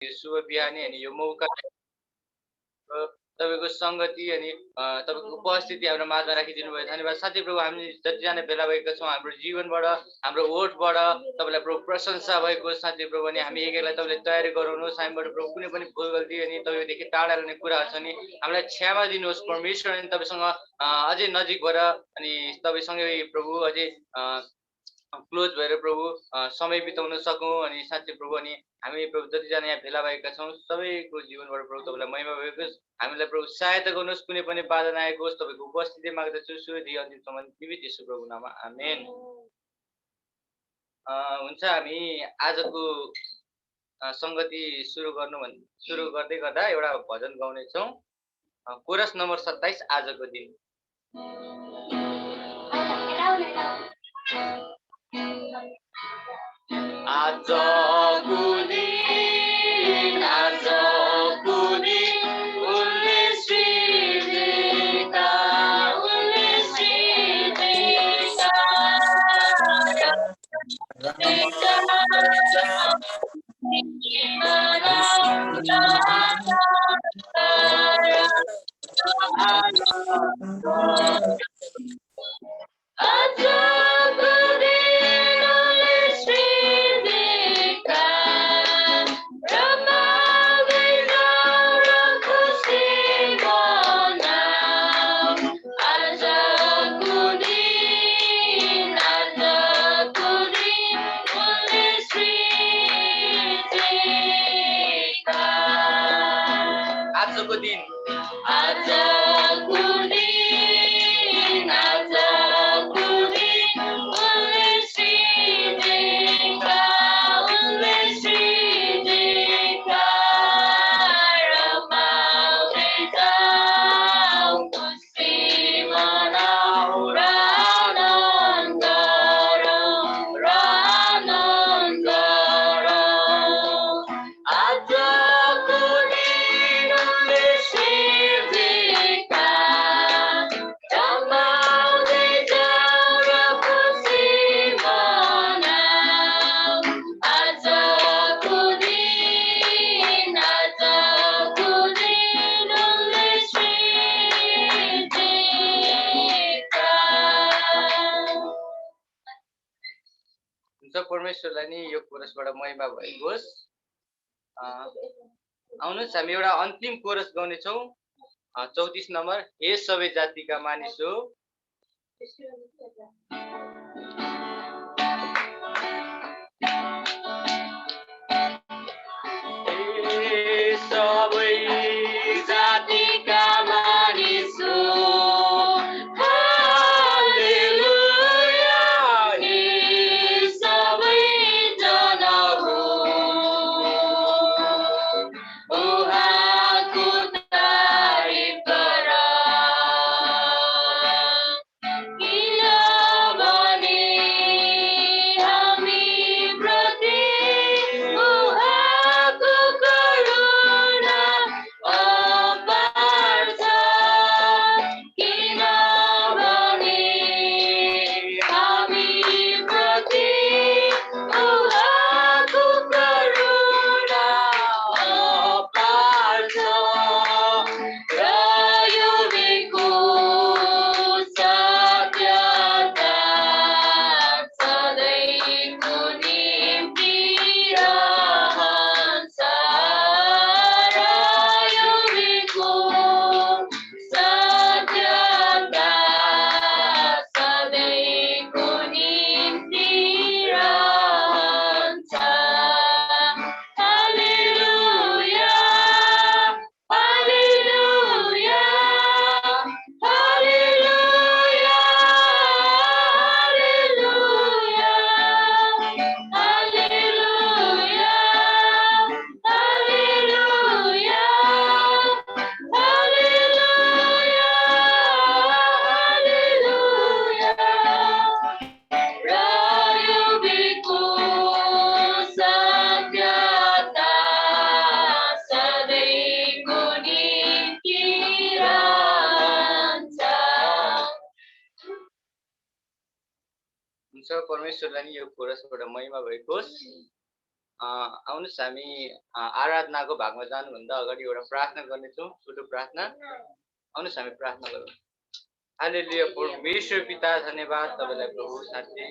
यो शुभ बिहानी अनि यो मौका तपाईँको सङ्गति अनि तपाईँको उपस्थिति हाम्रो माझमा राखिदिनु भयो धन्यवाद। साथै प्रभु हामी जतिजना भेला भएका छौँ हाम्रो जीवनबाट हाम्रो ओठबाट तपाईँलाई प्रभु प्रशंसा भएको साथै प्रभु अनि हामी एकैलाई तपाईँले तयारी गराउनुहोस्। हामीबाट प्रभु कुनै पनि भुल गल्ती अनि तपाईँदेखि टाढा रहने कुराहरू छ नि हामीलाई क्षमा दिनुहोस् परमेश्वर। अनि तपाईँसँग अझै नजिक भएर अनि तपाईँसँगै प्रभु अझै क्लोज भएर प्रभु समय बिताउन सकौँ। अनि साथै प्रभु अनि हामी प्रभु जतिजना यहाँ भेला भएका छौँ सबैको जीवनबाट प्रभु तपाईँलाई महिमा भएको होस्। हामीलाई प्रभु सहायता गर्नुहोस्, कुनै पनि बाधा नआएको होस्। तपाईँको उपस्थिति माग्दछु सुधी अन्तिमसम्म जीवित येशू प्रभु नाममा आमेन। हुन्छ हामी आजको सङ्गति सुरु गर्दै गर्दा एउटा भजन गाउनेछौँ। कोरस नम्बर 27 आजको दिन। आजको दिन आजको दिन उनले सृजेका परमेश्वरलाई नि यो कोरसबाट महिमा भएको होस्। आउनुहोस् हामी एउटा अन्तिम कोरस गाउनेछौँ 34 नम्बर। हे सबै जातिका मानिस हो सबै जातिका मानिस हो परमेश्वरलाई नि यो कोरसबाट महिमा भएको होस्। आउनुहोस् हामी आराधनाको भागमा जानुभन्दा अगाडि एउटा प्रार्थना गर्नेछौँ, छोटो प्रार्थना। आउनुहोस् हामी प्रार्थना गरौँ। हालेलुया। परमेश्वर पिता धन्यवाद तपाईँलाई प्रभु, साँच्चै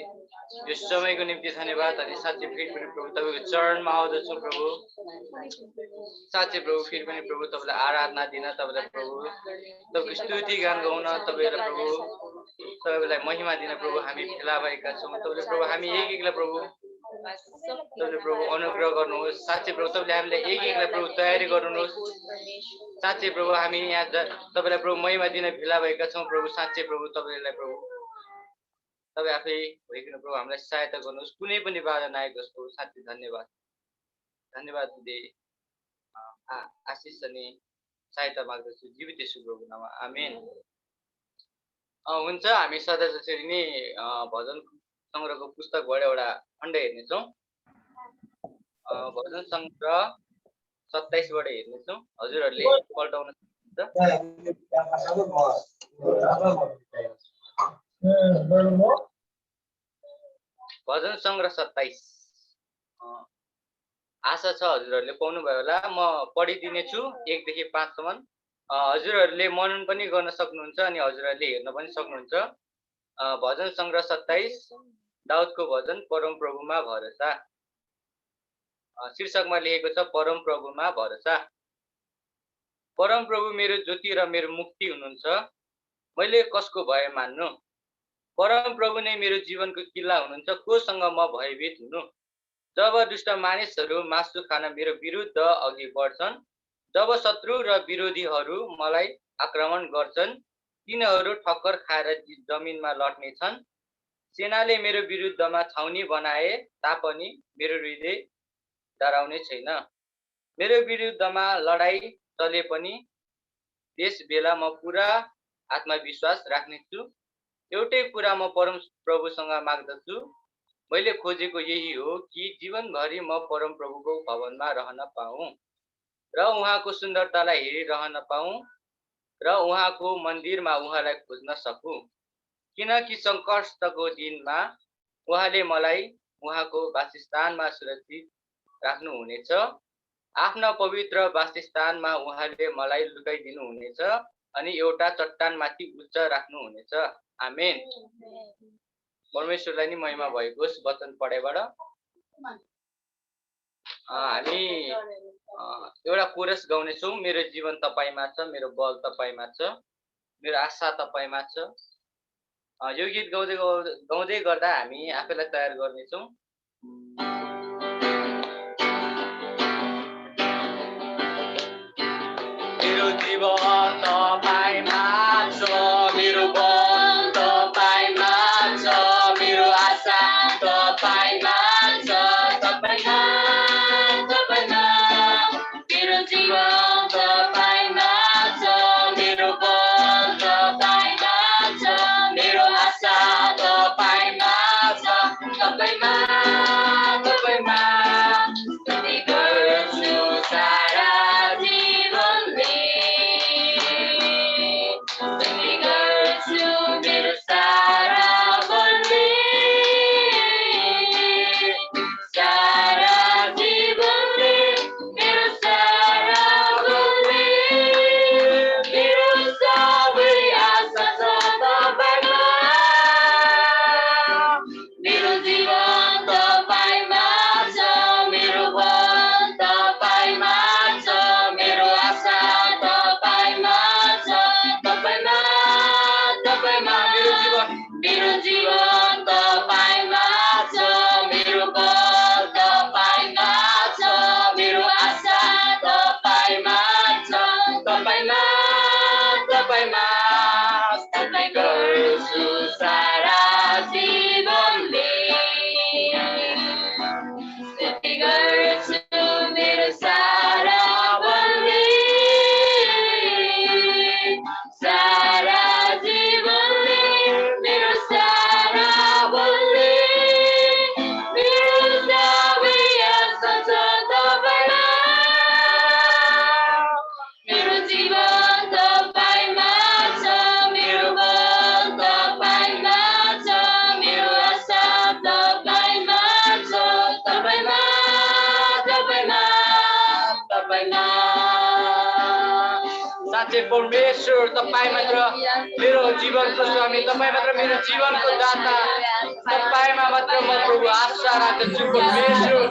यो समयको निम्ति धन्यवाद। अनि साँच्चै फेरि पनि प्रभु तपाईँको चरणमा आउँदछौँ प्रभु। साँच्चै प्रभु फेरि पनि प्रभु तपाईँलाई आराधना दिन, तपाईँलाई प्रभु तपाईँको स्तुति गान गाउन, तपाईँलाई प्रभु तपाईँलाई महिमा दिन प्रभु हामी भेला भएका छौँ। तपाईँले प्रभु हामी एक एकलाई प्रभु तपाईँले प्रभु अनुग्रह गर्नुहोस्। साँच्चै प्रभु तपाईँले हामीले एक एकलाई प्रभु तयारी गर्नुहोस्। साँच्चै प्रभु हामी यहाँ तपाईँलाई प्रभु महिमा दिन भेला भएका छौँ प्रभु। साँच्चै प्रभु तपाईँलाई प्रभु तपाईँ आफै भइकन प्रभु हामीलाई सहायता गर्नुहोस्। कुनै पनि बाधा नआएको प्रभु। साँच्चै धन्यवाद धन्यवाद दिँदै आशिष अनि सहायता माग्दछु जीवित येशू प्रभुको नाममा, आमेन। हुन्छ, हामी सधैँ जसरी नै भजन सङ्ग्रहको पुस्तकबाट एउटा खण्ड हेर्नेछौँ। भजन सङ्ग्रह 27बाट हेर्नेछौँ। हजुरहरूले पल्टाउन सक्नुहुन्छ। भजन सङ्ग्रह 27। आशा छ हजुरहरूले पाउनुभयो होला। म पढिदिनेछु 1 देखि 5 सम्म। हजुरहरूले मनन पनि गर्न सक्नुहुन्छ अनि हजुरहरूले हेर्न पनि सक्नुहुन्छ। भजन सङ्ग्रह 27, दाउदको भजन परमप्रभुमा भरोसा। शीर्षकमा लेखेको छ परमप्रभुमा भरोसा। परमप्रभु मेरो ज्योति र मेरो मुक्ति हुनुहुन्छ, मैले कसको भय मान्नु। परमप्रभु नै मेरो जीवनको किल्ला हुनुहुन्छ, कोसँग म भयभीत हुनु। जब दुष्ट मानिसहरू मासु खान मेरो विरुद्ध अघि बढ्छन्, जब शत्रु र विरोधीहरू मलाई आक्रमण गर्छन्, तिनीहरू ठक्कर खाएर जमिनमा लट्नेछन्। सेनाले मेरो विरुद्धमा छाउनी बनाए तापनि मेरो हृदय डराउने छैन। मेरो विरुद्धमा लडाई चले पनि त्यस बेला म पुरा आत्मविश्वास राख्नेछु। एउटै कुरा म परम प्रभुसँग माग्दछु, मैले खोजेको यही हो कि जीवनभरि म परम प्रभुको भवनमा रहन पाऊँ र उहाँको सुन्दरतालाई हेरिरहन पाऊँ र उहाँको मन्दिरमा उहाँलाई खोज्न सकूँ। किनकि सङ्कटको दिनमा उहाँले मलाई उहाँको वासस्थानमा सुरक्षित राख्नुहुनेछ। आफ्ना पवित्र वासस्थानमा उहाँले मलाई लुकाइदिनु हुनेछ अनि एउटा चट्टानमाथि उच्च राख्नुहुनेछ। आमेन। परमेश्वरलाई नि महिमा भएको होस्। वचन पढेबाट हामी एउटा कोरस गाउनेछौँ। मेरो जीवन तपाईँमा छ, मेरो बल तपाईँमा छ, मेरो आशा तपाईँमा छ। यो गीत गाउँदै गर्दा हामी आफैलाई तयार गर्नेछौँ। मेरो जीवन तपाईँमा छ, मेरो बल तपाईँमा छ, मेरो आशा तपाईँमा छ, तपाईँमा तपाईँमा। मेरो जीवन तपाईँमा छ, मेरो बल तपाईँमा छ, मेरो आशा तपाईँमा छ, तपाईँमा साँच्चै परमेश्वर तपाईँ मात्र मेरो जीवनको स्वामी, तपाईँ मात्र मेरो जीवनको दाता, तपाईँमा मात्र म प्रभु आशा राख्दछु परमेश्वर।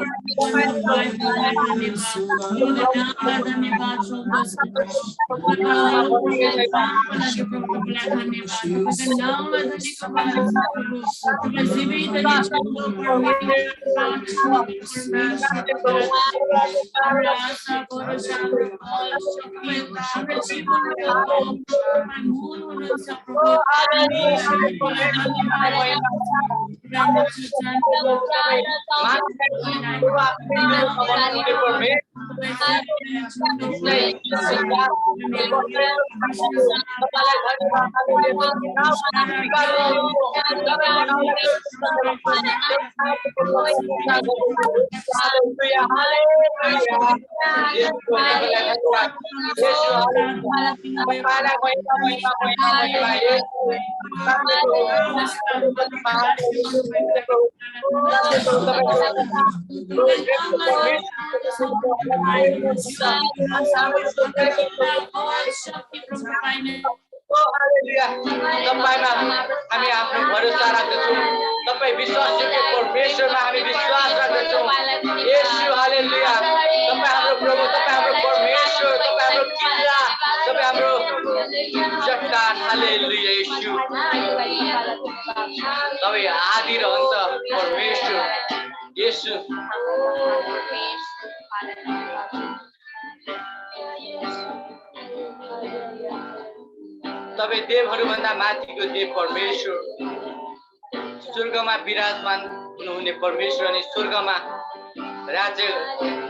तपाईमा हामी आफ्नो भरोसा राख्दछौँ, तपाई विश्वासयोग्य परमेश्वरमा हामी विश्वास राख्दछौँ। येशू हालेलुया, तपाई हाम्रो प्रभु, तपाई हाम्रो परमेश्वर, तपाई हाम्रो किल्ला, तपाई हाम्रो चट्टान। हालेलुया येशू, तपाई आदि र अन्त परमेश्वर येशू। तपाईँ देवहरूभन्दा माथिको देव परमेश्वर, स्वर्गमा विराजमान हुनुहुने परमेश्वर अनि स्वर्गमा राज्य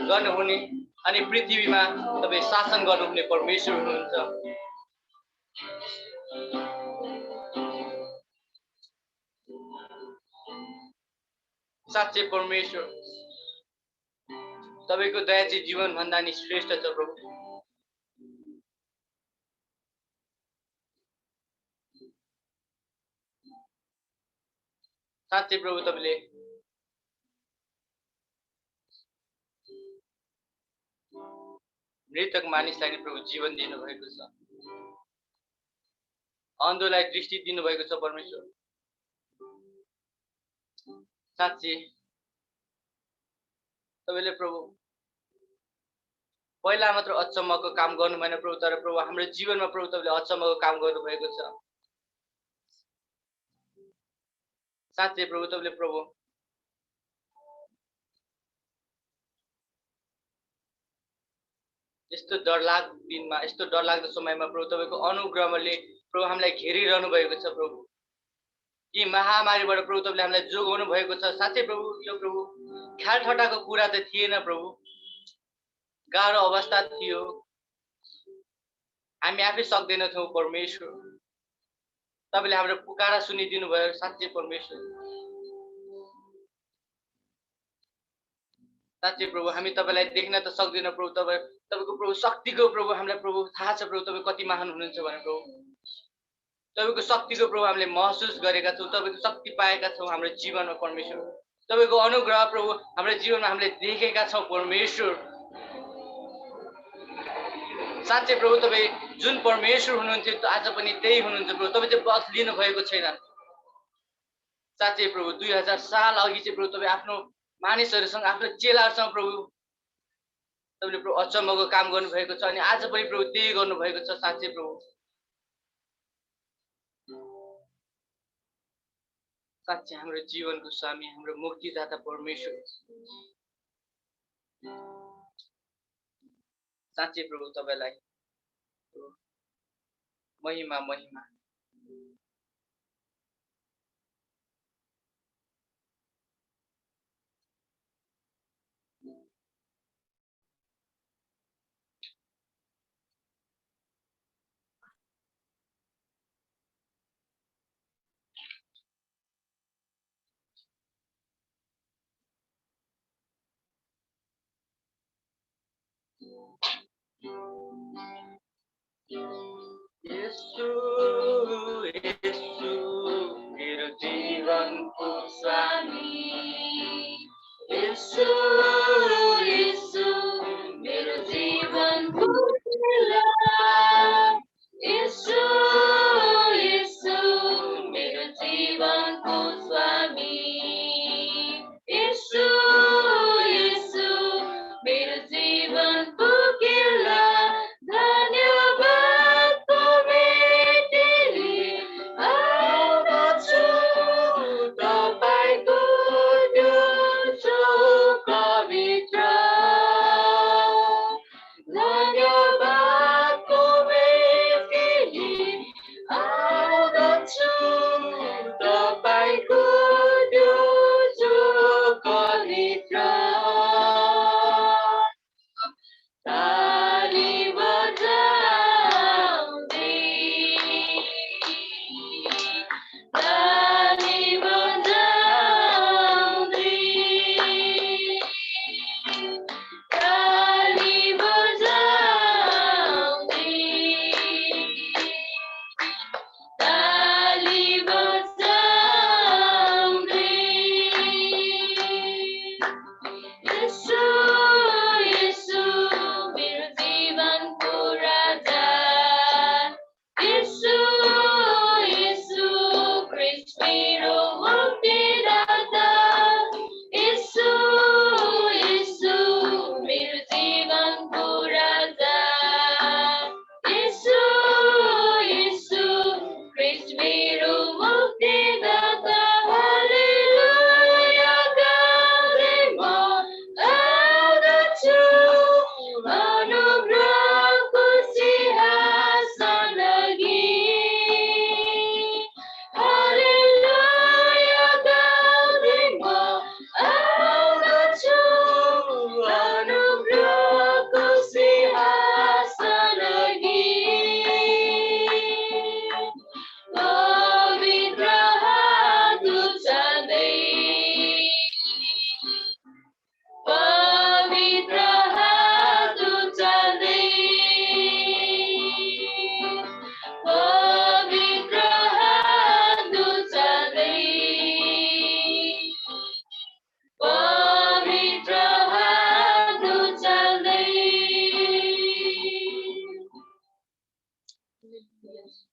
गर्नुहुने अनि पृथ्वीमा तपाईँ शासन गर्नुहुने परमेश्वर हुनुहुन्छ। साँच्चै परमेश्वर, तपाईँको दया चाहिँ जीवनभन्दा नि श्रेष्ठ छ प्रभु। साँच्चै प्रभु, तपाईँले मृतक मानिसलाई नि प्रभु जीवन दिनुभएको छ, अन्धोलाई दृष्टि दिनुभएको छ परमेश्वर। साँच्चै तपाईँले प्रभु पहिला मात्र अचम्मको काम गर्नु भएन प्रभु, तर प्रभु हाम्रो जीवनमा प्रभु तपाईँले अचम्मको काम गर्नुभएको छ। साँच्चै प्रभु, तपाईँले प्रभु यस्तो डरलाग्दो दिनमा, यस्तो डरलाग्दो समयमा प्रभु तपाईँको अनुग्रहले प्रभु हामीलाई घेरिरहनु भएको छ प्रभु। यी महामारीबाट प्रभु तपाईँले हामीलाई जोगाउनु भएको छ। साँच्चै प्रभु, यो प्रभु ख्याल ठट्टाको कुरा त थिएन प्रभु, गाह्रो अवस्था थियो, हामी आफै सक्दैनथ्यौँ परमेश्वर। तपाईँले हाम्रो पुकारा सुनिदिनु भयो। साँच्चै परमेश्वर, साँच्चै प्रभु हामी तपाईँलाई देख्न त सक्दैनौँ प्रभु, तपाईँको प्रभु शक्तिको प्रभु हामीलाई प्रभु थाहा छ प्रभु, तपाईँ कति महान हुनुहुन्छ भनेर प्रभु। तपाईँको शक्तिको प्रभु हामीले महसुस गरेका छौँ, तपाईँको शक्ति पाएका छौँ हाम्रो जीवनमा परमेश्वर। तपाईँको अनुग्रह प्रभु हाम्रो जीवनमा हामीले देखेका छौँ परमेश्वर। साँच्चै प्रभु, तपाईँ जुन परमेश्वर हुनुहुन्थ्यो आज पनि त्यही हुनुहुन्छ प्रभु, तपाईँ चाहिँ बदलिनु भएको छैन। साँच्चै प्रभु 2000 साल अघि चाहिँ प्रभु तपाईँ आफ्नो मानिसहरूसँग, आफ्नो चेलाहरूसँग प्रभु तपाईँले प्रभु अचम्मको काम गर्नुभएको छ अनि आज पनि प्रभु त्यही गर्नुभएको छ। साँच्चै प्रभु, साँच्चै हाम्रो जीवनको स्वामी, हाम्रो मुक्तिदाता परमेश्वर। साँच्चै प्रभु तपाईँलाई महिमा महिमा। येशू येशू मेरो जीवनको स्वामी, येशू येशू मेरो जीवन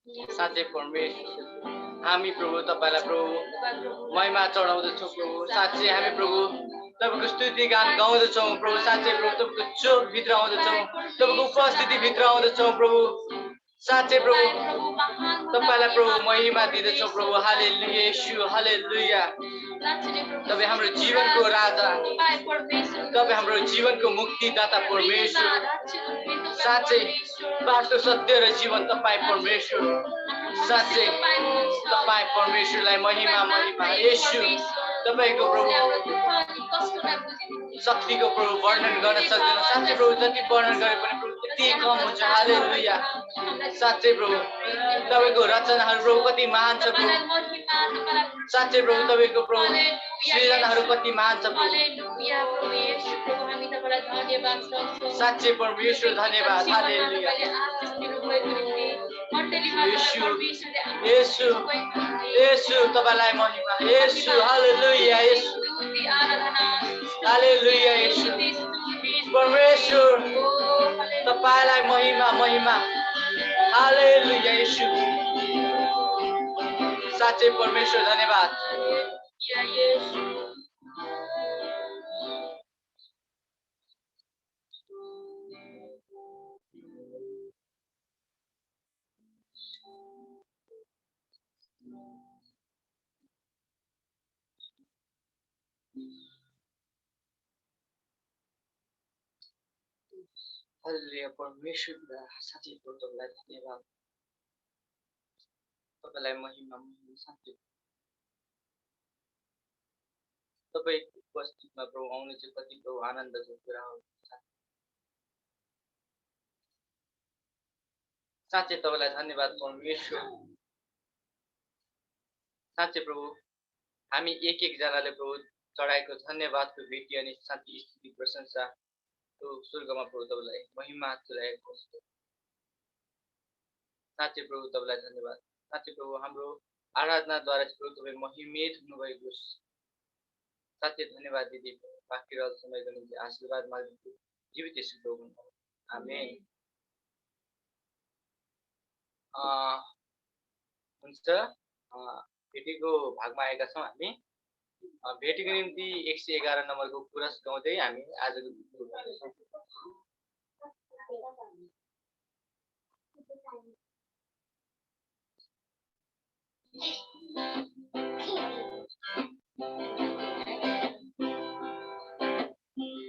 साँच्चै परमेश्वर हामी प्रभु तपाईँलाई प्रभु महिमा चढाउँदछौँ प्रभु साँच्चै हामी प्रभु तपाईँको स्तुति गान गाउँदछौँ प्रभु साँच्चै प्रभु तपाईँको चोकभित्र आउँदछौँ तपाईँको उपस्थितिभित्र आउँदछौँ प्रभु साँच्चै प्रभु तपाईँलाई प्रभु महिमा दिँदछौँ प्रभु हालेलुया येशू हालेलुया तपाईँ हाम्रो जीवनको राजा तपाईँ हाम्रो जीवनको मुक्तिदाता परमेश्वर साँच्चै बाटो सत्य र जीवन तपाईँ परमेश्वर साँच्चै तपाईँ परमेश्वरलाई महिमा महिमा येशू तपाईँको प्रभु शक्तिको प्रभु वर्णन गर्न सक्दैन साँच्चै प्रभु जति वर्णन गरे पनि प्रभु त्यति कम हुन्छ हालेलुया साँच्चै प्रभु तपाईँको रचनाहरू प्रभु कति महान छ प्रभु साँच्चै प्रभु तपाईँको प्रभु सृजनाहरू कति महान छ प्रभु साँच्चै परमेश्वर धन्यवाद हालेलुया येशू येशू तपाईँलाई महिमा येशू हालेलुया येशू हालेलुया येशू परमेश्वर तपाईँलाई महिमा महिमा हालेलुया येशू साँच्चै परमेश्वर धन्यवाद हालेलुया परमेश्वर साँच्चै तपाईँलाई धन्यवाद तपाईँलाई महिमा महिमा साँच्चै तपाईँको उपस्थितिमा प्रभु आउनु चाहिँ कति प्रभु आनन्दको कुरा हो साँच्चै तपाईँलाई धन्यवाद परमेश्वर साँच्चै प्रभु हामी एक एकजनाले प्रभु चढाएको धन्यवादको भेटी अनि शान्ति स्तुति प्रशंसा स्वर्गमा प्रभु तपाईँलाई महिमा तुल्याएको साँच्चै प्रभु तपाईँलाई धन्यवाद साँच्चै प्रभु हाम्रो आराधनाद्वारा चाहिँ प्रभु तपाईँ महिमित हुनुभएको साँच्चै धन्यवाद दिदी बाँकी रहेको समयको निम्ति आशीर्वाद माग्छु जीवित यसो प्रभु आमेन हुन्छ भेटीको भागमा आएका छौँ हामी भेटीको निम्ति 111 नम्बरको पुरस गाउँदै हामी आजको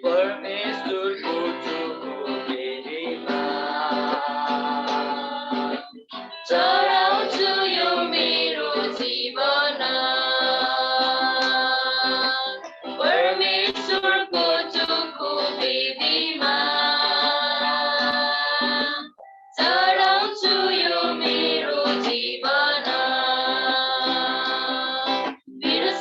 परमेश्वरको चढाउँछु यो मेरो जीवन परमेश्वरको चोखो वेदीमा चढाउँछु यो मेरो जीवन मेरो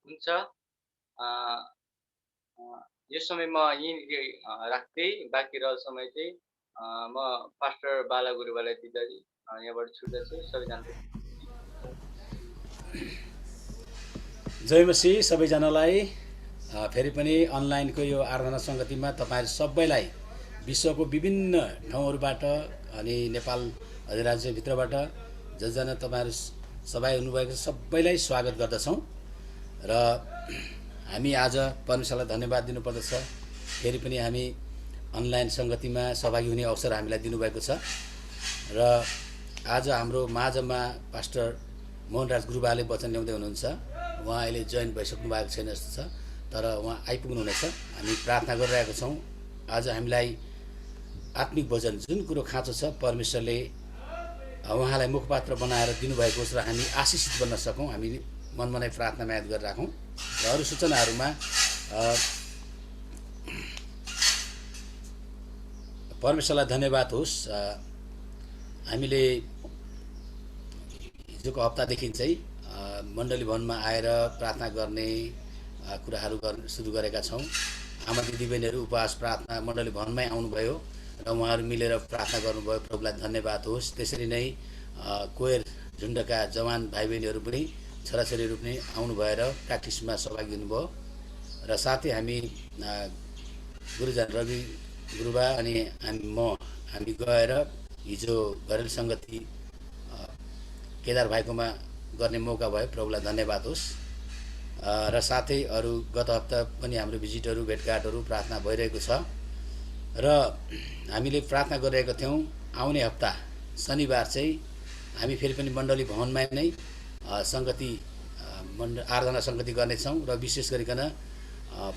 हुन्छ। अ, अ, यो समय म यहीँ राख्दै बाँकी रहेको समय चाहिँ म पास्टर बाला गुरुबालाई दिँदै यहाँबाट छुट्दछु। सबैजनालाई जय मसीह सबैजनालाई। फेरि पनि अनलाइनको यो आराधना सङ्गतिमा तपाईँहरू सबैलाई विश्वको विभिन्न ठाउँहरूबाट अनि नेपाल अधिराज्यभित्रबाट जसजना तपाईँहरू सबै हुनुभएको छ सबैलाई स्वागत गर्दछौँ। र हामी आज परमेश्वरलाई धन्यवाद दिनुपर्दछ, फेरि पनि हामी अनलाइन सङ्गतिमा सहभागी हुने अवसर हामीलाई दिनुभएको छ। र आज हाम्रो माझमा पास्टर मोहनराज गुरुबाले वचन ल्याउँदै हुनुहुन्छ। उहाँ अहिले जोइन भइसक्नु भएको छैन जस्तो छ, तर उहाँ आइपुग्नुहुनेछ। हामी प्रार्थना गरिरहेका छौँ आज हामीलाई आत्मिक वचन जुन कुरो खाँचो छ परमेश्वरले उहाँलाई मुखपात्र बनाएर दिनुभएको छ र हामी आशिषित बन्न सकौँ। हामी मनमा नै प्रार्थनामा याद गरिराखौँ। र अरू सूचनाहरूमा परमेश्वरलाई धन्यवाद होस्। हामीले हिजोको हप्तादेखि चाहिँ मण्डली भवनमा आएर प्रार्थना गर्ने कुराहरू सुरु गरेका छौँ। आमा दिदीबहिनीहरू उपवास प्रार्थना मण्डली भवनमै आउनुभयो र उहाँहरू मिलेर प्रार्थना गर्नुभयो। प्रभुलाई धन्यवाद होस्। त्यसरी नै कोयर झुन्डका जवान भाइ बहिनीहरू पनि छोराछोरीहरू पनि आउनु भएर प्र्याक्टिसमा सहभागी हुनुभयो। र साथै हामी गुरुजन रवि गुरुबा अनि हामी गएर हिजो घरेलु सङ्गति केदार भाइकोमा गर्ने मौका भयो। प्रभुलाई धन्यवाद होस्। र साथै अरू गत हप्ता पनि हाम्रो भिजिटहरू भेटघाटहरू प्रार्थना भइरहेको छ र हामीले प्रार्थना गरिरहेका थियौँ आउने हप्ता शनिबार चाहिँ हामी फेरि पनि मण्डली भवनमा नै सङ्गति आराधना सङ्गति गर्नेछौँ। र विशेष गरिकन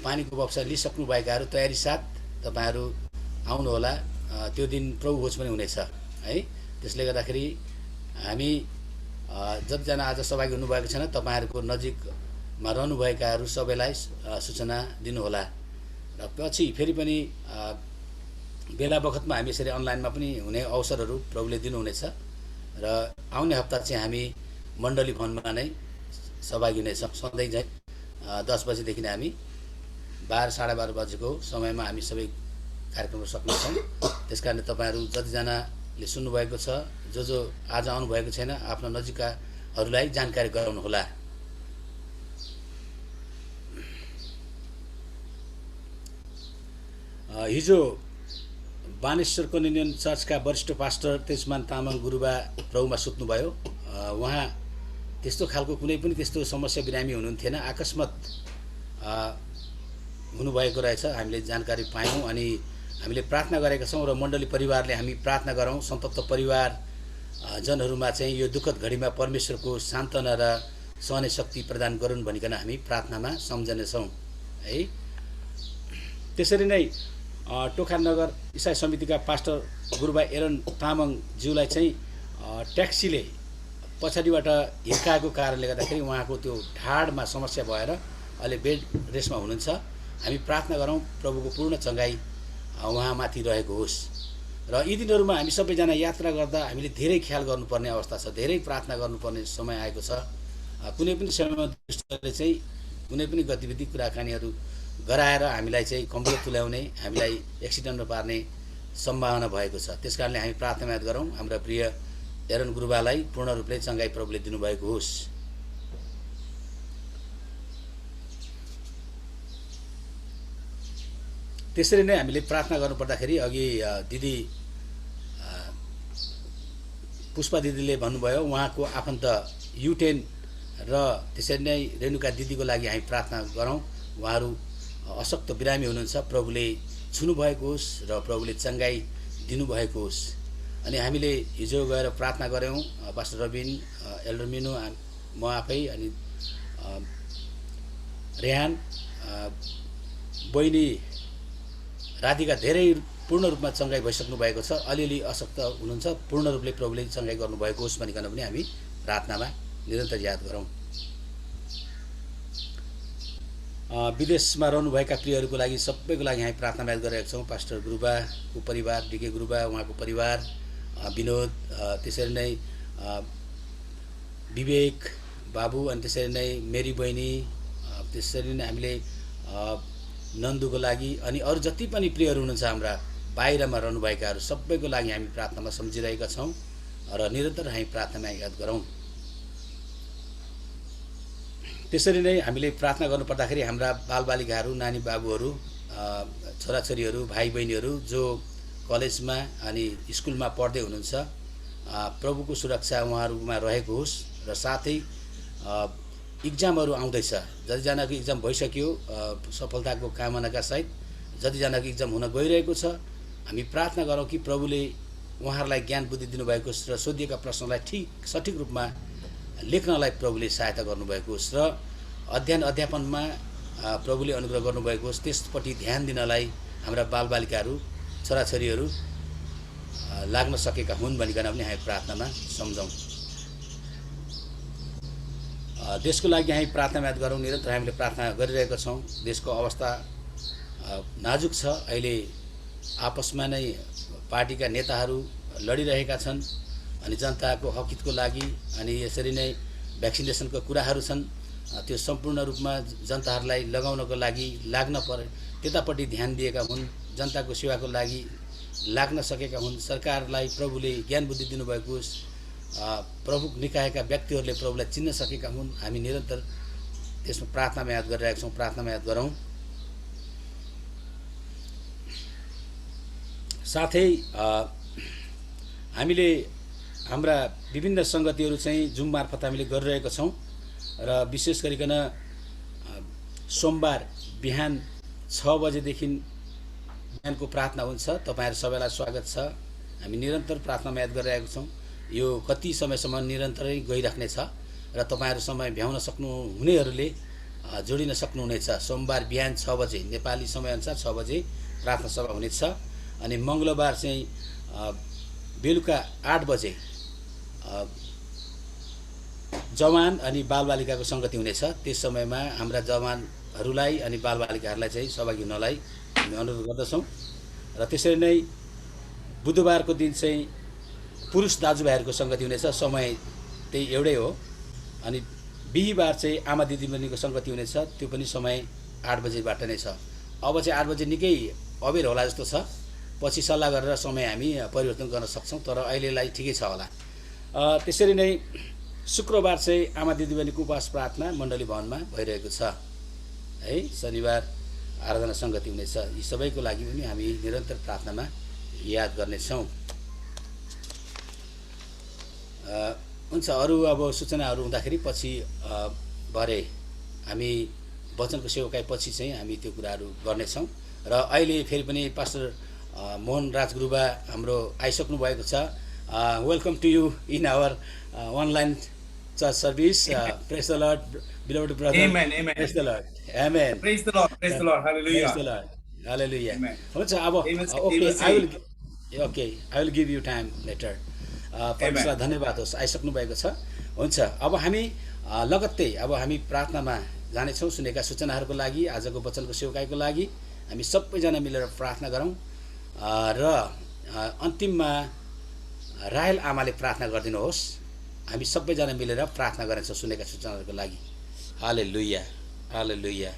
पानीको बक्सा लिइसक्नु भएकाहरू तयारी साथ तपाईँहरू आउनुहोला। त्यो दिन प्रभु भोज पनि हुनेछ है। त्यसले गर्दाखेरि हामी जतिजना आज सहभागी हुनुभएको छैन तपाईँहरूको नजिकमा रहनुभएकाहरू सबैलाई सूचना दिनुहोला। र पछि फेरि पनि बेला बखतमा हामी यसरी अनलाइनमा पनि हुने अवसरहरू प्रभुले दिनुहुनेछ। र आउने हप्ता चाहिँ हामी मण्डली भवनमा नै सहभागी हुनेछौँ। सधैँ चाहिँ 10 बजेदेखि नै हामी 12 साढे 12 बजेको समयमा हामी सबै कार्यक्रमहरू सक्नेछौँ। त्यस कारण तपाईँहरू जतिजनाले सुन्नुभएको छ जो आज आउनुभएको छैन आफ्ना नजिककाहरूलाई जानकारी गराउनुहोला। हिजो बानेश्वर कन्युनियन चर्चका वरिष्ठ पास्टर तेजमान तामाङ गुरुबा प्रभुमा सुत्नुभयो। उहाँ त्यस्तो खालको कुनै पनि त्यस्तो समस्या बिरामी हुनुहुन्थेन, अकस्मात हुनुभएको रहेछ। हामीले जानकारी पायौँ अनि हामीले प्रार्थना गरेका छौँ र मण्डली परिवारले हामी प्रार्थना गरौँ सन्तप्त परिवार जनहरूमा चाहिँ यो दुःखद घडीमा परमेश्वरको सान्त्वना र सहने शक्ति प्रदान गरून् भनिकन हामी प्रार्थनामा सम्झनेछौँ है। त्यसरी नै टोखा नगर इसाई समितिका पास्टर गुरुबा एरन तामाङज्यूलाई चाहिँ ट्याक्सीले पछाडिबाट हिर्काएको कारणले गर्दाखेरि उहाँको त्यो ढाडमा समस्या भएर अहिले बेड रेस्टमा हुनुहुन्छ। हामी प्रार्थना गरौँ प्रभुको पूर्ण चङ्गाई उहाँमाथि रहेको होस्। र यी दिनहरूमा हामी सबैजना यात्रा गर्दा हामीले धेरै ख्याल गर्नुपर्ने अवस्था छ, धेरै प्रार्थना गर्नुपर्ने समय आएको छ। कुनै पनि समयमा दुष्टले चाहिँ कुनै पनि गतिविधि कुराकानीहरू गराएर हामीलाई चाहिँ कमजोर तुल्याउने, हामीलाई एक्सिडेन्टमा पार्ने सम्भावना भएको छ। त्यस कारणले हामी प्रार्थना याद गरौँ हाम्रा प्रिय एरन गुरुबालाई पूर्ण रूपले चङ्गाई प्रभुले दिनुभएको होस्। त्यसरी नै हामीले प्रार्थना गर्नुपर्दाखेरि अघि दिदी पुष्पा दिदीले भन्नुभयो उहाँको आफन्त युटेन र त्यसरी नै रेणुका दिदीको लागि हामी प्रार्थना गरौँ। उहाँहरू अशक्त बिरामी हुनुहुन्छ, प्रभुले छुनुभएको होस् र प्रभुले चङ्गाई दिनुभएको होस्। अनि हामीले हिजो गएर प्रार्थना गऱ्यौँ। पास्टर रबिन, एल्डर मिनु, म आफै अनि रेहान बहिनी राधिका धेरै पूर्ण रूपमा चङ्गाई भइसक्नु भएको छ। अलिअलि अशक्त हुनुहुन्छ, पूर्ण रूपले प्रभुले चङ्गाई गर्नुभएको होस् भनिकन पनि हामी प्रार्थनामा निरन्तर याद गरौँ। विदेशमा रहनुभएका प्रियहरूको लागि सबैको लागि हामी प्रार्थना याद गरिरहेका छौँ। पास्टर गुरुबाको परिवार, डिके गुरुबा उहाँको परिवार, विनोद, त्यसरी नै विवेक बाबु, अनि त्यसरी नै मेरी बहिनी, त्यसरी नै हामीले नन्दुको लागि अनि अरू जति पनि प्रियहरू हुनुहुन्छ हाम्रा बाहिरमा रहनुभएकाहरू सबैको लागि हामी प्रार्थनामा सम्झिरहेका छौँ र निरन्तर हामी प्रार्थनामा याद गरौँ। त्यसरी नै हामीले प्रार्थना गर्नुपर्दाखेरि हाम्रा बालबालिकाहरू, नानी बाबुहरू, छोराछोरीहरू, भाइ बहिनीहरू जो कलेजमा अनि स्कुलमा पढ्दै हुनुहुन्छ, प्रभुको सुरक्षा उहाँहरूमा रहेको होस् र साथै इक्जामहरू आउँदैछ, जतिजनाको इक्जाम भइसक्यो सफलताको कामनाका सहित, जतिजनाको इक्जाम हुन गइरहेको छ, हामी प्रार्थना गरौँ कि प्रभुले उहाँहरूलाई ज्ञान बुद्धि दिनुभएको होस् र सोधिएका प्रश्नलाई सठिक रूपमा लेख्नलाई प्रभुले सहायता गर्नुभएको होस् र अध्ययन अध्यापनमा प्रभुले अनुग्रह गर्नुभएको होस्, त्यसपट्टि ध्यान दिनलाई हाम्रा बालबालिकाहरू, छोराछोरीहरू लाग्न सकेका हुन् भनिकन पनि हामी प्रार्थनामा सम्झौँ। देशको लागि हामी प्रार्थना याद गरौँ। निरन्तर हामीले प्रार्थना गरिरहेका छौँ। देशको अवस्था नाजुक छ। अहिले आपसमा नै पार्टीका नेताहरू लडिरहेका छन् अनि जनताको हकितको लागि अनि यसरी नै भ्याक्सिनेसनको कुराहरू छन्, त्यो सम्पूर्ण रूपमा जनताहरूलाई लगाउनको लागि लाग्न पर्यो, त्यतापट्टि ध्यान दिएका हुन्, जनताको सेवाको लागि लाग्न सकेका हुन्। सरकारलाई प्रभुले ज्ञान बुद्धि दिनुभएको होस्, प्रमुख निकायका व्यक्तिहरूले प्रभुलाई चिन्न सकेका हुन्। हामी निरन्तर त्यसमा प्रार्थनामा याद गरिरहेका छौँ। प्रार्थनामा याद गरौँ। साथै हामीले हाम्रा विभिन्न सङ्गतिहरू चाहिँ जुम मार्फत हामीले गरिरहेका छौँ र विशेष गरिकन सोमबार बिहान 6 बजेदेखि बिहानको प्रार्थना हुन्छ। तपाईहरु सबैलाई स्वागत छ। हामी निरन्तर प्रार्थनामा याद गरिरहेका छौँ। यो कति समयसम्म निरन्तरै गइराख्ने छ र तपाईहरु समय भ्याउन सक्नुहुनेहरूले जोडिन सक्नुहुनेछ। सोमबार बिहान 6 बजे नेपाली समयअनुसार 6 बजे प्रार्थना सभा हुनेछ अनि मंगलबार चाहिँ बेलुका 8 बजे जवान अनि बालबालिकाको संगति हुनेछ। त्यस समयमा हाम्रा जवानहरूलाई अनि बालबालिकाहरूलाई चाहिँ सहभागी हुनलाई हामी अनुरोध गर्दछौँ। र त्यसरी नै बुधबारको दिन चाहिँ पुरुष दाजुभाइहरूको संगति हुनेछ। समय त्यही एउटै हो। अनि बिहीबार चाहिँ आमा दिदीबहिनीको संगति हुनेछ। त्यो पनि समय 8 बजेबाट नै छ। अब चाहिँ 8 बजे निकै अबेर होला जस्तो छ। पछि सल्लाह गरेर समय हामी परिवर्तन गर्न सक्छौँ, तर अहिलेलाई ठिकै छ होला। त्यसरी नै शुक्रबार चाहिँ आमा दिदीबहिनीको उपवास प्रार्थना मण्डली भवनमा भइरहेको छ है। शनिबार आराधना संगति हुनेछ। यी सबैको लागि पनि हामी निरन्तर प्रार्थनामा याद गर्नेछौँ। हुन्छ, अरू अब सूचनाहरू हुँदाखेरि पछि भरे हामी वचनको सेवकाई पछि चाहिँ हामी त्यो कुराहरू गर्नेछौँ। र अहिले फेरि पनि पास्टर मोहन राज गुरुबा हाम्रो आइसक्नु भएको छ। Welcome to you in our online church service. Praise the Lord, beloved brother. Amen, amen. Praise the Lord. Amen. Praise the Lord. Praise the Lord. Hallelujah. Praise the Lord. Hallelujah. Amen. हुन्छ, अब okay, I will give you time later. परमेश्वरलाई धन्यवाद होस्, आइसक्नु भएको छ। हुन्छ, अब हामी लगत्तै अब हामी प्रार्थनामा जानेछौँ। सुनेका सूचनाहरूको लागि, आजको वचनको सेवकाईको लागि हामी सबैजना मिलेर प्रार्थना गरौँ। र अन्तिममा रायल आमाले प्रार्थना गरिदिनुहोस्। हामी सबैजना मिलेर प्रार्थना गर्नेछौँ सुनेका सूचनाहरूको लागि। हालेलुया, हालेलुया,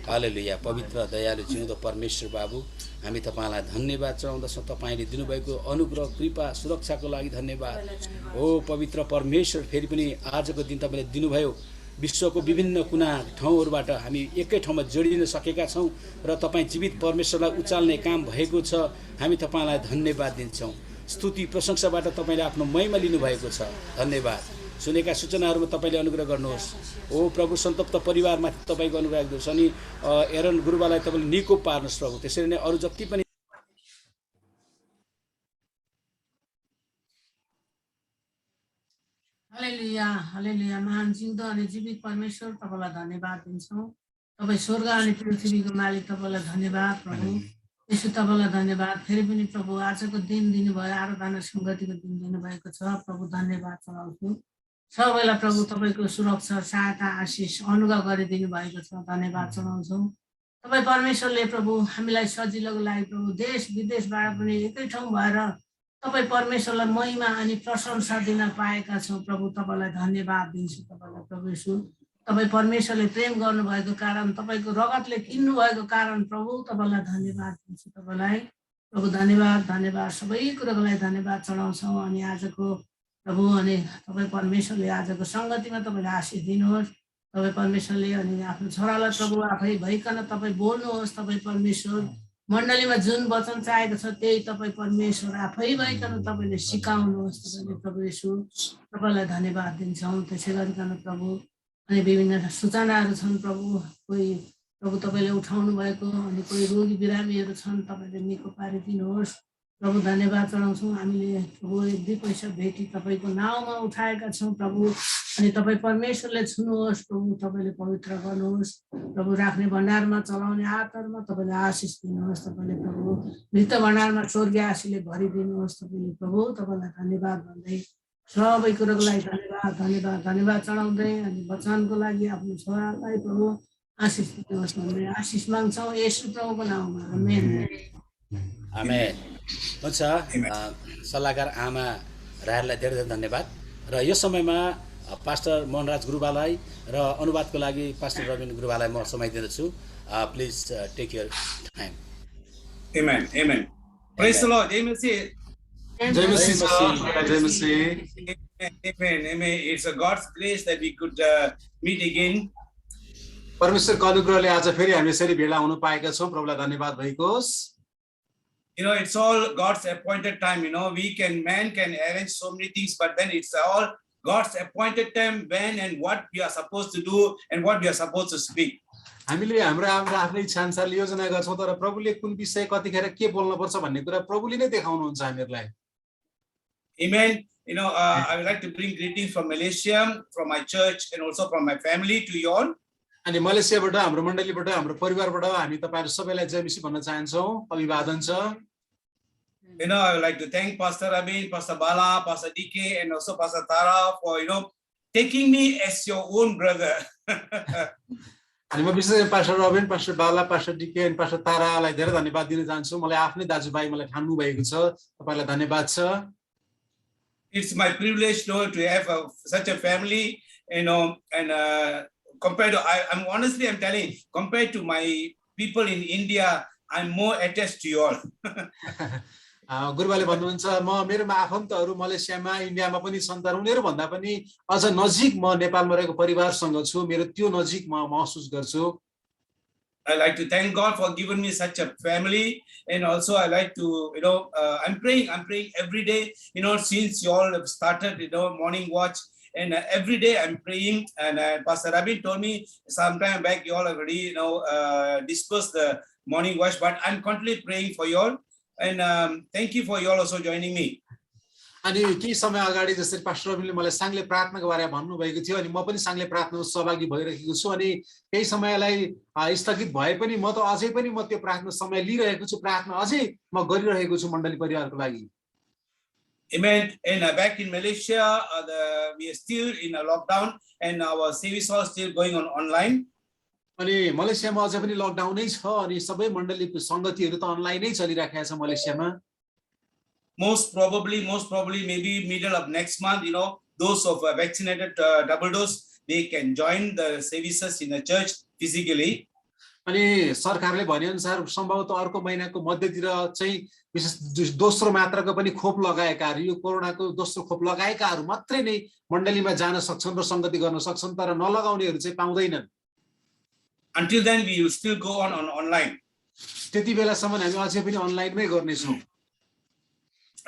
हालेलुया। पवित्र दयालु जिउँदो परमेश्वर बाबु, हामी तपाईँलाई धन्यवाद चढाउँदछौँ। तपाईँले दिनुभएको अनुग्रह, कृपा, सुरक्षाको लागि धन्यवाद। ओ पवित्र परमेश्वर, फेरि पनि आजको दिन तपाईँले दिनुभयो। विश्वको विभिन्न कुना ठाउँहरूबाट हामी एकै ठाउँमा जोडिन सकेका छौँ र तपाईँ जीवित परमेश्वरलाई उचाल्ने काम भएको छ। हामी तपाईँलाई धन्यवाद दिन्छौँ। स्तुति प्रशंसाबाट तपाईँले आफ्नो महिमा लिनुभएको छ। धन्यवाद। सुनेका सूचनाहरूमा तपाईँले अनुग्रह गर्नुहोस्। ओ प्रभु, सन्तप्त परिवारमा तपाईँको अनुग्रह गर्नुहोस् अनि एरन गुरुबालाई तपाईँले निको पार्नुहोस् प्रभु। त्यसरी नै अरू जति पनि हालेलुया, हालेलुया। महान जिउँदो अनि जीवित परमेश्वर, तपाईँलाई धन्यवाद दिन्छौँ। तपाईँ स्वर्ग अनि पृथ्वीको मालिक, तपाईँलाई धन्यवाद प्रभु। यसो तपाईँलाई धन्यवाद। फेरि पनि प्रभु आजको दिन दिनुभयो, आराधना सङ्गतिको दिन दिनुभएको छ प्रभु। धन्यवाद चढाउँछु सबैलाई प्रभु। तपाईँको सुरक्षा, सहायता, आशिष अनुग्रह गरिदिनु भएको छ। धन्यवाद चढाउँछौँ। तपाईँ परमेश्वरले प्रभु हामीलाई सजिलोको लागि प्रभु देश विदेशबाट पनि एकै ठाउँ भएर तपाईँ परमेश्वरलाई महिमा अनि प्रशंसा दिन पाएका छौँ प्रभु। तपाईँलाई धन्यवाद दिन्छु। तपाईँलाई प्रभु यीशु, तपाईँ परमेश्वरले प्रेम गर्नुभएको कारण, तपाईँको रगतले किन्नु भएको कारण प्रभु तपाईँलाई धन्यवाद दिन्छु। तपाईँलाई प्रभु धन्यवाद धन्यवाद, सबै कुरोको लागि धन्यवाद चढाउँछौँ। अनि आजको प्रभु अनि तपाईँ परमेश्वरले आजको सङ्गतिमा तपाईँले आशिष दिनुहोस्। तपाईँ परमेश्वरले अनि आफ्नो छोरालाई प्रभु आफै भइकन तपाईँ बोल्नुहोस्। तपाईँ परमेश्वर मण्डलीमा जुन वचन चाहेको छ त्यही तपाईँ परमेश्वर आफै भइकन तपाईँले सिकाउनुहोस्। तपाईँले प्रभु येशू तपाईँलाई धन्यवाद दिन्छौँ। त्यसै गरिकन प्रभु अनि विभिन्न सूचनाहरू छन् प्रभु, कोही प्रभु तपाईँले उठाउनु भएको, अनि कोही रोगी बिरामीहरू छन्, तपाईँले निको पारिदिनुहोस्। प्रभु धन्यवाद चढाउँछौँ। हामीले प्रभु 1-2 पैसा भेटी तपाईँको नाउँमा उठाएका छौँ प्रभु, अनि तपाईँ परमेश्वरले छुनुहोस् प्रभु, तपाईँले पवित्र गर्नुहोस् प्रभु। राख्ने भण्डारमा चलाउने हातहरूमा तपाईँले आशिष दिनुहोस्। तपाईँले प्रभु मृत भण्डारमा स्वर्गीय आशीषले भरिदिनुहोस्। तपाईँले प्रभु तपाईँलाई धन्यवाद भन्दै सबै कुरोको लागि धन्यवाद धन्यवाद धन्यवाद चढाउँदै अनि वचनको लागि आफ्नो छोरालाई प्रभु आशिष दिनुहोस् भन्दै आशिष माग्छौँ येशू प्रभुको नाममा, आमेन। आमेन। हुन्छ, सल्लाहकार आमा रायलाई धेरै धेरै धन्यवाद। र यो समयमा पास्टर मोहनराज गुरुबालाई र अनुवादको लागि पास्टर रविन गुरुबालाई म समय दिँदछु। Please take your time. Amen. Amen. Praise the Lord. Amen. Amen. Amen. It's a God's grace that we could meet again. परमेश्वरको अनुग्रहले आज फेरि हामी यसरी भेला हुन पाएका छौँ। प्रभुलाई धन्यवाद भएको होस्। You know, it's all God's appointed time. You know, man can arrange so many things, but then it's all God's appointed time when and what we are supposed to do and what we are supposed to speak. हामीले हाम्रो आफ्नै इच्छा अनुसारले योजना गर्छौँ, तर प्रभुले कुन विषय कतिखेर के बोल्नुपर्छ भन्ने कुरा प्रभुले नै देखाउनुहुन्छ हामीहरूलाई। Amen. You know, I would like to bring greetings from Malaysia, from my church, and also from my family to you all. अनि मलेसियाबाट हाम्रो मण्डलीबाट हाम्रो परिवारबाट हामी तपाईहरु सबैलाई जय मसीह भन्न चाहन्छौँ। अभिवादन छ। You know, I would like to thank Pastor Rabin, Pastor Bala, Pastor DK, and also Pastor Tara for, taking me as your own brother. अनि म विशेष पास्टर रबिन, पास्टर बाला, पास्टर डीके अनि पास्टर तारालाई धेरै धन्यवाद दिन चाहन्छु। मलाई आफ्नै दाजुभाइ मलाई ठान्नु भएको छ। तपाईलाई धन्यवाद छ। It's my privilege to have such a family, and compared to, I'm telling, compared to my people in India, I'm more attached to you all. गुरुबाले भन्नुहुन्छ म मेरोमा आफन्तहरू मलेसियामा इन्डियामा पनि छन्, तर उनीहरू भन्दा पनि अझ नजिक म नेपालमा रहेको परिवारसँग छु। मेरो त्यो नजिक म महसुस गर्छु। I like to thank God for giving me such a family, and also I like to, I'm praying every day, since you all have started, morning watch, and every day I'm praying. And Pastor Rabin told me sometime back you all already, dispersed the morning watch, but I'm continually praying for you all. And thank you for you all also joining me. अनि केही समय अगाडि जसरी pastor रबिनले मलाई सांग्ले प्रार्थनाको बारेमा भन्नु भएको थियो, अनि म पनि सांग्ले प्रार्थनामा सहभागी भइरहेको छु। अनि केही समयलाई स्थगित भए पनि म त अझै पनि म त्यो प्रार्थना समय लिइरहेको छु। प्रार्थना अझै म गरिरहेको छु मण्डली परिवारको लागि। Amen. And back in Malaysia, we are still in a lockdown, and our service are still going on online. अनि मलेसियामा अझै पनि लकडाउनै छ, अनि सबै मण्डलीको संगतिहरू त अनलाइनै चलिराखेको छ मलेसियामा। Most probably, maybe middle of next month, those of vaccinated double dose, they can join the services in the church physically. अनि सरकारले भने अनुसार सम्भवतः अर्को महिनाको मध्यतिर चाहिँ विशेष दोस्रो मात्राको पनि खोप लगाएकाहरू, यो कोरोनाको दोस्रो खोप लगाएकाहरू मात्रै नै मण्डलीमा जान सक्छन् र संगति गर्न सक्छन्, तर नलगाउनेहरू चाहिँ पाउँदैनन्। Until then, we will still go on online. त्यति बेलासम्म हामी अझै पनि अनलाइनमै गर्नेछौँ।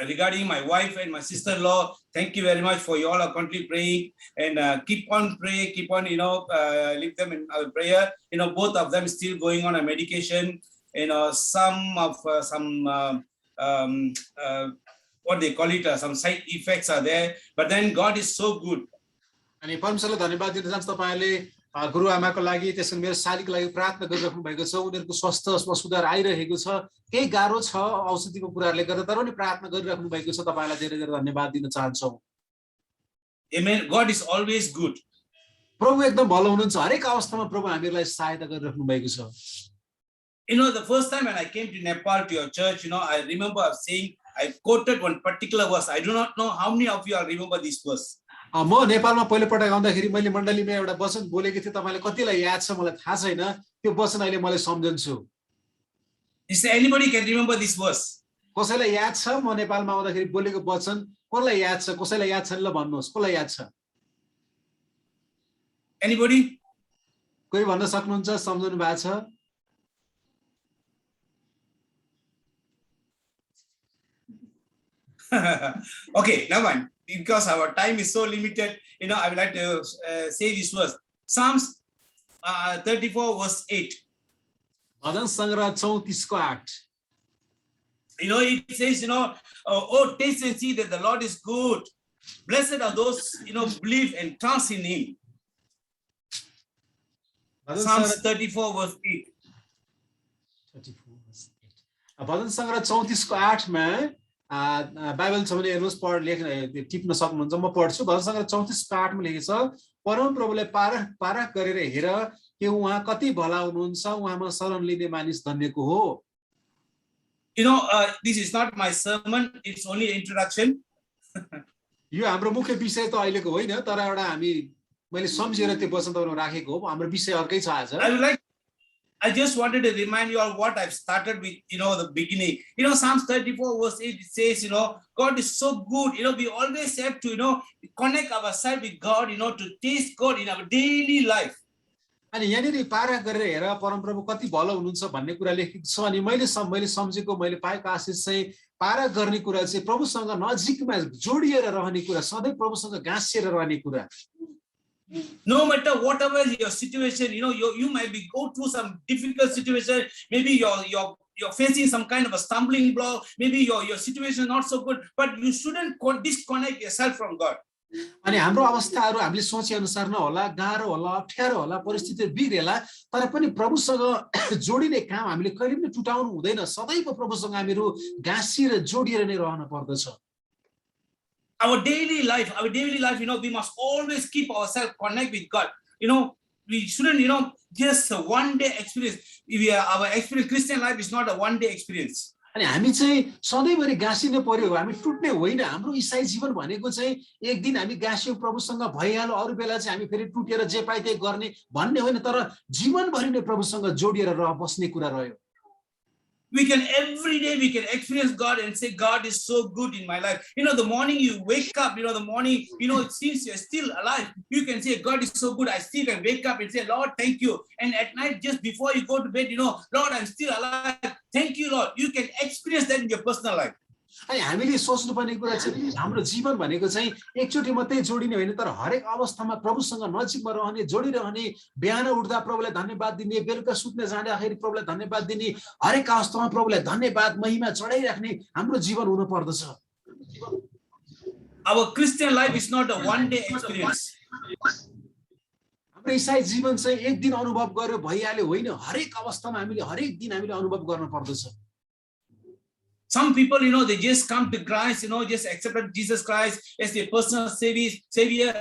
Regarding my wife and my sister-in-law, thank you very much for you all are continually praying, and keep on praying, keep on, leave them in our prayer. Both of them still going on a medication. Some what they call it, some side effects are there, but then God is so good. अनि परमेश्वरलाई धन्यवाद दिन चाहन्छु। तपाईहरुले गुरुआमाको लागि त्यसै मेरो सालीको लागि प्रार्थना गरिराख्नु भएको छ। उनीहरुको स्वास्थ्यमा सुधार आइरहेको छ। केही गाह्रो छ औषधिको कुराहरुले गर्दा, तर पनि प्रार्थना गरिराख्नु भएको छ। तपाईलाई धेरै धेरै धन्यवाद दिन चाहन्छौँ। Amen. God is always good. प्रभु एकदम भलो हुनुहुन्छ। हरेक अवस्थामा प्रभु हामीलाई सहायता गरिराख्नु भएको छ। The first time when I came to Nepal to your church, I remember saying, I quoted one particular verse. I do not know how many of you all remember this verse. म नेपालमा पहिलोपटक आउँदाखेरि मैले मण्डलीमा एउटा वचन बोलेको थिएँ, तपाईँलाई कतिलाई याद छ मलाई थाहा छैन, त्यो वचन अहिले मैले सम्झन्छु। Is there anybody can remember this verse? कसैलाई याद छ म नेपालमा आउँदाखेरि बोलेको वचन? कसलाई याद छ? कसैलाई याद छैन ल भन्नुहोस्, कसलाई याद छ? Anybody? कोही भन्न सक्नुहुन्छ? सम्झनु भएको छ? Okay, never mind. Because our time is so limited, I would like to say this verse. Psalms 34 verse 8. भजन सङ्ग्रह 34 को 8. It says, oh, taste and see that the Lord is good. Blessed are those, believe and trust in Him. Psalms 34 verse 8. भजन सङ्ग्रह 34 को 8 मा Bible छ भने हेर्नुहोस्, टिप्न सक्नुहुन्छ, म पढ्छु। भजन सङ्ग्रह 34 को 8 मा लेखेको छ, परम प्रभुले पारख गरेर हेर कि उहाँ कति भला हुनुहुन्छ, उहाँमा शरण लिने मानिस धन्यको हो। This is not my sermon, it's only introduction. यो हाम्रो मुख्य विषय त अहिलेको होइन, तर एउटा मैले सम्झेर त्यो वचन तपाईहरुमा राखेको हो। हाम्रो विषय अर्कै छ आज। I just wanted to remind you all what I've started with, the beginning. Psalms 34 verse 8, it says, God is so good. We always have to, connect ourselves with God, to taste God in our daily life. अनि यहाँनिर पारख गरेर हेर परमप्रभु कति भलो हुनुहुन्छ भन्ने कुरा लेखेको छ। अनि मैले सम्झेको, मैले पाएको आशिष चाहिँ पारख गर्ने कुरा चाहिँ प्रभुसँग नजिकमा जोडिएर रहने कुरा, सधैँ प्रभुसँग गाँसिएर रहने कुरा। No matter whatever your situation, you might be go through some difficult situation. Maybe you're facing some kind of a stumbling block. Maybe your situation is not so good, but you shouldn't disconnect yourself from God. अनि हाम्रो अवस्थाहरू हामीले सोचे अनुसार नहोला, गाह्रो होला, अप्ठ्यारो होला, परिस्थिति बिग्रेला, तर पनि प्रभुसँग जोडिने काम हामीले कहिले पनि टुटाउनु हुँदैन। सधैँ प्रभुसँग हामीहरू गाँसिएर जोडिएर नै रहन पर्दछ। Our daily life, we must always keep ourselves connect with God. We shouldn't, just a one-day experience. Our experience, Christian life is not a one-day experience. अनि हामी चाहिँ सधैँभरि गाँसिनु पर्यो, हामी टुट्ने होइन। हाम्रो ईसाई जीवन भनेको चाहिँ एक दिन हामी गाँस्यौं, प्रभुसँग भइहाल्यो, अरू बेला चाहिँ हामी फेरि टुटेर जे पाए त्यही गर्ने भन्ने होइन, तर जीवनभरि नै प्रभुसँग जोडिएर बस्ने कुरा रह्यो। Every day we can experience God and say, God is so good in my life. The morning you wake up, the morning, it seems you're still alive. You can say, God is so good. I still can wake up and say, Lord, thank you. And at night, just before you go to bed, Lord, I'm still alive. Thank you, Lord. You can experience that in your personal life. अनि हामीले सोच्नुपर्ने कुरा चाहिँ हाम्रो जीवन भनेको चाहिँ एकचोटि मात्रै जोडिने होइन, तर हरेक अवस्थामा प्रभुसँग नजिकमा रहने, जोडिरहने, बिहान उठ्दा प्रभुलाई धन्यवाद दिने, बेलुका सुत्न जाँदाखेरि प्रभुलाई धन्यवाद दिने, हरेक अवस्थामा प्रभुलाई धन्यवाद महिमा चढाइराख्ने हाम्रो जीवन हुन पर्दछ। Our Christian life is not a one-day experience. हाम्रो ईसाई जीवन चाहिँ एक दिन अनुभव गरेर भइहाल्यो होइन, हरेक अवस्थामा हामीले हरेक दिन हामीले अनुभव गर्न पर्दछ। Some people, they just come to Christ, just accepted Jesus Christ as their personal savior,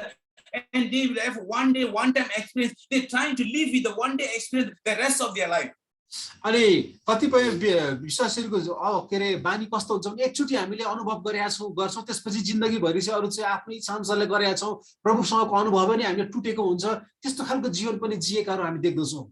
and they will have one-time experience. They're trying to live with the one-day experience the rest of their life. अनि कतिपय विश्वासीहरूको के अरे बानी कस्तो हुन्छ भने एकचोटि हामीले अनुभव गर्छौं, त्यसपछि जिन्दगीभरि चाहिँ अरू चाहिँ आफ्नै इच्छा अनुसारले गरेका छौं, प्रभुसँगको अनुभव नै हामीले टुटेको हुन्छ, त्यस्तो खालको जीवन पनि जिएकाहरू हामी देख्दछौं।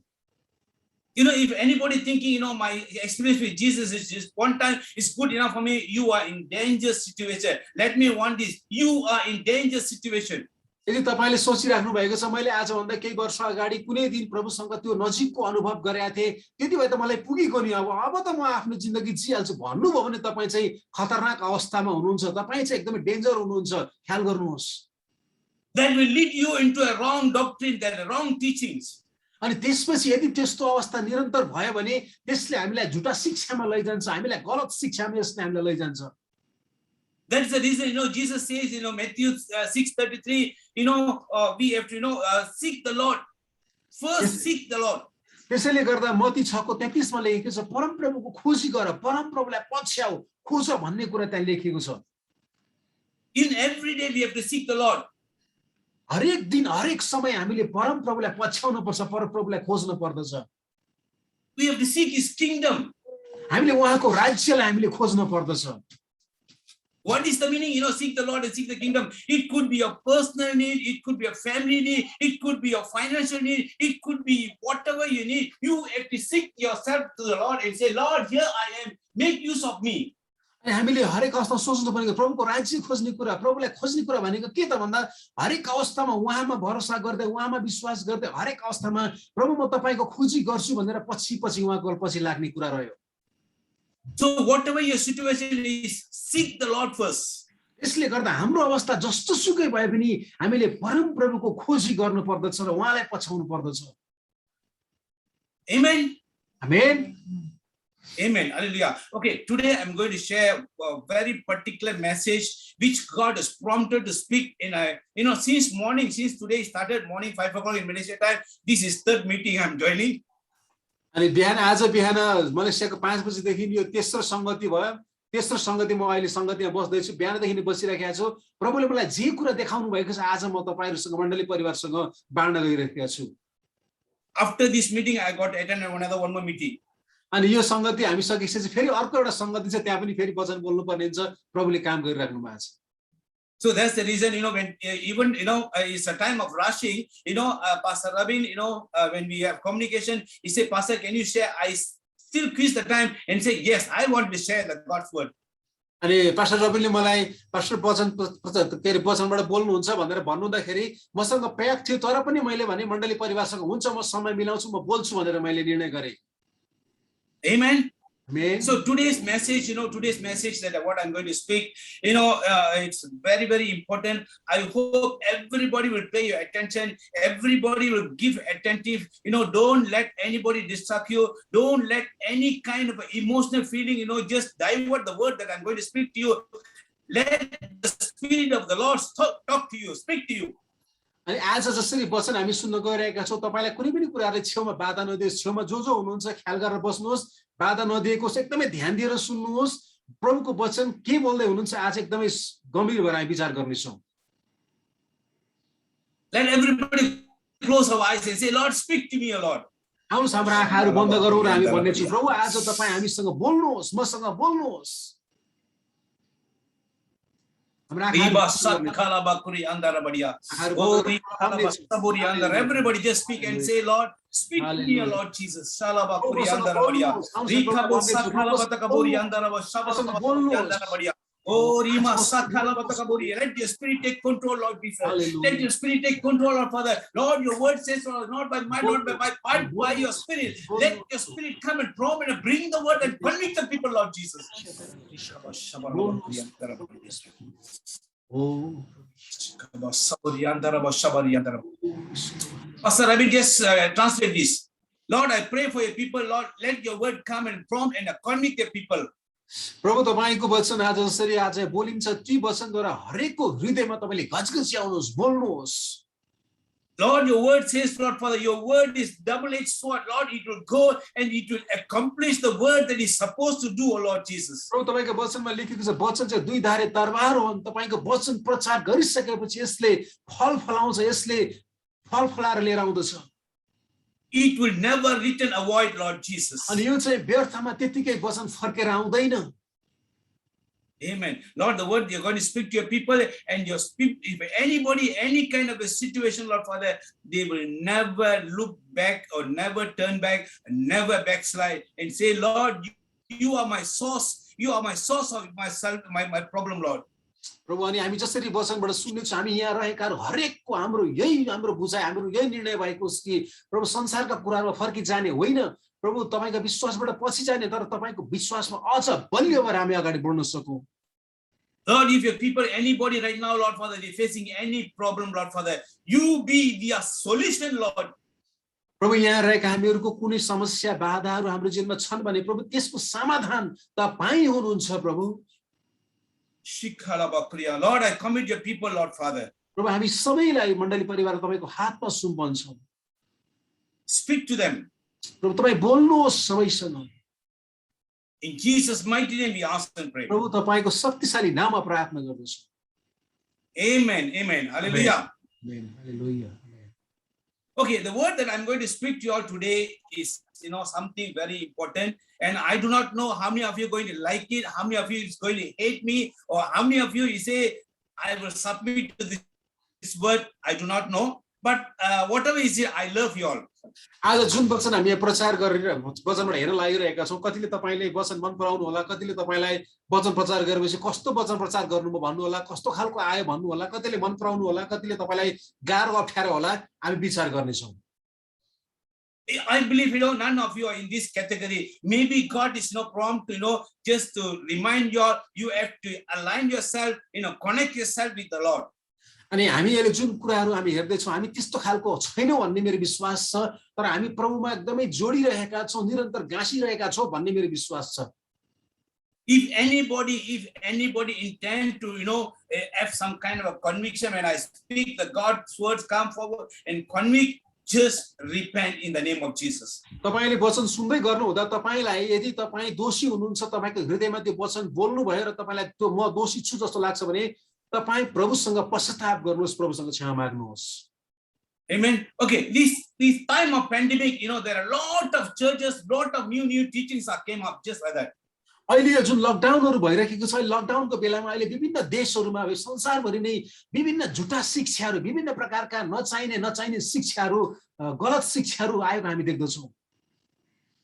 If anybody thinking, my experience with Jesus is just one time is good enough for me, you are in dangerous situation. Let me want this. You are in dangerous situation. यदि तपाईले सोचिराख्नु भएको छ मैले आज भन्दा केही वर्ष अगाडि कुनै दिन प्रभुसँग त्यो नजिकको अनुभव गरेका थिए, त्यति भए त मलाई पुगेको नि, अब त म आफ्नो जिन्दगी जिहाल्छु भन्नुभयो भने तपाईं चाहिँ खतरनाक अवस्थामा हुनुहुन्छ, तपाईं चाहिँ एकदमै डेन्जर हुनुहुन्छ, ख्याल गर्नुहोस्। That will lead you into a wrong doctrine, that wrong teachings. अनि त्यसपछि यदि त्यस्तो अवस्था निरन्तर भयो भने त्यसले हामीलाई झुटा शिक्षामा लैजान्छ, हामीलाई गलत शिक्षामा यसले हामीलाई लैजान्छ। That's the reason, Jesus says, Matthew 6:33, we have to, seek the Lord. First seek the Lord. त्यसैले गर्दा मत्ती 6:33 मा लेखेको छ, परमप्रभुको खोजी गर, परमप्रभुलाई पछ्याऊ, खोज भन्ने कुरा त्यहाँ लेखेको छ। In every day we have to seek the Lord. हरेक दिन हरेक समय हामीले परमप्रभुलाई पछ्याउनु पर्छ, परमप्रभुलाई खोज्नु पर्दछ। We have to seek His kingdom. हामीले उहाँको राज्यलाई हामीले खोज्नु पर्दछ। What is the meaning? Seek the Lord and seek the kingdom. It could be a personal need. It could be a family need. It could be a financial need. It could be whatever you need. You have to seek yourself to the Lord and say, Lord, here I am. Make use of me. अनि हामीले हरेक अवस्थामा सोच्नु पर्ने प्रभुको राज्य खोज्ने कुरा, प्रभुलाई खोज्ने कुरा भनेको के त भन्दा हरेक अवस्थामा उहाँमा भरोसा गर्दै, उहाँमा विश्वास गर्दै, हरेक अवस्थामा प्रभु म तपाईको खोजी गर्छु भनेर पछि उहाँको पछि लाग्ने कुरा रह्यो। So whatever your situation is, seek the Lord first. यसले गर्दा हाम्रो अवस्था जस्तो सुकै भए पनि हामीले परम प्रभुको खोजी गर्नु पर्दछ र उहाँलाई पछाउनु पर्दछ। Amen. Amen. Amen. Hallelujah. Okay, today I'm going to share a very particular message which God has prompted to speak in since morning, since today started morning 5 o'clock in Malaysia time. This is third meeting I'm joining. अनि आज बिहान मलेसियाको 5 बजेदेखि यो तेस्रो संगति भयो। तेस्रो संगति म अहिले संगतिमा बस्दै छु। बिहानदेखि नै बसिरहेको छु। प्रभुले मलाई जे कुरा देखाउनु भएको छ आज म तपाईहरुसँग मण्डली परिवारसँग बाँड्न गइरहेको छु। After this meeting I got attended one more meeting. अनि यो संगति हामी सकिसकेपछि फेरि अर्को एउटा संगति छ, त्यहाँ पनि फेरि वचन बोल्नु पर्ने हुन्छ। प्रभुले काम गरिराख्नु भएको छ। So that's the reason, when even, it's a time of rushing, Pastor Rabin, when we have communication, he said, Pastor, can you share? I still quiz the time and say, yes, I want to share the God's word. अनि pastor रबिनले मलाई pastor वचन के रे वचनबाट बोल्नुहुन्छ भनेर भन्नुहुँदाखेरि मसँग pack थियो, तर पनि मैले भने मण्डली परिवारसँग हुन्छ म समय मिलाउँछु, म बोल्छु भनेर मैले निर्णय गरे। Amen. Amen. So today's message, that what I'm going to speak, it's very, very important. I hope everybody will pay your attention. Everybody will give attentive. Don't let anybody distract you. Don't let any kind of emotional feeling, just divert the word that I'm going to speak to you. Let the Spirit of the Lord talk to you, speak to you. अनि आज जसरी वचन हामी सुन्न गइरहेका छौं, तपाईलाई कुनै पनि कुराले छेउमा बाधा नदियोस्, छेउमा जो हुनुहुन्छ ख्याल गरेर बस्नुहोस्, बाधा नदिएको एकदमै ध्यान दिएर सुन्नुहोस्। प्रभुको वचन के बोल्दै हुनुहुन्छ आज एकदमै गम्भीर भएर हामी विचार गर्नेछौं। Let everybody close our eyes and say, Lord, speak to me, O Lord. आउनुस् हाम्रो आँखाहरु बन्द गरौँ र हामी भन्नेछौं, प्रभु आज तपाई हामीसँग बोल्नुहोस्, मसँग बोल्नुहोस्। Everybody just speak and say, Lord, speak to me, Lord Jesus. Oh, let your Spirit take control, Lord Jesus. Let your Spirit take control, Lord Father. Lord, your word says, Lord, not by might, not by might, but by your Spirit. Let your Spirit come and prompt and bring the word and convict the people, Lord Jesus. Oh, Pastor Ravi, just translate this. Lord, I pray for your people. Lord, let your word come and prompt and convict your people. प्रभु तपाईको वचन आज जसरी आज बोलिन्छ, ती वचनद्वारा हरेकको हृदयमा तपाईले गजगज्याउनुहोस्, बोल्नुहोस्। Lord, your word says, Lord Father, your word is double-edged sword. Lord, it will go and it will accomplish the word that is supposed to do, O Lord Jesus. प्रभु तपाईको वचनमा लेखेको छ, वचन चाहिँ दुई धारे तरबार हो। तपाईको वचन प्रचार गरिसकेपछि यसले फल फलाउँछ, यसले फल फलाएर लिएर आउँदछ। It will never return avoid, Lord Jesus. अनि यो चाहिँ व्यर्थमा त्यतिकै वचन फर्केर आउँदैन। Amen. Lord, the word you're going to speak to your people, and your speak, if anybody, any kind of a situation, Lord Father, they will never look back or never turn back, never backslide and say, Lord, you are my source. You are my source of myself, my problem, Lord. प्रभु अनि हामी जसरी वचनबाट सुन्नेछौं, हामी यहाँ रहेका हरेकको हाम्रो बुझाइ, हाम्रो यही निर्णय भएको छ कि प्रभु संसारका कुराहरुमा फर्की जाने होइन, प्रभु तपाईको विश्वासबाट पछि जाने, तर तपाईको विश्वासमा अझ बलियो भएर हामी अगाडि बढ्न सकौं। Lord, if your people, anybody right now, Lord Father, they're facing any problem, Lord Father, you be their solution, Lord. प्रभु यहाँ रहेका हामीहरुको कुनै समस्या बाधाहरु हाम्रो जीवनमा छन् भने प्रभु त्यसको समाधान तपाई हुनुहुन्छ प्रभु। Lord, I commit your people, Lord Father. प्रभु हामी सबैलाई मण्डली परिवार तपाईको हातमा सुम्पन्छौं। Speak to them. प्रभु तपाई बोल्नुहोस् सबैसँग। In Jesus' mighty name we ask and pray. प्रभु तपाईको शक्तिशाली नाममा प्रार्थना गर्दछु। Amen. Amen. Hallelujah. Amen. Hallelujah. Okay, the word that I'm going to speak to you all today is, something very important. And I do not know how many of you are going to like it, how many of you is going to hate me, or how many of you say, I will submit to this word. I do not know. But whatever is it, I love you all. आज जुन वचन हामी प्रचार गरेर वचनबाट हेर्न लागिरहेका छौँ, कतिले तपाईले वचन मन पराउनु होला, कतिले तपाईलाई वचन प्रचार गरेपछि कस्तो वचन प्रचार गर्नुभयो भन्नु होला, कस्तो खालको आयो भन्नु होला, कतिले मन पराउनु होला, कतिले तपाईलाई गाह्रो अप्ठ्यारो होला, हामी विचार गर्नेछौँ। I believe, none of you are in this category. Maybe God is prompt, just to remind you, you have to align yourself, connect yourself with the Lord. अनि हामी अहिले जुन कुराहरू हामी हेर्दै छौँ, हामी त्यस्तो खालको छैनौँ भन्ने मेरो विश्वास छ, तर हामी प्रभुमा एकदमै जोडिरहेका छौँ, निरन्तर गाँसिरहेका छौँ भन्ने मेरो विश्वास छ। If anybody intend to, have some kind of a conviction when I speak, the God's words come forward and convict, just repent in the name of Jesus. तपाईले वचन सुन्दै गर्नु हुँदा तपाईलाई यदि तपाई दोषी हुनुहुन्छ, तपाईको हृदयमा त्यो वचन बोल्नु भयो र तपाईलाई त्यो म दोषी छु जस्तो लाग्छ भने तपाई प्रभुसँग पश्चाताप गर्नुहोस्, प्रभुसँग क्षमा माग्नुहोस्। Amen. Okay, this time of pandemic, there are a lot of churches, lot of new teachings that came up just like that. अहिले जुन लकडाउनहरु भइरहेको छ, लकडाउनको बेलामा अहिले विभिन्न देशहरुमा संसारभरि नै विभिन्न झुटा शिक्षाहरु, विभिन्न प्रकारका नचाहिने शिक्षाहरु, गलत शिक्षाहरु आएको हामी देख्दछौं।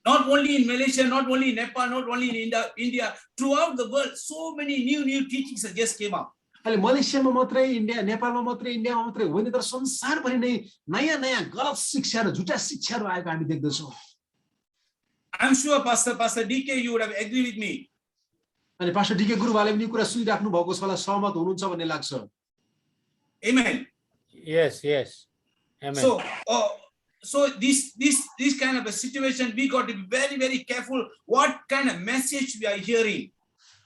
Not only in Malaysia, not only in Nepal, not only in India, throughout the world, so many new teachings that just came up. अहिले मलेसियामा मात्रै, इन्डिया, नेपालमा मात्रै, इन्डियामा मात्रै होइन, तर संसारभरि नै नयाँ गलत शिक्षाहरु, झुटा शिक्षाहरु आएको हामी देख्दछौं। I'm sure Pastor DK, you would have agreed with me. अनि पास्टर डीके गुरुबाले पनि कुरा सुनिराख्नु भएको छ होला, सहमत हुनुहुन्छ भन्ने लाग्छ। Amen. Yes. Amen. So this kind of a situation, we got to be very, very careful what kind of message we are hearing.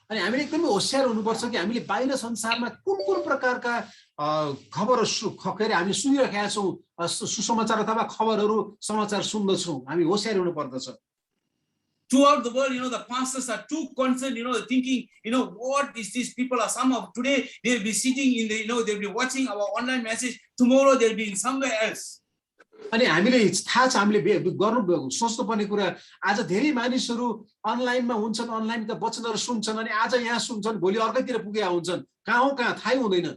अनि हामीले एकदमै होशियार हुनुपर्छ कि हामीले बाहिर संसारमा कुन प्रकारका खबरहरु हामी सुनिरहेका छौं, सुसमाचार अथवा खबरहरु समाचार सुन्दछौं, हामी होशियार हुनु पर्दछ। Throughout the world, the pastors are too concerned, thinking, what is this? People are somehow today they'll be sitting in the, they'll be watching our online message. Tomorrow they'll be in somewhere else. अनि हामीले थाहा छ, हामीले गर्नु सोच्नुपर्ने कुरा, आज धेरै मानिसहरु अनलाइनमा हुन्छन्, अनलाइनका वचनहरु सुन्छन्, अनि आज यहाँ सुन्छन्, भोलि अर्कैतिर पुगेका हुन्छन्, कहाँ थाहै हुँदैन।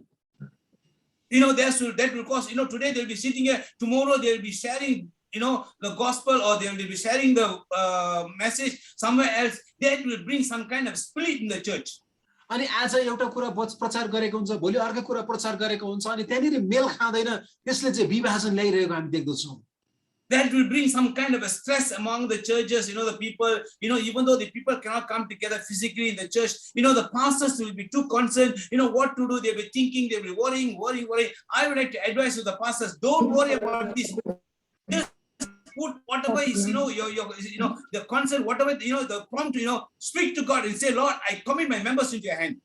That will cause, today they'll be sitting here, tomorrow they'll be sharing, the gospel, or they will be sharing the message somewhere else. That will bring some kind of split in the church. अनि आज एउटा कुरा प्रचार गरेको हुन्छ, भोलि अर्को कुरा प्रचार गरेको हुन्छ, अनि त्यहाँनिर मेल खाँदैन, त्यसले चाहिँ विभाजन ल्याइरहेको हामी देख्दछौं। That will bring some kind of a stress among the churches, the people, even though the people cannot come together physically in the church, the pastors will be too concerned, what to do. They'll be thinking, they'll be worrying. I would like to advise to the pastors, don't worry about this. Put whatever is, the concern, whatever, the prompt, speak to God and say, Lord, I commit my members into your hand.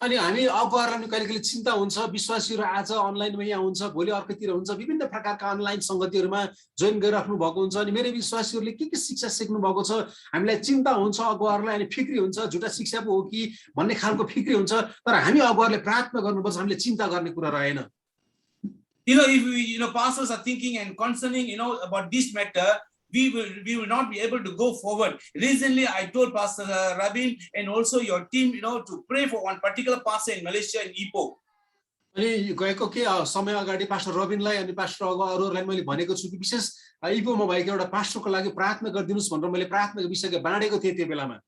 अनि हामी अगुवाहरूलाई कहिलेकहिले चिन्ता हुन्छ, विश्वासीहरू आज अनलाइनमा यहाँ हुन्छ, भोलि अर्कोतिर हुन्छ, विभिन्न प्रकारका अनलाइन संगतिहरुमा जोइन गरिराख्नु भएको हुन्छ, अनि मेरो विश्वासीहरूले के शिक्षा सिक्नु भएको छ, हामीलाई चिन्ता हुन्छ, अगुवाहरूलाई अनि फिक्री हुन्छ, झुटा शिक्षा पो हो कि भन्ने खालको फिक्री हुन्छ, तर हामी अगुवाहरूले प्रार्थना गर्नुपर्छ, हामीले चिन्ता गर्ने कुरा रहेन। If we, pastors are thinking and concerning, about this matter, we will not be able to go forward. Recently, I told Pastor Rabin and also your team, to pray for one particular pastor in Malaysia, in Ipoh. अनि गएको के समय अगाडि pastor रबिनलाई अनि pastor अरूहरूलाई मैले भनेको छु कि विशेष इपोमा भएको एउटा पास्टरको लागि प्रार्थना गरिदिनुस् भनेर मैले प्रार्थनाको विषय बाँडेको थिएँ त्यो बेलामा।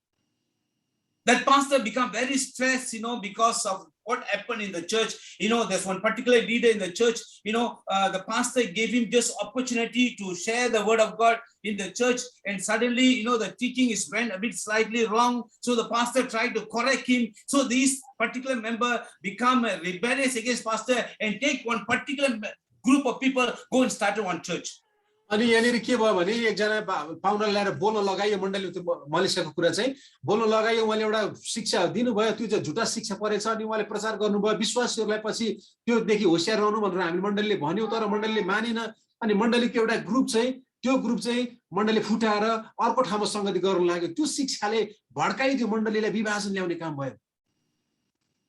That pastor became very stressed, because of what happened in the church. There's one particular leader in the church, the pastor gave him just opportunity to share the word of God in the church. And suddenly, the teaching is went a bit slightly wrong. So the pastor tried to correct him. So this particular member become rebellious against pastor and take one particular group of people, go and start one church. अनि यहाँनिर के भयो भने एकजना पाहुना ल्याएर बोल्न लगायो, मण्डली मलेसियाको कुरा चाहिँ बोल्न लगायो, उहाँले एउटा शिक्षा दिनुभयो, त्यो चाहिँ झुटा शिक्षा परेछ, अनि उहाँले प्रचार गर्नुभयो, विश्वासीहरूलाई पछि त्योदेखि होशियार रहनु भनेर हामी मण्डलीले भन्यौ, तर मण्डलीले मानेन, अनि मण्डलीको एउटा ग्रुप चाहिँ त्यो ग्रुप चाहिँ मण्डली फुटाएर अर्को ठाउँमा संगति गर्न लाग्यो, त्यो शिक्षाले भड्काई त्यो मण्डलीलाई विभाजन ल्याउने काम भयो।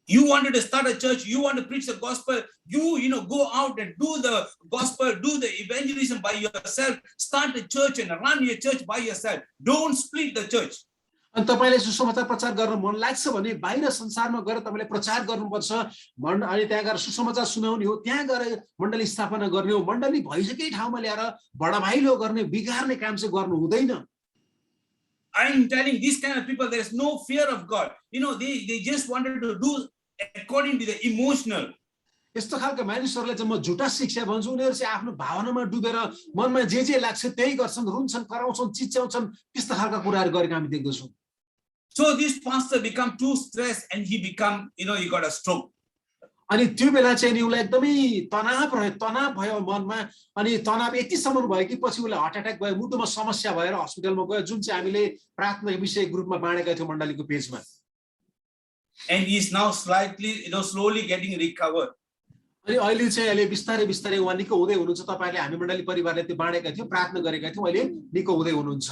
You wanted to start a church, you want to preach the gospel, you know, go out and do the gospel, do the evangelism by yourself, start a church and run your church by yourself. Don't split the church. अनि तपाईले सुसमाचार प्रचार गर्न मन लाग्छ भने बाहिर संसारमा गएर तपाईले प्रचार गर्नुपर्छ, अनि त्यहाँ गएर सुसमाचार सुनाउने हो, त्यहाँ गएर मण्डली स्थापना गर्ने हो, मण्डली भइसकै ठाउँमा ल्याएर बडाभाइलो गर्ने बिगार्ने काम चाहिँ गर्नु हुँदैन। I'm telling these kind of people, there is no fear of God. You know, they just wanted to do according to the emotional. यस्तो खालको मानिसहरुलाई चाहिँ म झुटा शिक्षा भन्छु, उनीहरु चाहिँ आफ्नो भावनामा डुबेर मनमा जे लाग्छ त्यही गर्छन्, रुन्छन्, कराउँछन्, चिच्याउँछन्, त्यस्तो खालका कुराहरु गरेको हामी देख्दछौँ। So this pastor become too stressed and he become, you know, he got a stroke. अनि त्यो बेला चाहिँ नि उलाई एकदमै तनाव भयो मनमा, अनि तनाव यतिसम्म भयो कि पछि उलाई हार्ट अट्याक भयो, मुटुमा समस्या भएर हस्पिटलमा गयो, जुन चाहिँ हामीले प्रार्थना विषय ग्रुपमा बाँडेका थियौं मण्डलीको पेजमा। And he is now slightly, you know, slowly getting recovered. अनि अहिले चाहिँ अहिले बिस्तारै उहाँ निको हुँदै हुनुहुन्छ। तपाईहरुले हामी मण्डली परिवारले त्यो बाँडेका थियौं, प्रार्थना गरेका थियौं, अहिले निको हुँदै हुनुहुन्छ।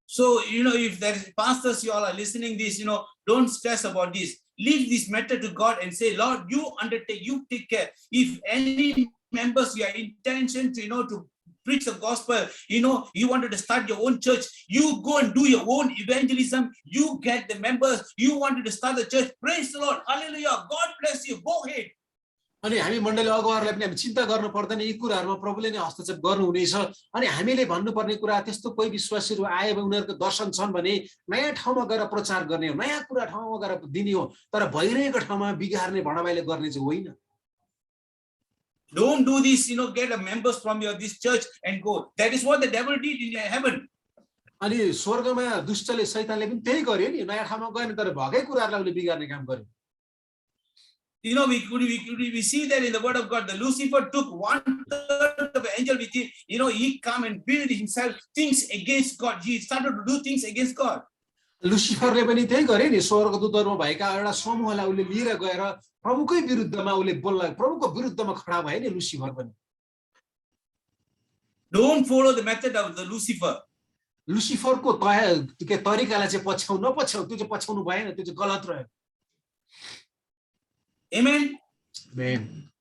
So, you know, if there is pastors, you all are listening this, you know, don't stress about this. Leave this matter to God and say, Lord, you undertake, you take care. If any members, your intention to, you know, to preach the gospel, you know, you wanted to start your own church, you go and do your own evangelism, you get the members, you wanted to start the church, praise the Lord, hallelujah, God bless you, go ahead. अनि हामी मण्डली अगुवाहरुलाई पनि हामी चिन्ता गर्नु पर्दैन, यी कुराहरुमा प्रभुले नै हस्तक्षेप गर्नुहुनेछ। अनि हामीले भन्नुपर्ने कुरा त्यस्तो कोही विश्वासीहरु आए भने उनीहरुको दर्शन छन् भने नयाँ ठाउँमा गएर प्रचार गर्ने हो, नयाँ कुरा ठाउँमा गएर दिने हो, तर भइरहेको ठाउँमा बिगार्ने भणाइले गर्ने चाहिँ होइन। Don't do this, you know, get a members from your this church and go. That is what the devil did in heaven. अनि स्वर्गमा दुष्टले शैतानले पनि त्यही गर्यो नि, नयाँ ठाउँमा गएन तर भएकै कुराहरुलाई उले बिगार्ने काम गर्यो। You know, we see that in the word of God. The Lucifer took 1/3 of the angel with him. You know, he come and build himself things against God. He started to do things against God. लुसिफरले पनि त्यही गरे नि, स्वर्गदूतहरुमा भएका एउटा समूहलाई उले लिएर गएर प्रभुकै विरुद्धमा उले बोल्न, प्रभुको विरुद्धमा खडा भयो नि लुसिफर पनि। Don't follow the method of the Lucifer. लुसिफरको तरिकालाई चाहिँ नपछ्याउ, त्यो चाहिँ पछ्याउनु भएन, त्यो चाहिँ गलत रह्यो। Amen. Amen.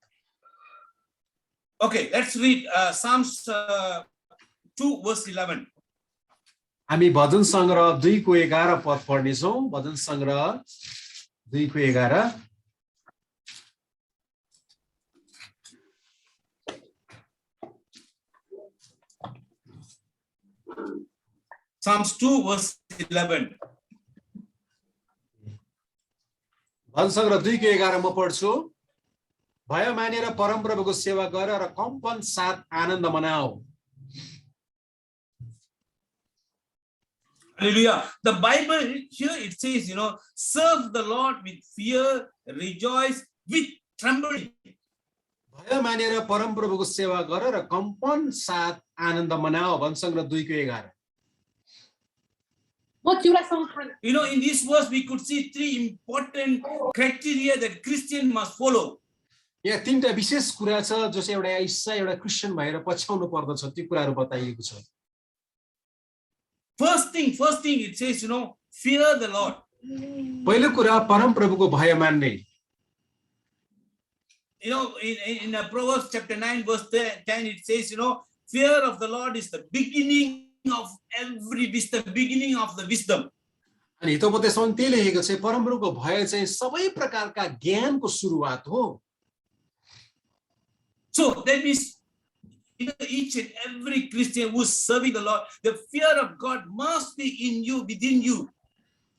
Okay, let's read Psalms 2 verse 11. हामी भजन संग्रह 2 को 11 पद पढ्ने छौं। भजन संग्रह 2 को 11। Psalms 2 verse 11. भजन संग्रह 2 को 11 म पढ्छु। भय मानेर परमप्रभुको सेवा गर र कम्पन साथ आनन्द मनाऊ। Hallelujah. The Bible here it says, you know, serve the Lord with fear, rejoice with trembling. भय मानेर परमप्रभुको सेवा गर र कम्पन साथ आनन्द मनाऊ। भजन संग्रह 2 को 11। You know, in this verse we could see 3 important criteria that Christian must follow. यहाँ तीनटा विशेष कुरा छ जो चाहिँ एउटा ईसाई एउटा क्रिश्चियन भएर पछ्याउनु पर्दछ, त्यो कुराहरु बताइएको छ। First thing it says, you know, fear the Lord. पहिलो कुरा परमप्रभुको भय मान्ने। You know, in Proverbs chapter 9 verse 10 it says, you know, fear of the Lord is the beginning of every wisdom, beginning of the wisdom. अनि हितोपदेशमा त्यही लेखेको छ, परमप्रभुको भय चाहिँ सबै प्रकारका ज्ञानको सुरुवात हो। So that means, you know, each and every Christian who is serving the Lord, the fear of God must be in you, within you.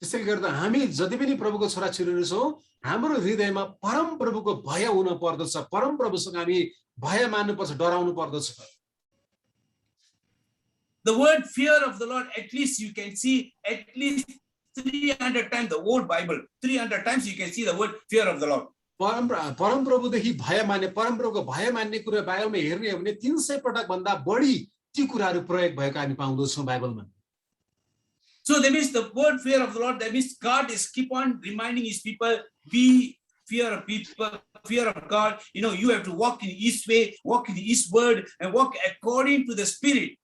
त्यसैले गर्दा हामी जति पनि प्रभुको छोराछोरीहरू छौं, हाम्रो हृदयमा परमप्रभुको भय हुन पर्दछ, परमप्रभुसँग हामी भय मान्नुपर्छ, डराउनु पर्दछ। The word fear of the Lord, at least you can see at least 300 times the whole Bible. 300 times you can see the word fear of the Lord. परमप्रभुदेखि भय मान्ने, परमप्रभुको भय मान्ने कुरा बाइबलमा हेर्ने हो भने 300 पटक भन्दा बढी ती कुराहरु प्रयोग भएको हामी पाउँदछौं बाइबलमा। So that means the word fear of the Lord, that means God is keep on reminding his people, be fear of people, fear of God. You know, you have to walk in his way, walk in his word, and walk according to the Spirit.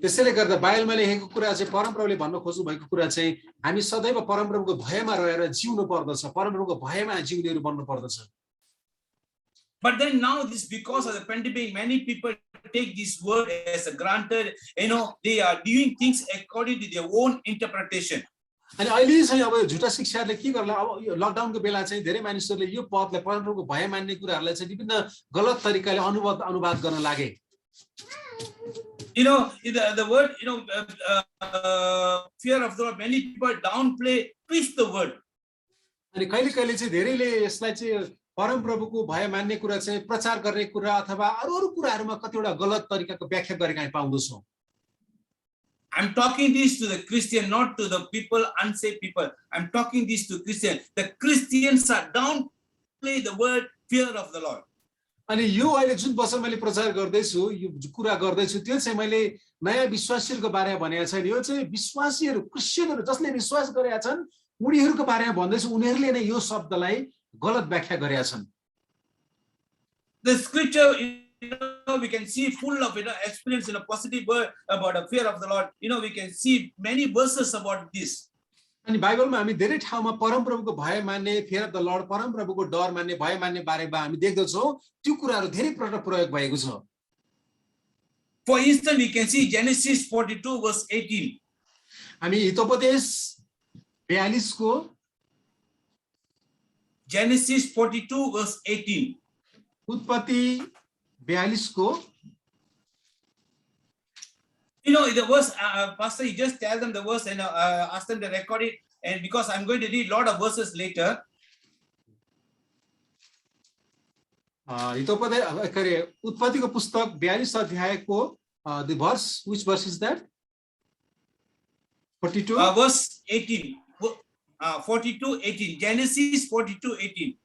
त्यसैले गर्दा बाइबलमा लेखेको कुरा चाहिँ परमप्रभुले भन्न खोज्नु भएको कुरा चाहिँ हामी सदैव परमप्रभुको भयमा रहेर जिउनु पर्दछ, परमप्रभुको भयमा जिउनेहरू बन्नु पर्दछ। But then now this, because of the pandemic, many people take this word as a granted, they are doing things according to their own interpretation. अनि अहिले चाहिँ अब झुटा शिक्षाले के गर्ला, अब यो लकडाउनको बेला चाहिँ धेरै मानिसहरूले यो पदलाई परमप्रभुको भय मान्ने कुराहरूलाई चाहिँ विभिन्न गलत तरिकाले अनुवाद गर्न लागे। The word, fear of the Lord, many people downplay, twist the word. अनि कहिले चाहिँ धेरैले यसलाई चाहिँ परमप्रभुको भय मान्ने कुरा चाहिँ प्रचार गर्ने कुरा अथवा अरू कुराहरुमा कतिवटा गलत तरिकाको व्याख्या गरेका हामी पाउँदछौं। I'm talking this to the Christian, not to the people, unsaved people. I'm talking this to Christian. The Christians are downplay the word fear of the Lord. अनि यो अहिले जुन वचन मैले प्रचार गर्दै छु, यो कुरा गर्दै छु, त्यो चाहिँ मैले नयाँ विश्वासीहरुको बारेमा भनेको छैन। यो चाहिँ विश्वासीहरु, क्रिश्चियनहरु जसले विश्वास गरेका छन्, उनीहरुको बारेमा भन्दै छु। उनीहरुले नै यो शब्दलाई गलत व्याख्या गरेका छन्। The scripture, we can see full of experience in a positive word about the fear of the Lord. We can see many verses about this. अनि बाइबलमा हामी धेरै ठाउँमा परमप्रभुको भय मान्ने, fear of the Lord, परमप्रभुको डर मान्ने, भय मान्ने बारेमा हामी देख्दछौं। त्यो कुराहरु धेरै पटक प्रयोग भएको छ। For instance, we can see Genesis 42 verse 18. हामी हितोपदेश 42 को Genesis 42 verse 18. उत्पत्ति 42 को the verse, Pastor, you just tell them the verse and ask them to record it. And because I'm going to read a lot of verses later. उत्पत्तिको पुस्तक 42 अध्यायको the verse, which verse is that? 42 verse 18. 42:18. Genesis 42:18.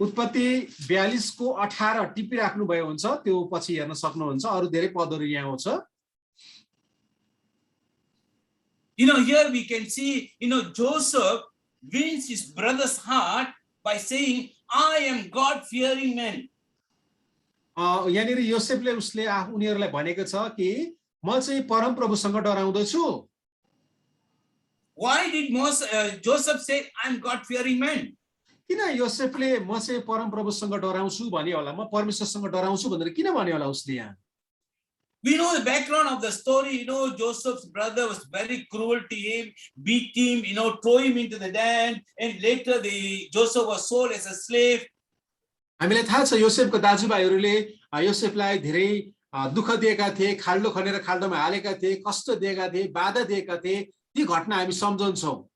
उत्पत्ति 42 को 18 टिपी राख्नु भयो हुन्छ, त्यो पछि हेर्न सक्नुहुन्छ। अरु धेरै पदहरु यहाँ आउँछ। Here we can see, Joseph wins his brother's heart by saying, I am God-fearing man. यहाँनिर योसेफले उसले उनीहरुलाई भनेको छ कि म चाहिँ परमप्रभुसँग डराउँदछु। Why did Joseph say, I am God-fearing man? किन योसेफले म चाहिँ परमप्रभुसँग डराउँछु भन्यो होला, म परमेश्वरसँग डराउँछु भनेर किन भन्यो होला उसले यहाँ? We know the background of the story. Joseph's brother was very cruel to him, beat him, throw him into the den, and later Joseph was sold as a slave. हामीलाई थाहा छ योसेफको दाजुभाइहरूले योसेफलाई धेरै दुःख दिएका थिए, खाल्डो खनेर खाल्डोमा हालेका थिए, कष्ट दिएका थिए, बाधा दिएका थिए। ती घटना हामी सम्झन्छौं।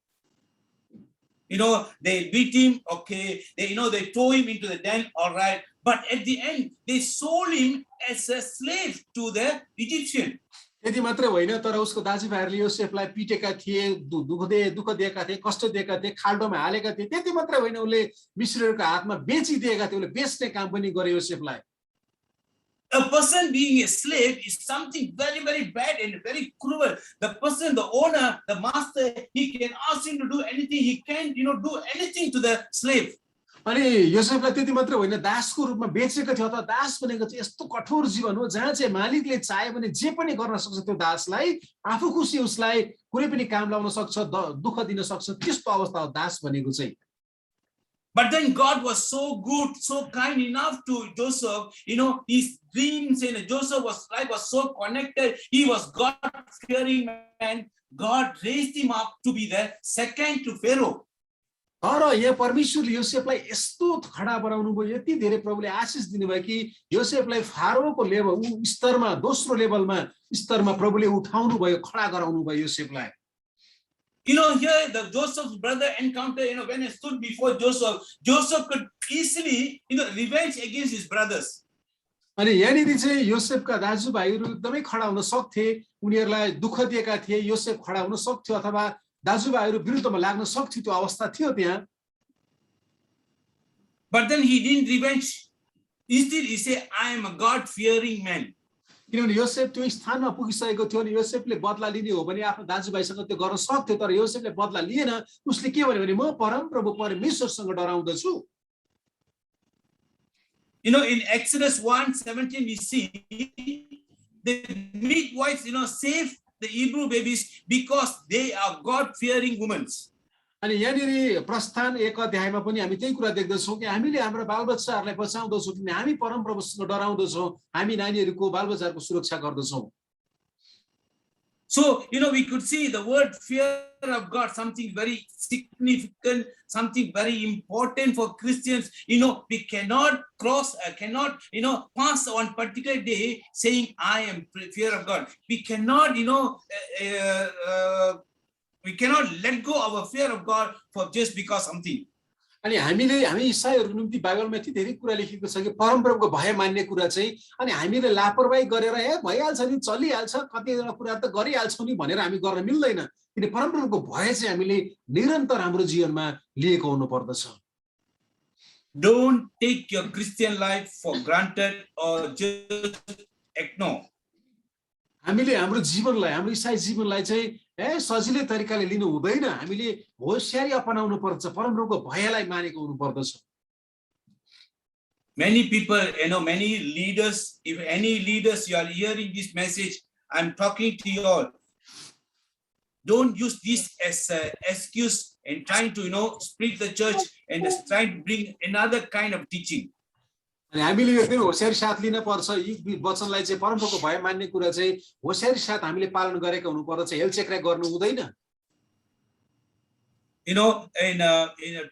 They beat him, okay. They throw him into the den, all right. But at the end, they sold him as a slave to the Egyptian. यति मात्र होइन, तर उसको दाजुभाइहरूले योसेफलाई पिटेका थिए, दुःख दिएका थिए, कष्ट दिएका थिए, खाल्डोमा हालेका थिए। त्यति मात्र होइन, उनले मिस्रीहरूको हातमा बेचिदिएका थिए, उनले बेच्ने काम पनि गरे योसेफलाई। A person being a slave is something very, very bad and very cruel. The person, the owner, the master, he can ask him to do anything. He can't, do anything to the slave. अनि योसेफलाई त्यति मात्र होइन, दासको रूपमा बेचेको थियो। त दास भनेको चाहिँ यस्तो कठोर जीवन हो जहाँ चाहिँ मालिकले चाहे भने जे पनि गर्न सक्छ त्यो दासलाई, आफू खुसी उसलाई कुनै पनि काम लाउन सक्छ, दुःख दिन सक्छ। त्यस्तो अवस्था हो दास भनेको चाहिँ। But then God was so good, so kind enough to Joseph. His dreams and Joseph's life was so connected. He was God-fearing man. God raised him up to be the second to Pharaoh. तर यहाँ परमेश्वरले योसेफलाई यस्तो खडा बनाउनु भयो, यति धेरै प्रभुले आशीष दिनुभयो कि योसेफलाई फारोको लेभल स्तरमा, दोस्रो लेभलमा स्तरमा प्रभुले उठाउनु भयो, खडा गराउनु भयो योसेफलाई। Here the Joseph's brother encounter, when he stood before Joseph, Joseph could easily, revenge against his brothers. अनि यहाँनिर चाहिँ योसेफका दाजुभाइहरू एकदमै खडा हुन सक्थे, उनीहरूलाई दुःख दिएका थिए, योसेफ खडा हुन सक्थ्यो अथवा दाजुभाइहरू विरुद्धमा लाग्न सक्थ्यो, त्यो अवस्था थियो त्यहाँ। But then he didn't revenge. Instead he said, I am a God-fearing man. किनभने योसेफ त्यो स्थानमा पुगिसकेको थियो नि, योसेफले बदला लिने हो भने आफ्नो दाजुभाइसँग त्यो गर्न सक्थ्यो, तर योसेफले बदला लिएन। उसले के भन्यो भने म परमप्रभु परमेश्वरसँग डराउँदछु। In Exodus 1:17 we see the midwives, saved the Hebrew babies because they are God-fearing women. अनि यहाँनिर प्रस्थान 1 अध्यायमा पनि हामी त्यही कुरा देख्दछौँ कि हामीले हाम्रो बालबच्चाहरूलाई बचाउँदछौँ किन हामी परमप्रभुसँग डराउँदछौँ, हामी नानीहरूको बालबच्चाहरूको सुरक्षा गर्दछौँ। So, we could see the word fear of God, something very significant, something very important for Christians. We cannot pass on particular day saying, I am fear of God. We cannot, we cannot let go of our fear of God for just because something. अनि हामी ईसाईहरूको निम्ति बाइबलमा यति धेरै कुरा लेखेको छ कि परमप्रभुको भय मान्ने कुरा चाहिँ अनि हामीले लापरवाही गरेर भइहाल्छ नि चलिहाल्छ कतिजना कुरा त गरिहाल्छौँ नि भनेर हामी गर्न मिल्दैन। किन परमप्रभुको भय चाहिँ हामीले निरन्तर हाम्रो जीवनमा लिएको हुनु पर्दछ। Don't take your Christian life for granted or just ignore. हामीले हाम्रो जीवनलाई हाम्रो ईसाई जीवनलाई चाहिँ सजिलै तरिकाले लिनु हुँदैन। हामीले होशियारी अपनाउनु पर्छ, परमप्रभुको भयलाई मानेको हुनु पर्दछ। Many people, many leaders, if any leaders you are hearing this message, I'm talking to you all. Don't use this as an excuse and trying to, split the church and just trying to bring another kind of teaching. अनि हामीले एकदमै होशियारी साथ लिन पर्छ। यी वचनलाई चाहिँ परमप्रभुको भय मान्ने कुरा चाहिँ होशियारी साथ हामीले पालन गरेका हुनु पर्दछ, हेलचेक्रा गर्नु हुँदैन।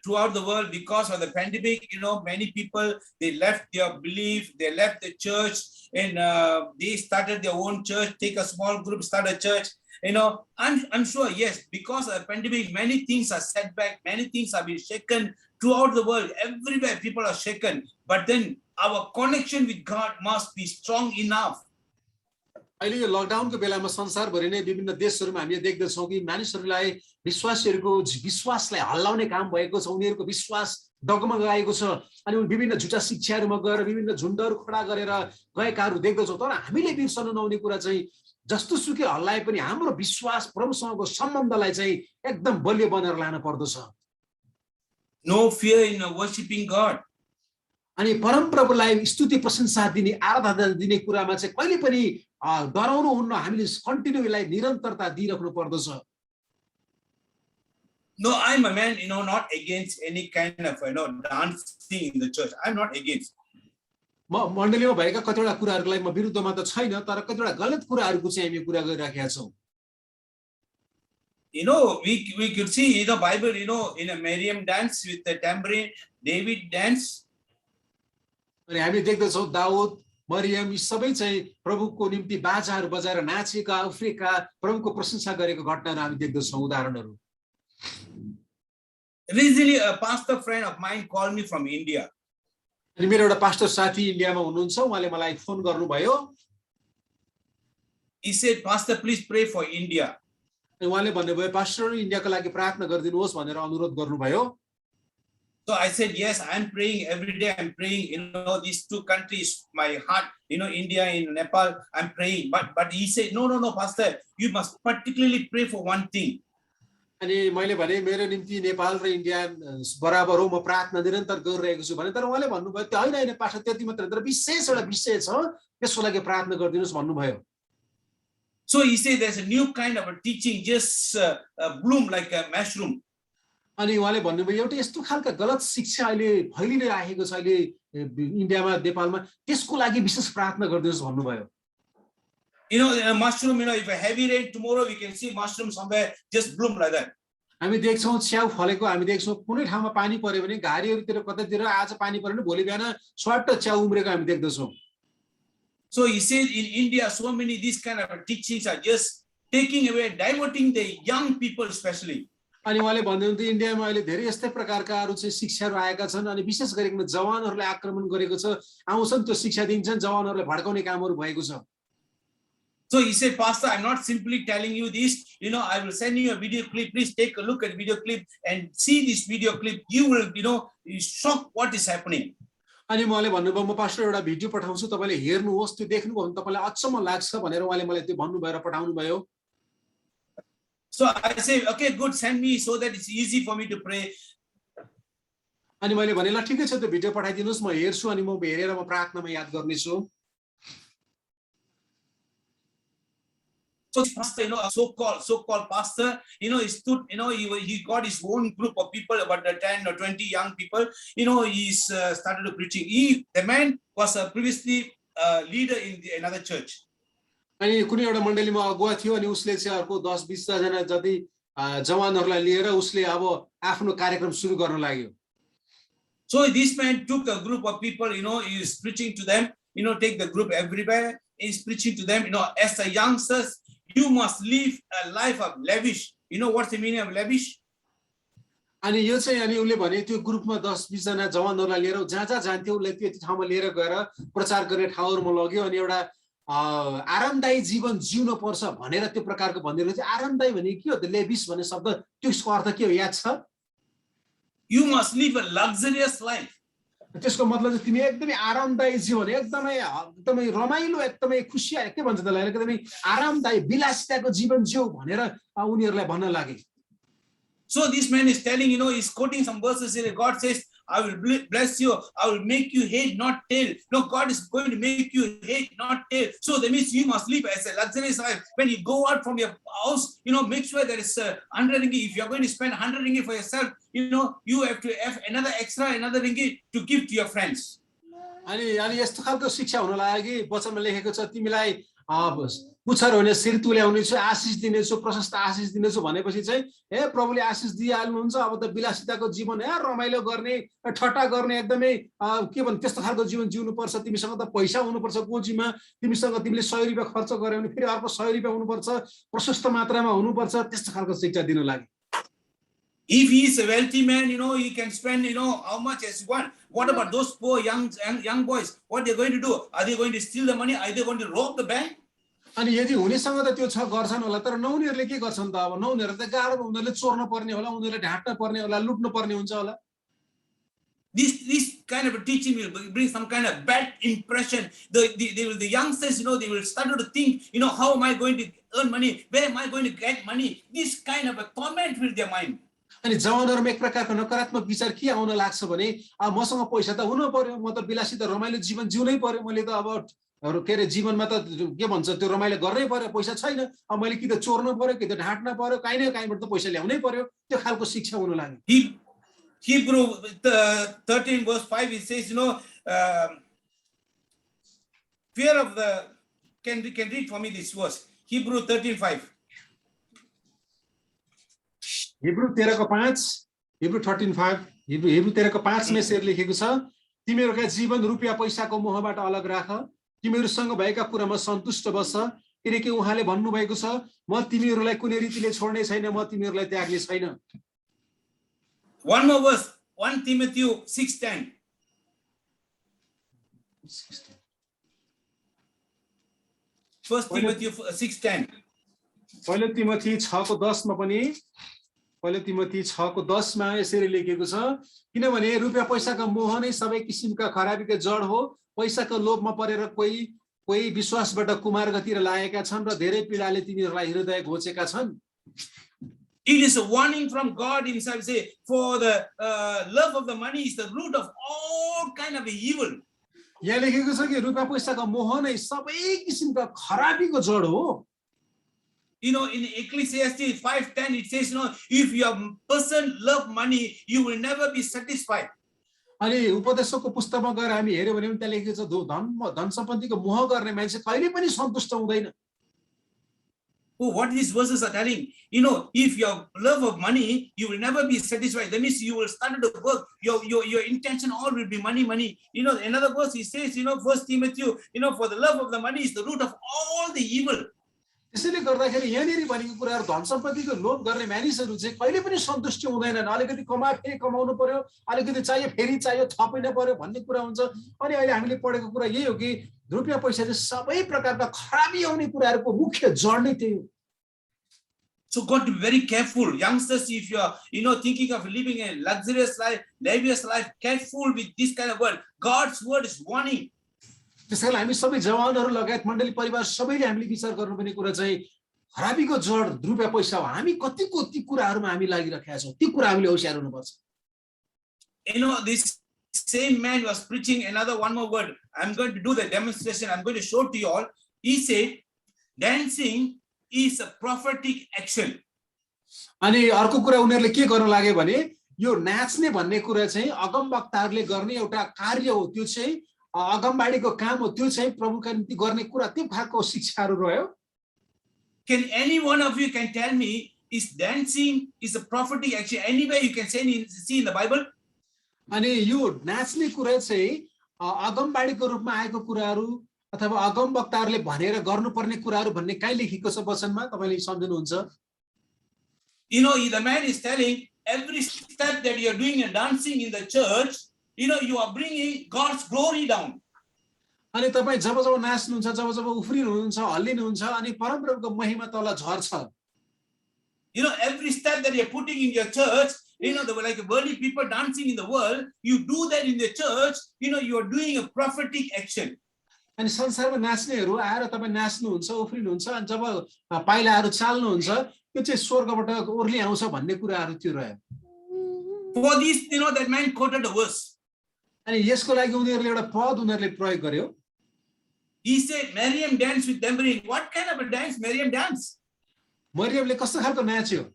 Throughout the world, because of the pandemic, many people, they left their belief, they left the church, and they started their own church, take a small group, start a church. I'm sure, yes, because of the pandemic, many things are set back, many things have been shaken throughout the world. Everywhere people are shaken. But then our connection with God must be strong enough. अहिले यो लकडाउनको बेलामा संसारभरि नै विभिन्न देशहरूमा हामीले देख्दछौँ कि मानिसहरूलाई विश्वासीहरूको विश्वासलाई हल्लाउने काम भएको छ, उनीहरूको विश्वास डगमगाएको छ। अनि विभिन्न झुटा शिक्षाहरूमा गएर विभिन्न झुण्डहरू खडा गरेर गएकाहरू देख्दछौँ। तर हामीले बिर्सनु नहुने कुरा चाहिँ जस्तो सुकै हल्लाए पनि हाम्रो विश्वास प्रभुसँगको सम्बन्धलाई चाहिँ एकदम बलियो बनाएर लान पर्दछ। No fear in worshiping God. अनि परमप्रभुलाई स्तुति प्रशंसा दिने आराधना दिने कुरामा चाहिँ कहिले पनि डराउनु हुन्न। हामीले कन्टिन्युलाई निरन्तरता दिइराख्नु पर्दछ। No, I'm a man, not against any kind of, dancing in the church. I'm not against. म मण्डलीमा भएका कतिवटा कुराहरूलाई म विरुद्धमा त छैन, तर कतिवटा गलत कुराहरूको चाहिँ हामी कुरा गरिराखेका छौँ। We could see, Bible, in a Miriam dance with the tambourine, David dance. अनि हामी देख्दछौँ दाउद, मरियम यी सबै चाहिँ प्रभुको निम्ति बाजाहरू बजाएर नाचेका, उफ्रेका, प्रभुको प्रशंसा गरेको घटनाहरू हामी देख्दछौँ, उदाहरणहरू। Recently, a pastor friend of mine called me from India. अनि मेरो एउटा पास्टर साथी इन्डियामा हुनुहुन्छ, उहाँले मलाई फोन गर्नुभयो। He said, Pastor, please pray for India. अनि उहाँले भन्नुभयो पास्टर इन्डियाको लागि प्रार्थना गरिदिनुहोस् भनेर अनुरोध गर्नुभयो। So I said, yes, I'm praying every day. I'm praying, these two countries, my heart, India and Nepal, I'm praying. But he said, no, Pastor, you must particularly pray for one thing. अनि मैले भने मेरो निम्ति नेपाल र India बराबर हो, म प्रार्थना निरन्तर गरिरहेको छु भने, तर उहाँले भन्नुभयो त्यो होइन पास्टर त्यति मात्र, तर विशेष एउटा विषय छ त्यसको लागि प्रार्थना गरिदिनुहोस् भन्नुभयो। So he said there's a new kind of a teaching, just bloom like a mushroom. अनि उहाँले भन्नुभयो एउटा यस्तो खालका गलत शिक्षा अहिले फैलिने राखेको छ अहिले इन्डियामा नेपालमा, त्यसको लागि विशेष प्रार्थना गरिदिनुहोस् भन्नुभयो। Mushroom, if a heavy rain tomorrow, we can see mushroom somewhere just bloom like that. हामी देख्छौँ च्याउ फलेको, हामी देख्छौँ कुनै ठाउँमा पानी पर्यो भने घारीहरूतिर कतैतिर आज पानी पर्यो भने भोलि बिहान स्वाट च्याउ उम्रेको हामी देख्दछौँ। So he said in India, so many these kind of teachings are just taking away, diverting the young people especially. अनि उहाँले भन्नुहुन्थ्यो इन्डियामा अहिले धेरै यस्तै प्रकारकाहरू चाहिँ शिक्षाहरू आएका छन् अनि विशेष गरिकन जवानहरूलाई आक्रमण गरेको छ, आउँछन् त्यो शिक्षा दिन्छन्, जवानहरूलाई भड्काउने कामहरू भएको छ। So he said, Pastor, I'm not simply telling you this, I will send you a video clip. Please take a look at video clip and see this video clip. You will, be shocked what is happening. अनि उहाँले भन्नुभयो म pastor एउटा video पठाउँछु तपाईले हेर्नुहोस्, त्यो देख्नुभयो भने तपाईलाई अचम्म लाग्छ भनेर उहाँले मलाई त्यो भन्नुभयो र पठाउनु भयो। So I say, okay, good, send me so that it's easy for me to pray. अनि मैले भने ल ठिकै छ त्यो भिडियो पठाइदिनुस्, म हेर्छु अनि म हेरेर म प्रार्थनामा याद गर्नेछु। So this pastor, a so-called pastor, he stood, he got his own group of people, about 10 or 20 young people. He started preaching. The man was previously leader in another church. अनि कुनै एउटा मण्डलीमा अगुवा थियो अनि उसले चाहिँ अर्को 10-20 जना जति जवानहरूलाई लिएर उसले अब आफ्नो कार्यक्रम सुरु गर्न लाग्यो. So this man took a group of people, he is preaching to them, take the group everywhere. He is preaching to them, as a youngsters, you must live a life of lavish. You know what's the meaning of lavish? अनि यो चाहिँ अनि उले भने त्यो ग्रुपमा 10-20 जना जवानहरूलाई लिएर जहाँ जहाँ जान्थ्यो उसले त्यो ठाउँमा लिएर गएर प्रचार गर्ने ठाउँहरुमा लग्यो अनि एउटा आरामदायी जीवन जिउन पर्छ भनेर त्यो प्रकारको भन्दिरहेको थियो. आरामदायी भने के हो त? लेविस भन्ने शब्द त्यसको अर्थ के हो याद छ? You must live a luxurious life. त्यसको मतलब चाहिँ तिमी एकदमै आरामदायी जीवन, एकदमै रमाइलो, एकदमै खुसी, के भन्छ त्यसलाई, एकदमै आरामदायी विलासिताको जीवन जिउ भनेर उनीहरुलाई भन्न लागे. So this man is telling, he's quoting some verses here. God says, I will bless you. I will make you head, not tail. No, God is going to make you head, not tail. So that means you must live as a luxurious life. When you go out from your house, make sure there is 100 ringgit. If you're going to spend 100 ringgit for yourself, you have to have another ringgit to give to your friends. अनि यस्तो खालको शिक्षा हुन लाग्यो कि वचनमा लेखेको छ, तिमीलाई पुच्छर होइन शिर तुल्याउने छु, आशिष दिनेछु, प्रशस्त आशिष दिनेछु भनेपछि चाहिँ हे प्रभुले आशिष दिइहाल्नुहुन्छ. अब त विलासिताको जीवन रमाइलो गर्ने, ठट्टा गर्ने, एकदमै के भन्छ त्यस्तो खालको जीवन जिउनु पर्छ. तिमीसँग त पैसा हुनुपर्छ गोजीमा, तिमीले 100 रुपैयाँ खर्च गर्यो भने फेरि अर्को 100 रुपैयाँ हुनुपर्छ, प्रशस्त मात्रामा हुनुपर्छ. त्यस्तो खालको शिक्षा दिन लाग्यो. If he is a wealthy man, he can spend, how much as he wants. What about those poor young boys? What they're going to do? Are they going to steal the money? Are they going to rob the bank? अनि यदि हुनेसँग त त्यो छ गर्छन् होला, तर नहुनेहरूले के गर्छन् त? अब नहुनेहरू त गाह्रो, उनीहरूले चोर्न पर्ने होला, उनीहरूले ढाट्न पर्ने होला, लुट्न पर्ने हुन्छ होला. This kind of a teaching will bring some kind of bad impression. The youngsters, they will start to think, how am I going to earn money? Where am I going to get money? This kind of a torment will their mind. अनि जवानहरुमा एक प्रकारको नकारात्मक विचार के आउन लाग्छ भने मसँग पैसा त हुनु पर्यो, म त विलासित रमाइलो जीवन जिउनै पर्यो, मैले त अब के रे जीवनमा त के भन्छ त्यो रमाइलो गर्नै पर्यो, पैसा छैन, अब मैले कि त चोर्नु पर्यो, कि त ढाट्न पर्यो, काहीँ न काहीँबाट त पैसा ल्याउनै पर्यो. त्यो खालको शिक्षा हुन लाग्यो. Hebrew 13 verse 5 it says, fear of the can read for me this verse. Hebrew 13:5. Hebrew 13:5, Hebrew 13:5, Hebrew 13:5 मा यसरी लेखेको छ, तिमीहरुका जीवन रुपैयाँ पैसाको मोहबाट अलग राख, तिमीहरुसँग भएका कुरामा सन्तुष्ट बस, किनकि उहाँले भन्नु भएको छ, म तिमीहरुलाई कुनै रीतिले छोड्ने छैन, म तिमीहरुलाई त्याग्ने छैन. One more verse, 1 Timothy 6:10. 1 Timothy 6:10. पहिलो तिमोथी 6:10 मा पनि, पहिलो तिमोथी 6:10 मा यसरी लेखेको छ, किनभने रुपैयाँ पैसाको मोह नै सबै किसिमका खराबीको जड हो, पैसाको लोभमा परेर कोही विश्वासबाट कुमार्गतिर लागेका छन् र धेरै पीडाले तिनीहरुलाई हृदय घोचेका छन्. It is a warning from God himself, say, for the love of the money is the root of all kind of evil. यहाँ लेखेको छ कि रुपैयाँ पैसाको मोह नै सबै किसिमका खराबीको जड हो. In Ecclesiastes 5:10 it says, if your person love money, you will never be satisfied. अनि उपदेशकको पुस्तकमा गएर हामी हेर्यो भने त्यहाँ लेखेको छ, धन सम्पत्तिको मोह गर्ने मान्छे कहिले पनि सन्तुष्ट हुँदैन. Oh, what these verses are telling, if your love of money, you will never be satisfied. That means you will start to work. Your intention all will be money. Another verse he says, 1 Timothy, for the love of the money is the root of all the evil. त्यसैले गर्दाखेरि यहाँनिर भनेको कुराहरु धन सम्पत्तिको लोभ गर्ने मानिसहरु चाहिँ कहिले पनि सन्तुष्टि हुँदैनन्. अलिकति फेरि कमाउनु पर्यो, अलिकति चाहियो फेरि चाहियो, थपिन पर्यो भन्ने कुरा हुन्छ. अनि अहिले हामीले पढेको कुरा यही हो कि रुपैयाँ पैसा चाहिँ सबै प्रकारका खराबी आउने कुराहरुको मुख्य जड नै त्यही हो. So got to be very careful, youngsters. If you are, thinking of living a luxurious life, lavish life, careful with this kind of word. God's word is warning. त्यसैले हामी सबै जवानहरु लगायत मण्डली परिवार सबैले हामीले विचार गर्नुपर्ने कुरा चाहिँ खराबीको जड रुपैयाँ पैसा हो. हामी कतिको ती कुराहरुमा हामी लागिरहेका छौं, ती कुरा हामीले होशियार हुनुपर्छ. This same man was preaching one more word. I'm going to do the demonstration. I'm going to show to you all. He said, dancing is a prophetic action. अनि अर्को कुरा उनीहरूले के गर्न लाग्यो भने यो नाच्ने भन्ने कुरा चाहिँ अगमवक्ताहरूले गर्ने एउटा कार्य हो, त्यो चाहिँ अगमबाडीको काम हो, त्यो चाहिँ प्रभुका निम्ति गर्ने कुरा, त्यो खालको शिक्षाहरू रह्यो। Can any one of you can tell me, is dancing is a prophetic action? Anywhere you can see in the Bible? अनि यो नाच्ने कुरा चाहिँ अगमबाडीको रूपमा आएको कुराहरू अथवा अगमवक्ताहरूले भनेर गर्नुपर्ने कुराहरू भन्ने कहीँ लेखेको छ वचनमा, तपाईले सम्झनुहुन्छ? You know, the man is telling every step that you are doing and dancing in the church, you know, you are bringing God's glory down. अनि तपाईँ जब जब नाच्नुहुन्छ, जब जब उफ्रिनुहुन्छ, हल्लिनुहुन्छ, अनि परमप्रभुको महिमा तल झर्छ। You know, every step that you are putting in your church, you know, like worldly people dancing in the world, you do that in the church, you know, you are doing a prophetic action. अनि संसारमा नाच्नेहरू आएर तपाईँ नाच्नुहुन्छ, उफ्रिनुहुन्छ, अनि जब पाइलाहरू चाल्नुहुन्छ, त्यो चाहिँ स्वर्गबाट ओर्ली आउँछ भन्ने कुराहरू त्यो रह्यो। For this, you know, that man quoted a verse. अनि यसको लागि उनीहरूले एउटा पद उनीहरूले प्रयोग गर्यो। He said, Miriam danced with tambourine. What kind of a dance Miriam danced? मरियमले कस्तो खालको नाच्यो?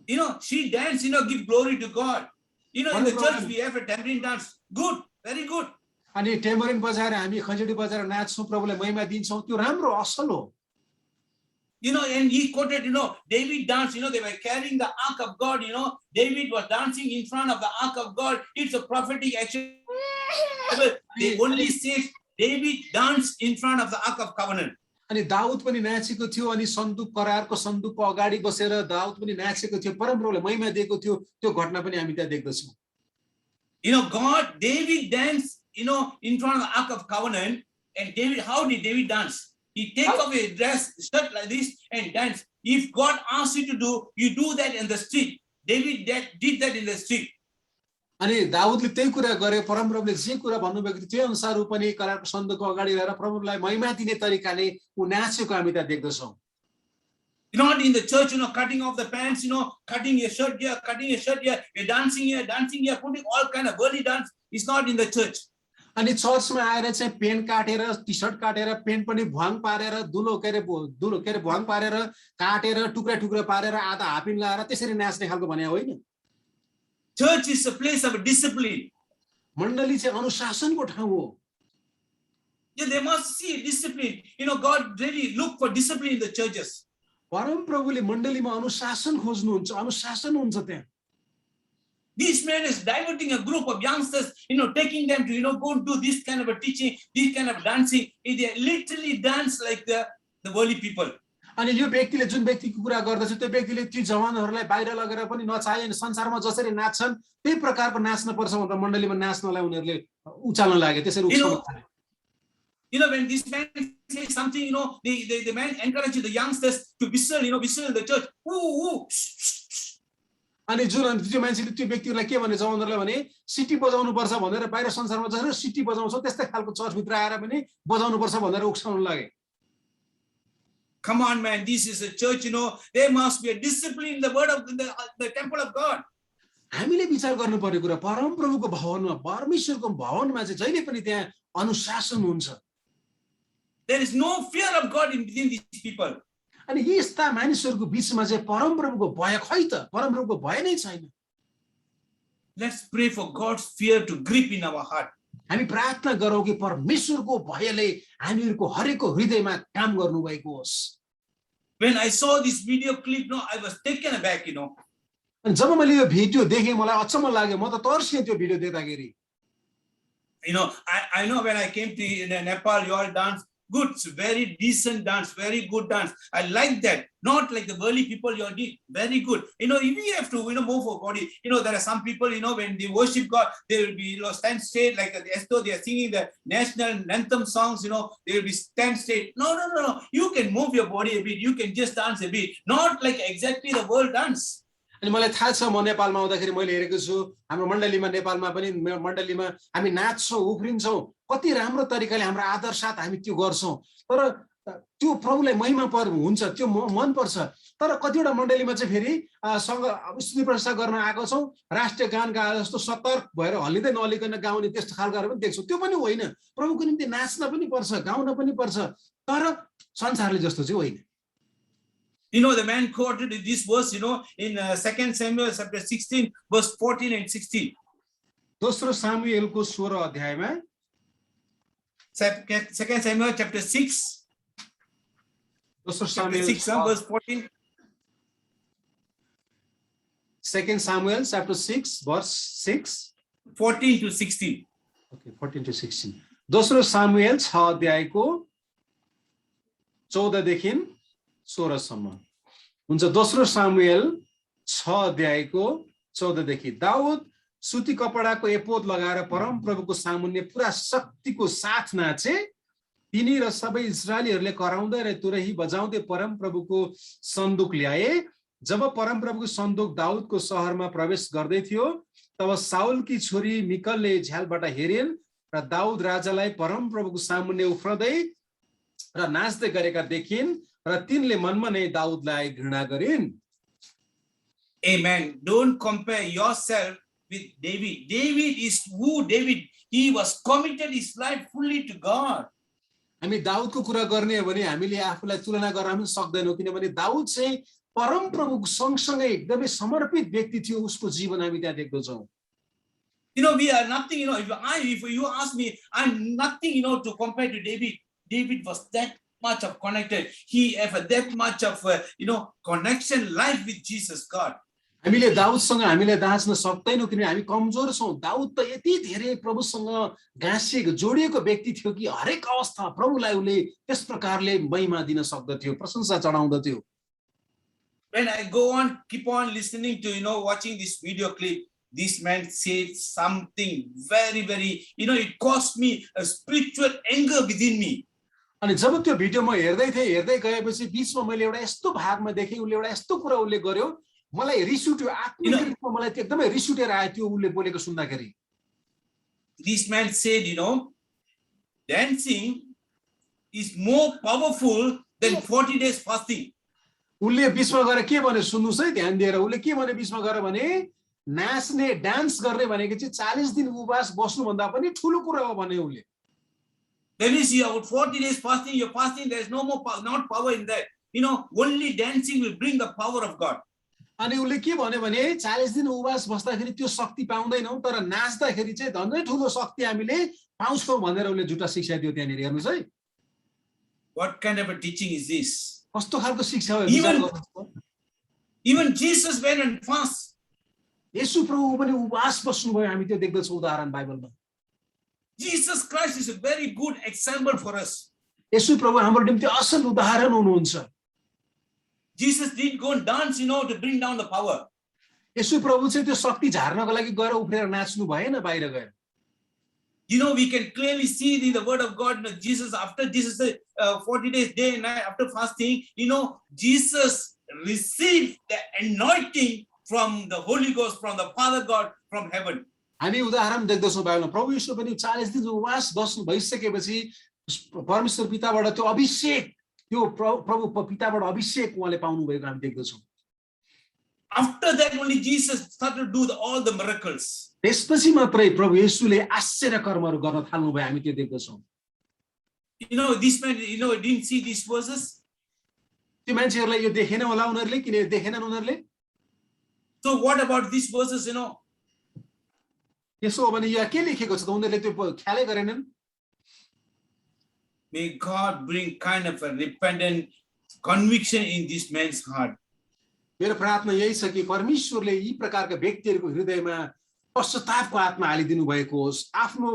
You know, she danced, you know, give glory to God. You know, in the church we have a tambourine dance. Good, very good. अनि टेम्बरिन बजाएर हामी खैँजडी बजाएर नाच्छौँ, प्रभुलाई महिमा दिन्छौँ, त्यो राम्रो असल हो। You know, and he quoted, you know, David danced, you know, they were carrying the ark of God, you know, David was dancing in front of the ark of God. It's a prophetic action. They only say David danced in front of the ark of covenant. अनि दाउद पनि नाचेको थियो, अनि सन्दुक करारको सन्दुकको अगाडि बसेर दाउद पनि नाचेको थियो, परमप्रभुले महिमा दिएको थियो, त्यो घटना पनि हामी त्यहाँ देख्दछौँ। You know, David danced, you know, in front of the ark of covenant. And David, how did David dance? He take off his dress, shirt like this, and dance. If God asks you to do, you do that in the street. David did that in the street. अनि दाउदले त्यही कुरा गरे, परमप्रभुले जे कुरा भन्नुभएको थियो त्यही अनुसार उ पनि करारको सन्दुकको अगाडि रहेर प्रभुलाई महिमा दिने तरिकाले उ नाचेको हामी त्यहाँ देख्दछौँ। Not in the church, you know, cutting off the pants, you know, cutting your shirt here, cutting your shirt here, you're dancing here, putting all kind of worldly dance. It's not in the church. अनि चर्चमा आएर चाहिँ pant काटेर, T-shirt काटेर, pant पनि भुवाङ पारेर, दुलो के अरे भुवाङ पारेर, काटेर, टुक्रा टुक्रा पारेर, आधा हापिन लाएर त्यसरी नाच्ने खालको भने होइन। Church is a place of discipline. मण्डली चाहिँ अनुशासनको ठाउँ हो। Yeah, they must see discipline. You know, God really look for discipline in the churches. परमप्रभुले मण्डलीमा अनुशासन खोज्नुहुन्छ, अनुशासन हुन्छ त्यहाँ। This man is diverting a group of youngsters, you know, taking them to, you know, go and do this kind of a teaching, this kind of dancing. They literally dance like the worldly people. अनि यो व्यक्तिले जुन व्यक्तिको कुरा गर्दछ त्यो व्यक्तिले ती जवानहरूलाई बाहिर लगेर पनि नचाहे संसारमा जसरी नाच्छन् त्यही प्रकारको नाच्न पर्छ भनेर मण्डलीमा नाच्नलाई उनीहरूले उचाल्न लागे, त्यसरी उचाल्न थाले। You know, when this man says something, you know, the man encourages the youngsters to whistle, you know, whistle in the church. Ooh, अनि जुन त्यो मान्छेले त्यो व्यक्तिलाई के भने जवानहरूलाई भने सिटी बजाउनु पर्छ भनेर बाहिर संसारमा जसरी सिटी बजाउँछ त्यस्तै खालको चर्च भित्र आएर पनि बजाउनु पर्छ भनेर उक्साउन लागे। Come on, man, this is a church, you know, there must be a discipline in the word of the temple of God. हामीले विचार गर्नु पर्ने कुरा परमप्रभुको भवनमा, परमेश्वरको भवनमा चाहिँ जहिले पनि त्यहाँ अनुशासन हुन्छ। There is no fear of God within these people. अनि यी यस्ता मानिसहरूको बीचमा चाहिँ परमप्रभुको भय खै त, परमप्रभुको भय नै छैन। Let's pray for God's fear to grip in our heart. हामी प्रार्थना गरौँ कि परमेश्वरको भयले हामीहरूको हरेकको हृदयमा काम गर्नुभएको होस्। When I saw this video clip, no, I was taken aback, you know. अनि जब मैले यो भिडियो देखेँ मलाई अचम्म लाग्यो, म त तर्सिएँ त्यो भिडियो देख्दाखेरि। You know, I know when I came to Nepal, you all dance. Good, very decent dance, very good dance. I like that. Not like the worldly people you all did. Very good. You know, if you have to, you know, move our body. You know, there are some people, you know, when they worship God, they will be, you know, stand straight like as though they are singing the national anthem songs. You know, they will be stand straight. No. You can move your body a bit. You can just dance a bit. Not like exactly the world dance. अनि मलाई थाहा छ म नेपालमा आउँदाखेरि मैले हेरेको छु हाम्रो मण्डलीमा नेपालमा पनि मण्डलीमा हामी नाच्छौँ उफ्रिन्छौँ कति राम्रो तरिकाले हाम्रो आदर साथ हामी त्यो गर्छौँ तर त्यो प्रभुलाई महिमा हुन्छ त्यो मन पर्छ तर कतिवटा मण्डलीमा चाहिँ फेरि स्तुति प्रशंसा गर्न आएको छौँ राष्ट्रिय गान गाए जस्तो सतर्क भएर हल्लिँदै नहल्लिकन गाउने त्यस्तो खालकोहरू पनि देख्छौँ त्यो पनि होइन प्रभुको निम्ति नाच्न पनि पर्छ गाउन पनि पर्छ तर संसारले जस्तो चाहिँ होइन You know, the man quoted this verse, you know, in 2 Samuel chapter 16, verse 14 and 16. दोस्रो सामुएलको 16 अध्यायमा 2 Samuel chapter 6, दोस्रो chapter Samuel 6, verse 14. 2 Samuel chapter 6 verse 6 14 to 16. Okay, 14 to 16. दोस्रो सामुएल 6 अध्यायको 14 देखि 16 सम्म हुन्छ। दोस्रो सामुएल 6 अध्यायको 14 देखि दाउद सुती कपडाको एपोद लगाएर परम प्रभुको सामुन्ने पुरा शक्तिको साथ नाचे। तिनी र सबै इस्राएलीहरूले कराउँदै र तुरही बजाउँदै परम प्रभुको सन्दुक ल्याए। जब परम प्रभुको सन्दुक दाउदको शहरमा प्रवेश गर्दै थियो तब साउलकी छोरी मिकलले झ्यालबाट हेरिन् र दाउद राजालाई परम प्रभुको सामुन्ने उफ्रदै र नाच्दै गरेका देखिन् र तिनले मनमा नै दाउदलाई घृणा गरिन्। Amen. Don't compare yourself with David. David is who? David, he was committed his life fully to God. हामी दाउदको कुरा गर्ने हो भने हामीले आफूलाई तुलना गर्न पनि सक्दैनौँ, किनभने दाउद चाहिँ परम प्रभुको सँगसँगै एकदमै समर्पित व्यक्ति थियो। उसको जीवन हामी त्यहाँ देख्दछौँ। You know, we are nothing, you know, if you ask me, I'm nothing, you know, to compare to David. David was that much of connected. He had that much of, you know, connection life with Jesus God. हामीले दाउदसँग हामीले दाँच्न सक्दैनौँ, किनभने हामी कमजोर छौँ। दाउद त यति धेरै प्रभुसँग गाँसिएको जोडिएको व्यक्ति थियो कि हरेक अवस्था प्रभुलाई उसले त्यस प्रकारले महिमा दिन सक्दथ्यो, प्रशंसा चढाउँदथ्यो। When I go on, keep on listening to, you know, watching this video clip, this man said something very, very, you know, it caused me a spiritual anger within me. अनि जब त्यो भिडियो म हेर्दै थिएँ, हेर्दै गएपछि बीचमा मैले एउटा यस्तो भागमा देखेँ, उसले एउटा यस्तो कुरा उसले गर्यो, मलाई रिस उठ्यो। आत्मिक रूपमा मलाई त्यो एकदमै रिस उठेर आयो त्यो उसले बोलेको सुन्दाखेरि। This man said, you know, dancing is more powerful than 40 days fasting. उसले बीचमा गएर के भने सुन्नुस् है, ध्यान दिएर उसले के भने बीचमा गएर भने नाच्ने डान्स गर्ने भनेको चाहिँ 40 दिन उपवास बस्नु भन्दा पनि ठुलो कुरा हो भने उसले। Then you see about 40 days fasting, you're fasting, there's no more not power in that. You know, only dancing will bring the power of God. अनि उसले के भन्यो भने 40 दिन उपवास बस्दाखेरि त्यो शक्ति पाउँदैनौँ, तर नाच्दाखेरि चाहिँ झन् ठुलो शक्ति हामीले पाउँछौँ भनेर उसले झुटा शिक्षा दियो। त्यहाँनिर हेर्नुस् है, What kind of a teaching is this? कस्तो खालको शिक्षा हो। Even Jesus went and fast. येशू प्रभु पनि उपवास बस्नुभयो, हामी त्यो देख्दछौँ उदाहरण बाइबलमा। Jesus Christ is a very good example for us. येशू प्रभु हाम्रो निम्ति असल उदाहरण हुनुहुन्छ। Jesus didn't go and dance, you know, to bring down the power. येशू प्रभु चाहिँ त्यो शक्ति झार्नको लागि गएर उफ्रेर नाच्नु भएन बाहिर गएर। You know, we can clearly see in the word of God that Jesus, after Jesus 40 days, day and night, after fasting, you know, Jesus received the anointing from the Holy Ghost, from the Father God, from heaven. हामी उदाहरण देख्दछौँ बाइबलमा, प्रभु येशू पनि 40 दिन उपवास बस्नु भइसकेपछि परमेश्वर पिताबाट त्यो अभिषेक, त्यो प्रभु पिताबाट अभिषेक उहाँले पाउनु भएको हामी देख्दछौँ। After that only Jesus started to do all the miracles. त्यसपछि मात्रै प्रभु येशूले आश्चर्य कर्महरू गर्न थाल्नु भयो, हामी त्यो देख्दछौँ। You know, this man, you know, didn't see these verses. त्यो मान्छेहरूलाई यो देखेन होला उनीहरूले, किन देखेनन् उनीहरूले? So what about these verses, you know? यसो हो भने यहाँ के लेखेको छ त उनीहरूले त्यो ख्यालै गरेनन्। May God bring kind of a repentant conviction in this man's heart. मेरो प्रार्थना यही छ कि परमेश्वरले यी प्रकारका व्यक्तिहरूको हृदयमा पश्चातापको आत्मा हालिदिनु भएको होस्, आफ्नो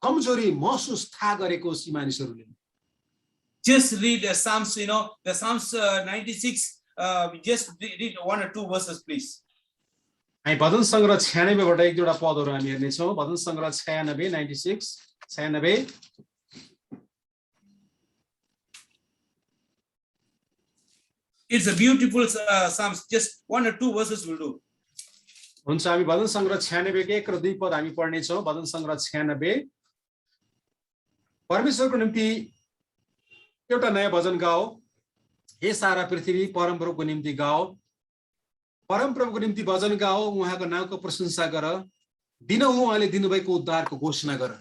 कमजोरी महसुस थाहा गरेको होस् यी मानिसहरूले। Just read the Psalms, you know, the Psalms 96, just read 1 or 2 verses, please. हामी भजन सङ्ग्रह 96 बाट एक दुईवटा पदहरू हामी हेर्नेछौँ। भजन सङ्ग्रह 96 It's a beautiful Psalms, just 1 or 2 verses will do. हुन्छ, हामी भजन सङ्ग्रह 96 के 1 र 2 पद हामी पढ्नेछौँ। भजन सङ्ग्रह 96। परमेश्वरको निम्ति एउटा नयाँ भजन गाओ, हे सारा पृथ्वी परमप्रभुको निम्ति गाओ। परमप्रभुको निम्ति भजन गाओ, उहाँको नामको प्रशंसा गर, दिनहुँ उहाँले दिनुभएको उद्धारको घोषणा गर।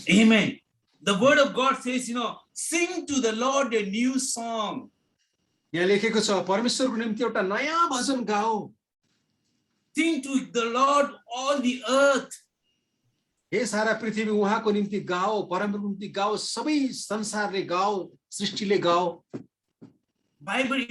Amen. The word of God says, you know, sing to the Lord a new song. यहाँ लेखेको छ परमेश्वरको निम्ति एउटा नयाँ भजन गाओ। Sing to the Lord all the earth. हे सारा पृथ्वी उहाँको निम्ति गाओ, परमेश्वरको निम्ति गाओ, सबै संसारले गाओ, सृष्टिले गाओ। Bible,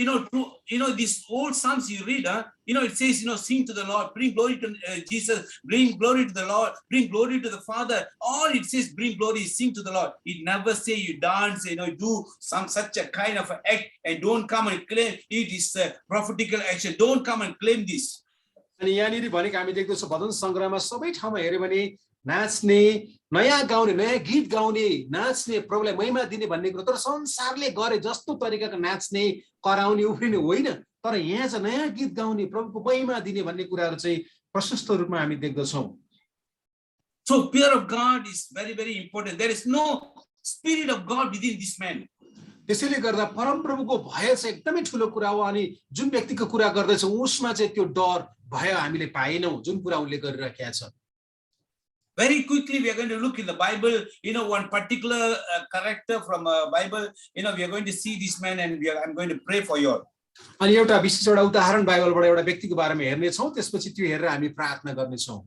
these old Psalms you read, it says, sing to the Lord, bring glory to Jesus, bring glory to the Lord, bring glory to the Father. All it says, bring glory, sing to the Lord. It never say you dance, do such a kind of act and don't come and claim it is a prophetical action. Don't come and claim this. अनि यहाँनिर भनेको हामी देख्दछौँ भजन सङ्ग्रहमा सबै ठाउँमा हेर्यो भने नाच्ने, नयाँ गाउने, नयाँ गीत गाउने, नाच्ने, प्रभुलाई महिमा दिने भन्ने कुरो तर संसारले गरे जस्तो तरिकाको नाच्ने, कराउने, उफ्रिने होइन, तर यहाँ चाहिँ नयाँ गीत गाउने, प्रभुको महिमा दिने भन्ने कुराहरू चाहिँ प्रशस्त रूपमा हामी देख्दछौँ। So fear of God is very, very important. There is no spirit of God within this man. त्यसैले गर्दा परमप्रभुको भय चाहिँ एकदमै ठुलो कुरा हो अनि जुन व्यक्तिको कुरा गर्दैछ उसमा चाहिँ त्यो डर भय हामीले पाएनौँ जुन कुरा उनले गरिराखेका छ। Very quickly we are going to look in the Bible, one particular character from Bible, we are going to see this man and I'm going to pray for you all. अनि एउटा विशेष एउटा उदाहरण बाइबलबाट एउटा व्यक्तिको बारेमा हेर्ने छौं त्यसपछि त्यो हेरेर हामी प्रार्थना गर्ने छौं।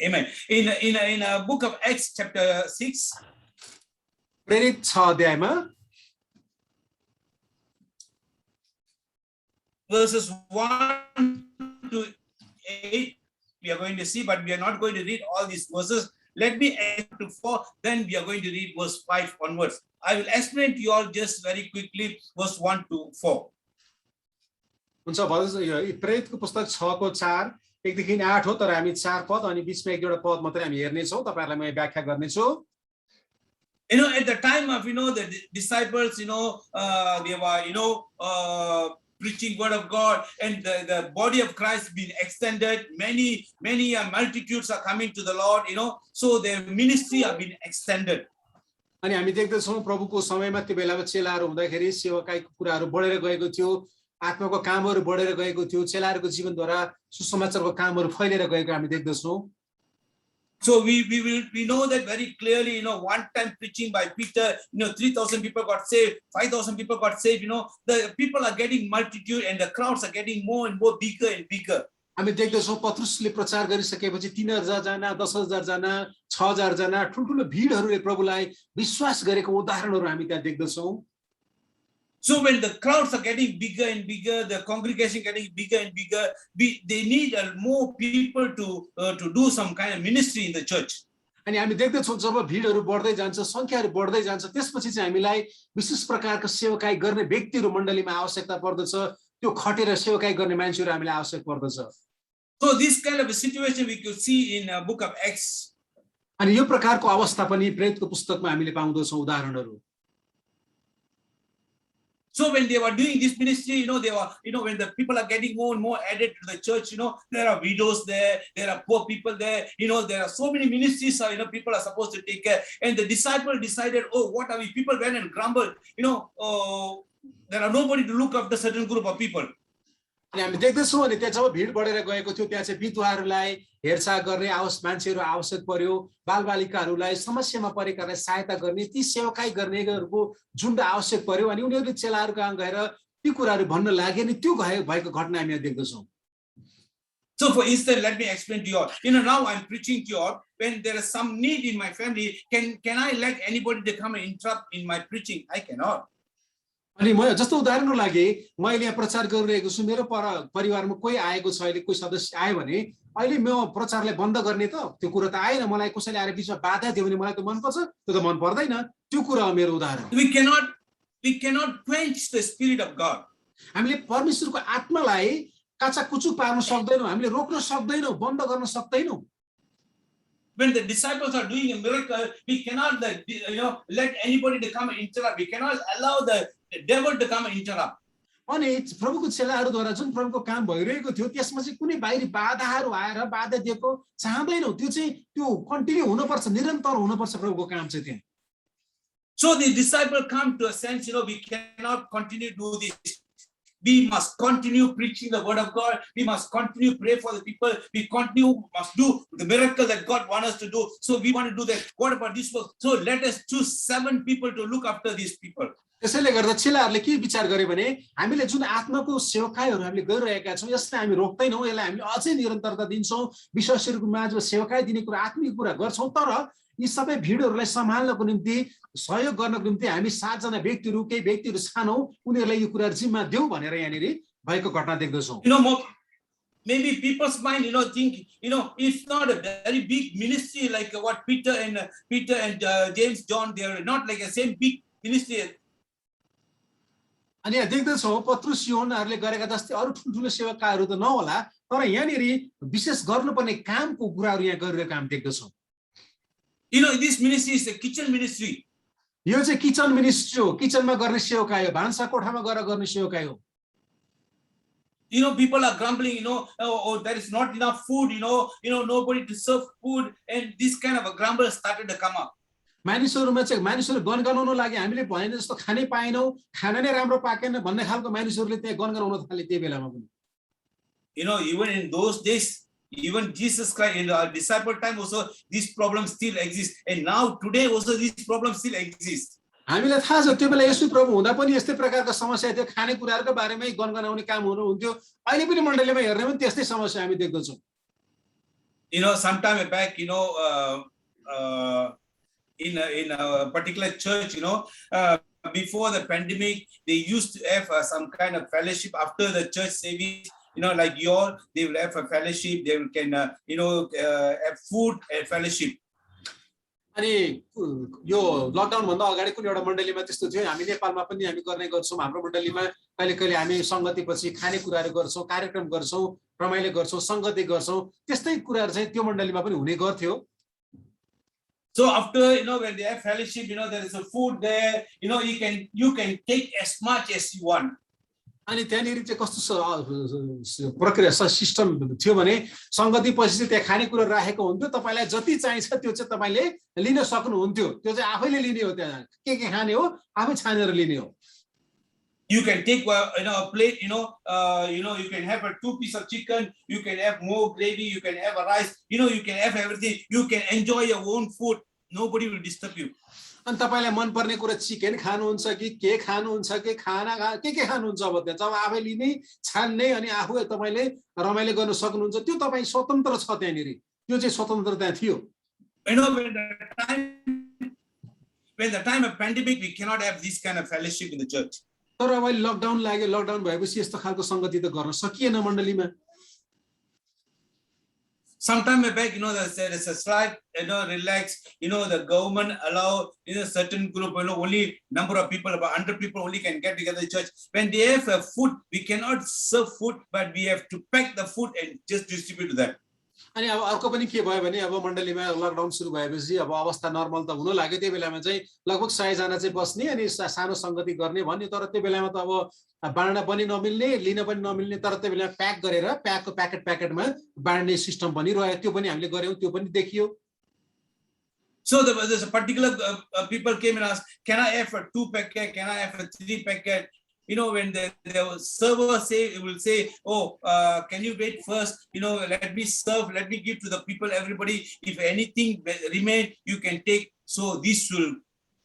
Amen. In a book of Acts chapter 6, प्रेरित 6 अध्यायमा verses 1 to 8 we are going to see, but we are not going to read all these verses. Let me add to 4, then we are going to read verse 5 onwards. I will explain to you all just very quickly verse 1 to 4. हुन्छ भजन प्रेरितको पुस्तक 6 को 4 1 देखि 8 हो तर हामी 4 पद अनि बीचमा एक दुईवटा पद मात्रै हामी हेर्ने छौं तपाईहरुलाई म व्याख्या गर्ने छु। At the time of the disciples they were preaching word of God and the body of Christ being extended, many multitudes are coming to the Lord, so their ministry have been extended. अनि हामी देख्दछौं प्रभुको समयमा त्यो बेलामा चेलाहरू हुँदाखेरि सेवाकाईको कुराहरू बढेर गएको थियो, आत्माको कामहरू बढेर गएको थियो, चेलाहरूको जीवनद्वारा सुसमाचारको कामहरू फैलेर गएको हामी देख्दछौं। So we know that very clearly, one time preaching by Peter, 3,000 people got saved, 5,000 people got saved, the people are getting multitude and the crowds are getting more and more bigger and bigger. हामी देख्दछौं पत्रुसले प्रचार गरिसकेपछि 3,000 जना 10,000 जना 6,000 जना ठुलठुलो भिडहरूले प्रभुलाई विश्वास गरेको उदाहरणहरू हामी त्यहाँ देख्दछौं। So when the crowds are getting bigger and bigger, the congregation getting bigger and bigger, they need more people to do some kind of ministry in the church. अनि हामी देख्दछौं जब भिडहरू बढ्दै जान्छ, संख्याहरू बढ्दै जान्छ, त्यसपछि चाहिँ हामीलाई विशेष प्रकारको सेवाकाई गर्ने व्यक्तिहरू मण्डलीमा आवश्यकता पर्दछ, त्यो खटेर सेवाकाई गर्ने मान्छेहरू हामीलाई आवश्यक पर्दछ। So this kind of a situation we could see in book of Acts. अनि यो प्रकारको अवस्था पनि प्रेरितको पुस्तकमा हामीले पाउँदछौं उदाहरणहरू। So when they were doing this ministry, they were, when the people are getting more and more added to the church, there are widows there are poor people there, there are so many ministries, people are supposed to take care. And the disciple decided, what are we? People went and grumbled, there are nobody to look after certain group of people. अनि हामी देख्दछौं अनि त्यहाँ जब भिड बढेर गएको थियो त्यहाँ चाहिँ विधवाहरूलाई हेरचाह गर्ने मान्छेहरू आवश्यक पर्यो, बालबालिकाहरूलाई समस्यामा परेकाहरूलाई सहायता गर्ने ती सेवाकाई गर्नेहरूको झुण्ड आवश्यक पर्यो अनि उनीहरूले चेलाहरूको कहाँ गएर ती कुराहरू भन्न लागे अनि त्यो भएको घटना हामी देख्दछौं। So for instance, let me explain to you all. Now I'm preaching to you all. When there is some need in my family, can I let anybody to come and interrupt in my preaching? I cannot. अनि म जस्तो उदाहरणको लागि मैले यहाँ प्रचार गरिरहेको छु, मेरो परिवारमा कोही आएको छ, अहिले कोही सदस्य आयो भने अहिले म प्रचारलाई बन्द गर्ने त त्यो कुरा त आएन, मलाई कसैले आएर बीचमा बाधा दियो भने मलाई त मन पर्छ, त्यो त मन पर्दैन, त्यो कुरा हो मेरो उदाहरण। We cannot quench the spirit of God. हामीले परमेश्वरको आत्मालाई काचाकुचुक पार्न सक्दैनौं, हामीले रोक्न सक्दैनौं, बन्द गर्न सक्दैनौं। When the disciples are doing a miracle, we cannot let anybody to come and interrupt. We cannot allow the devil to come and interrupt. अनि प्रभुको चेलाहरूद्वारा जुन प्रभुको काम भइरहेको थियो त्यसमा चाहिँ कुनै बाहिरी बाधाहरू आएर बाधा दिएको चाहदैनौं, त्यो चाहिँ त्यो कन्टिन्यू हुनुपर्छ, निरन्तर हुनुपर्छ प्रभुको काम चाहिँ त्यहाँ। So the disciple come to a sense, we cannot continue to do this. we must continue preaching the word of God. We must continue pray for the people. We must do the miracle that God wants us to do. So we want to do that. What about this work? So let us choose 7 people to look after these people. त्यसैले गर्दा चेलाहरूले के विचार गरे भने हामीले जुन आत्माको सेवकाईहरू हामीले गरिरहेका छौँ यसलाई हामी रोक्दैनौँ, यसलाई हामीले अझै निरन्तरता दिन्छौँ, विश्वासीहरूको माझमा सेवकाई दिने कुरा आत्मिक कुरा गर्छौँ, तर यी सबै भिडहरूलाई सम्हाल्नको निम्ति सहयोग गर्नको निम्ति हामी 7 जना व्यक्तिहरू केही व्यक्तिहरू छानौँ, उनीहरूलाई यो कुरा जिम्मा देऊ भनेर यहाँनिर भएको घटना देख्दछौँ। Maybe people's mind, think, it's not a very big ministry like what Peter and James, John, they are not like the same big ministry. अनि यहाँ देख्दछौँ पत्रुस योहन्नाहरूले गरेका जस्तै अरू ठुल्ठुलो सेवकाहरू त नहोला, तर यहाँनिर विशेष गर्नुपर्ने कामको कुराहरू यहाँ गरिरहेको हामी देख्दछौँ। This ministry is a kitchen ministry. यो चाहिँ किचन मिनिस्ट्री हो, किचनमा गर्ने सेवकाई हो, भान्सा कोठामा गएर गर्ने सेवकाई हो। People are grumbling, oh, there is not enough food, nobody to serve food, and this kind of a grumble started to come up. मानिसहरुमा चाहिँ मानिसहरु गनगनाउन लागि हामीले भने जस्तो खानै पाएनौ, खाना नै राम्रो पाकेन भन्ने खालको मानिसहरुले त्यहाँ गनगनाउन थाले त्यो बेलामा पनि। Even in those days, even Jesus Christ in our disciple time also these problems still exist, and now today also these problems still exist. हामीलाई थाहा छ त्यो बेला येशू प्रभु हुँदा पनि यस्तै प्रकारका समस्या थियो, खाने कुराहरुको बारेमै गनगनाउने काम हुन्थ्यो, अहिले पनि मण्डलीमा हेर्ने पनि त्यस्तै समस्या हामी देख्दछौँ। Sometime back, in a particular church, before the pandemic, they used to have some kind of fellowship after the church service. Like they will have a fellowship. They can, have food and fellowship. अनि यो lockdown भन्दा अगाडि कुनै एउटा मण्डलीमा त्यस्तो थियो, हामी नेपालमा पनि हामी गर्ने गर्छौँ, हाम्रो मण्डलीमा कहिले-कहिले हामी संगतिपछि खाने कुराहरू गर्छौँ, कार्यक्रम गर्छौँ, रमाइलो गर्छौँ, संगति गर्छौँ, त्यस्तै कुराहरू चाहिँ त्यो मण्डलीमा पनि हुने गर्थ्यो। So after, when they have fellowship, there is a food there, you can take as much as you want. अनि त्यहाँनिर चाहिँ कस्तो प्रक्रिया सिस्टम थियो भने संगति पछि चाहिँ त्यहाँ खानेकुरा राखेको हुन्थ्यो, तपाईलाई जति चाहिन्छ त्यो चाहिँ तपाईले लिन सक्नुहुन्थ्यो, त्यो चाहिँ आफैले लिने हो, त्यहाँ के खाने हो आफै छानेर लिने हो। You can take a plate, you can have 2 pieces of chicken, you can have more gravy, you can have a rice, you can have everything, you can enjoy your own food, nobody will disturb you. अनि तपाईलाई मन पर्ने कुरा chicken खानुहुन्छ कि के खानुहुन्छ कि खाना के खानुहुन्छ, अब त्यहाँ जब आफै लिने छान्ने अनि आफै तपाईले रमाइलो गर्न सक्नुहुन्छ, त्यो तपाई स्वतन्त्र छ त्यहाँनिर, त्यो चाहिँ स्वतन्त्रता थियो। When the time of pandemic, we cannot have this kind of fellowship in the church. तर अब लकडाउन लाग्यो, लकडाउन भएपछि यस्तो खालको संगति त गर्न सकिएन मण्डलीमा। Sometime back, there is a slight, relax, the government allow certain group, only number of people, about 100 people only can get together in church. When they have food, we cannot serve food, but we have to pack the food and just distribute to them. अनि अब अर्को पनि के भयो भने अब मण्डलीमा lockdown सुरु भएपछि अब अवस्था नर्मल त हुन लाग्यो, त्यो बेलामा चाहिँ लगभग 100 जना चाहिँ बस्ने अनि सानो संगति गर्ने भन्ने, तर त्यो बेलामा त अब बाँड्न पनि नमिल्ने, लिन पनि नमिल्ने, तर त्यो बेला प्याक गरेर प्याकेटमा बाँड्ने सिस्टम पनि रह्यो, त्यो पनि हामीले गर्यौं, त्यो पनि देखियो। So there's a particular people came and asked, can I have a 2 packet, can I have a 3 packet? When the server will say, oh, can you wait first? Let me serve, let me give to the people, everybody. If anything remain, you can take. So this will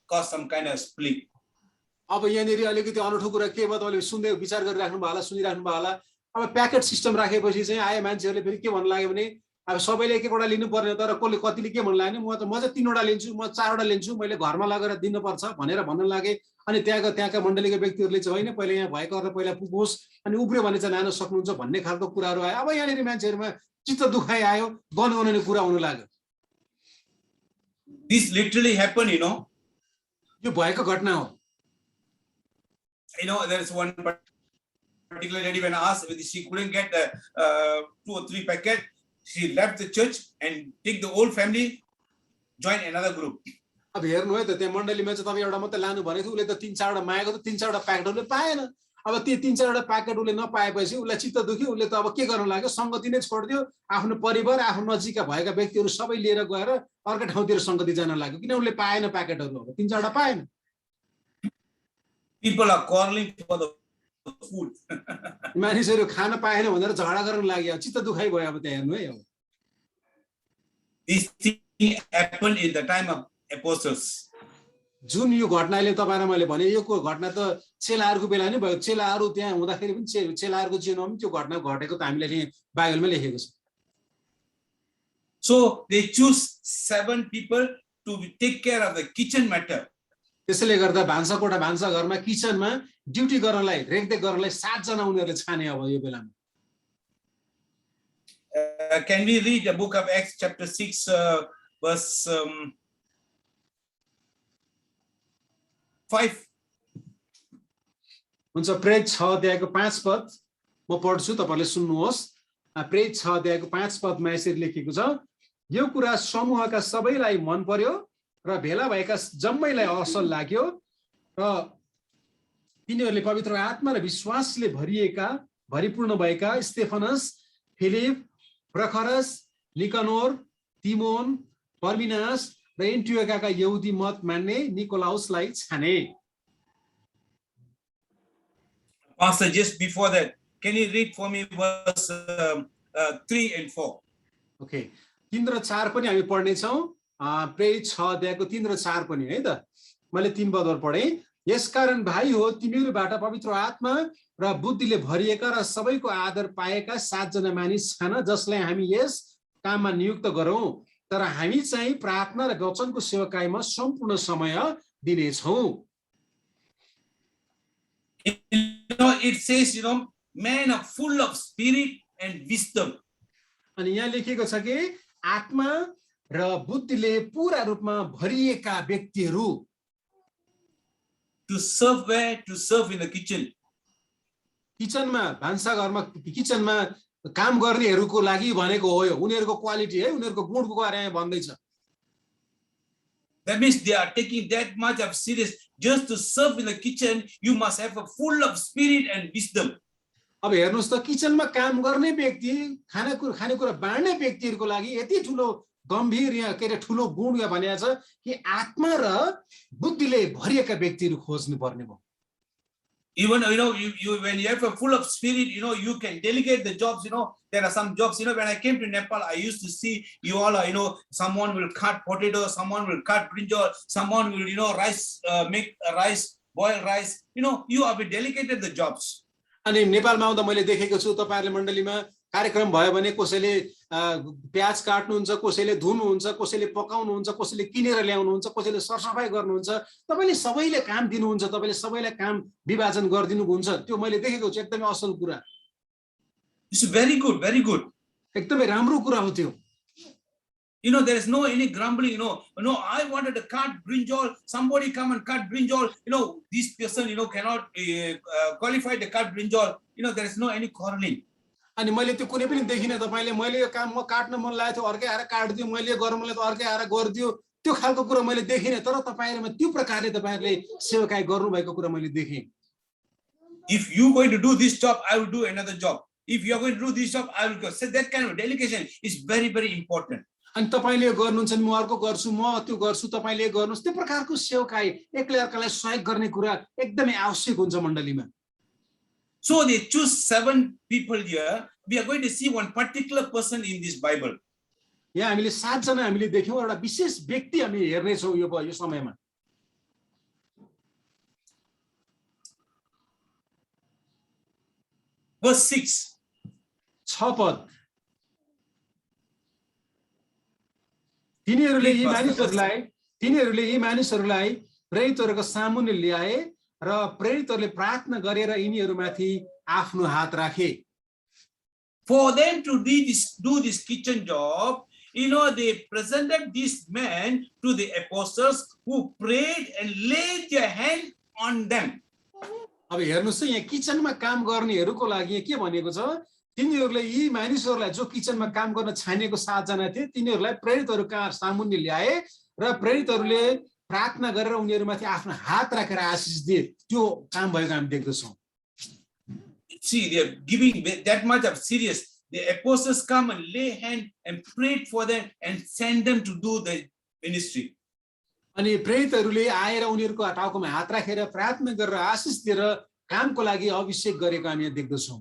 cause some kind of split. अब यहाँनिर अलिकति अनौठो कुरा के भयो, तपाईले सुन्दै विचार गरिराख्नु भयो होला, सुनिराख्नु भयो होला। अब प्याकेट सिस्टम राखेपछि चाहिँ आए मान्छेहरूले फेरि के भन्नु लाग्यो भने अब सबैले एक एकवटा लिनु पर्ने, तर कसले कतिले के भन्नु लाग्यो भने म चाहिँ 3 वटा लिन्छु, म 4 वटा लिन्छु, मैले घरमा लगेर दिनुपर्छ भनेर भन्न लागे। अनि त्यहाँका मण्डलीका व्यक्तिहरूले चाहिँ होइन पहिले यहाँ भएकोहरु पहिला पुग्नुहोस् अनि उब्रियो भने चाहिँ लान सक्नुहुन्छ भन्ने खालको कुराहरू आयो। अब यहाँनिर मान्छेहरुमा चित्त दुखाइ आयो, गनगनाउने कुरा हुन लाग्यो। This literally happened, यो भएको घटना हो। There is one particular lady when asked whether she couldn't get 2 or 3 packets, she left the church and take the whole family, join another group. अब हेर्नु है त त्यहाँ मण्डलीमा चाहिँ तपाईं एउटा मात्र लानु भनेको थियो, उले त 3-4 वटा मागेको त 3-4 वटा प्याकेटले पाएन। अब त्यो 3-4 वटा प्याकेट उले नपाएपछि उलाई चित्त दुख्यो, उले त अब के गर्न लाग्यो, संगति नै छोड्दियो, आफ्नो परिवार आफ्नो नजिकका भएका व्यक्तिहरू सबै लिएर गएर अर्को ठाउँतिर संगति जान लाग्यो, किन उले पाएन प्याकेटहरू, अब 3-4 वटा पाएन। People are quarreling for the food. मानिसहरू खान पाएन भनेर झगडा गर्न लाग्यो, चित्त दुखाइ भयो। अब त्यहाँ हेर्नु है, अब This thing happened in the time of apostles. जुन यो घटनाले तपाईँ र मैले भने यो घटना त चेलाहरूको बेला नै भयो। चेलाहरू त्यहाँ हुँदाखेरि पनि चेलाहरूको जीवनमा पनि त्यो घटना घटेको त हामीले बाइबलमा लेखेको छ। So they choose 7 people to take care of the kitchen matter. त्यसैले गर्दा भान्साकोठा भान्साघरमा किचनमा ड्युटी गर्नलाई रेखदेख गर्नलाई 7 जना उनीहरूले छाने अब यो बेलामा। Can we read the book of Acts chapter 6 verse 5? हुन्छ, प्रेरित 6 अध्यायको 5 पद म पढ्छु, तपाईहरुले सुन्नुहोस्। प्रेरित 6 अध्यायको 5 पदमा यसरी लेखेको छ, यो कुरा समूहका सबैलाई मन पर्यो र भेला भएका जम्मैलाई असल लाग्यो र तिनीहरूले पवित्र आत्मा र विश्वासले भरिपूर्ण भएका स्तेफनस, फिलिप, प्रखरस, निकनोर, तिमोन, पर्मिनास र एन्टियोखियाका यहुदी मत मान्ने निकोलाउसलाई छाने। Pastor, just before that, can you read for me verse 3 and 4? Okay, 3 र 4 पनि हामी पढ्ने छौं। प्रेरित 6 अध्यायको 3 र 4 पनि है त। मैले 3 पदहरु पढे। यसकारण भाइ हो, तिमीहरुबाट पवित्र आत्मा र बुद्धिले भरिएका र सबैको आदर पाएका 7 जना मानिस छान, जसलाई हामी यस काममा नियुक्त गरौं। तर हामी चाहिँ प्रार्थना र वचनको सेवाकाईमा सम्पूर्ण समय दिनेछौं। It says, man are full of spirit and wisdom. अनि यहाँ लेखेको छ कि आत्मा र बुद्धिले पूरा रूपमा भरिएका व्यक्तिहरू। To serve where? To serve in the kitchen. किचनमा, भान्साघरमा किचनमा काम गर्नेहरूको लागि भनेको हो यो। उनीहरूको क्वालिटी है, उनीहरूको गुणको बारेमा भन्दैछ। That means they are taking that much of serious. Just to serve in the kitchen, you must have a full of spirit and wisdom. अब हेर्नुस् त, किचनमा काम गर्ने व्यक्ति, खानेकुरा बाँड्ने व्यक्तिहरूको लागि यति ठुलो गम्भीर या के ठुलो गुण या भनेको छ कि आत्मा र बुद्धिले भरिएका व्यक्तिहरू खोज्नु पर्ने भयो। Even you when you have a full of spirit, you can delegate the jobs. There are some jobs. When I came to Nepal, I used to see you all. Someone will cut potato, someone will cut brinjal, someone will rice, make rice, boil rice. You have delegated the jobs. अनि नेपालमा आउँदा मैले देखेको छु, तपाईहरुले मण्डलीमा कार्यक्रम भयो भने कसैले प्याज काट्नुहुन्छ, कसैले धुनुहुन्छ, कसैले पकाउनुहुन्छ, कसैले किनेर ल्याउनुहुन्छ, कसैले सरसफाई गर्नुहुन्छ। तपाईले सबैले काम दिनुहुन्छ, तपाईले सबैलाई काम विभाजन गरिदिनु हुन्छ। त्यो मैले देखेको छु, एकदमै असल कुरा। This is very good, very good. एकदमै राम्रो कुरा हो त्यो। There is no any grumbling. I wanted to cut brinjal. Somebody come and cut brinjal. This person, cannot qualify to cut brinjal. There is no any quarreling. अनि मैले त्यो कुनै पनि देखिन। तपाईले मैले यो काम म काट्न मन लागेको थियो, अर्कै आएर काट्दियो, मैले गरौँ मलाई त अर्कै आएर गरिदियो, त्यो खालको कुरा मैले देखिन। तर तपाईहरुमा त्यो प्रकारले तपाईहरुले सेवाकाई गर्नु भएको कुरा मैले देखेँ। If you going to do this job, I will do another job. If you are going to do this job, I will go. So that kind of delegation is very, very important. अनि तपाईले गर्नुहुन्छ नि म अर्को गर्छु, म त्यो गर्छु, तपाईले गर्नुस्, त्यो प्रकारको सेवाकाई एकले अर्कालाई सहयोग गर्ने कुरा एकदमै आवश्यक हुन्छ मण्डलीमा। So they choose 7 people here. We are going to see one particular person in this Bible. यहाँ हामीले 7 जना हामीले देख्यौं, एउटा विशेष व्यक्ति हामी हेर्ने छौं यो समयमा। Verse 6. 6 पद। तिनीहरूले यी मानिसहरूलाई प्रेरितहरूको सामुन्ने ल्याए र प्रेरितहरूले प्रार्थना गरेर यिनीहरूमाथि आफ्नो हात राखे। For them to do this kitchen job, they presented this man to the apostles who prayed and laid their hand on them. अब हेर्नुस्, यहाँ किचनमा काम गर्नेहरूको लागि के भनेको छ, तिनीहरूले यी मानिसहरूलाई जो किचनमा काम गर्न छानेको 7 जना थिए, तिनीहरूलाई प्रेरितहरूका सामुन्ने ल्याए र प्रेरितहरूले प्रार्थना गरेर उनीहरूमाथि आफ्नो हात राखेर आशीष दिए। त्यो काम भएको हामी देख्दछौं। See, they are giving that much of serious. The apostles come and lay hand and prayed for them and send them to do the ministry. अनि प्रेरितहरूले आएर उनीहरूको टाउकोमा हात राखेर प्रार्थना गरेर आशीष दिएर कामको लागि अभिषेक गरेको हामी यहाँ देख्दछौँ।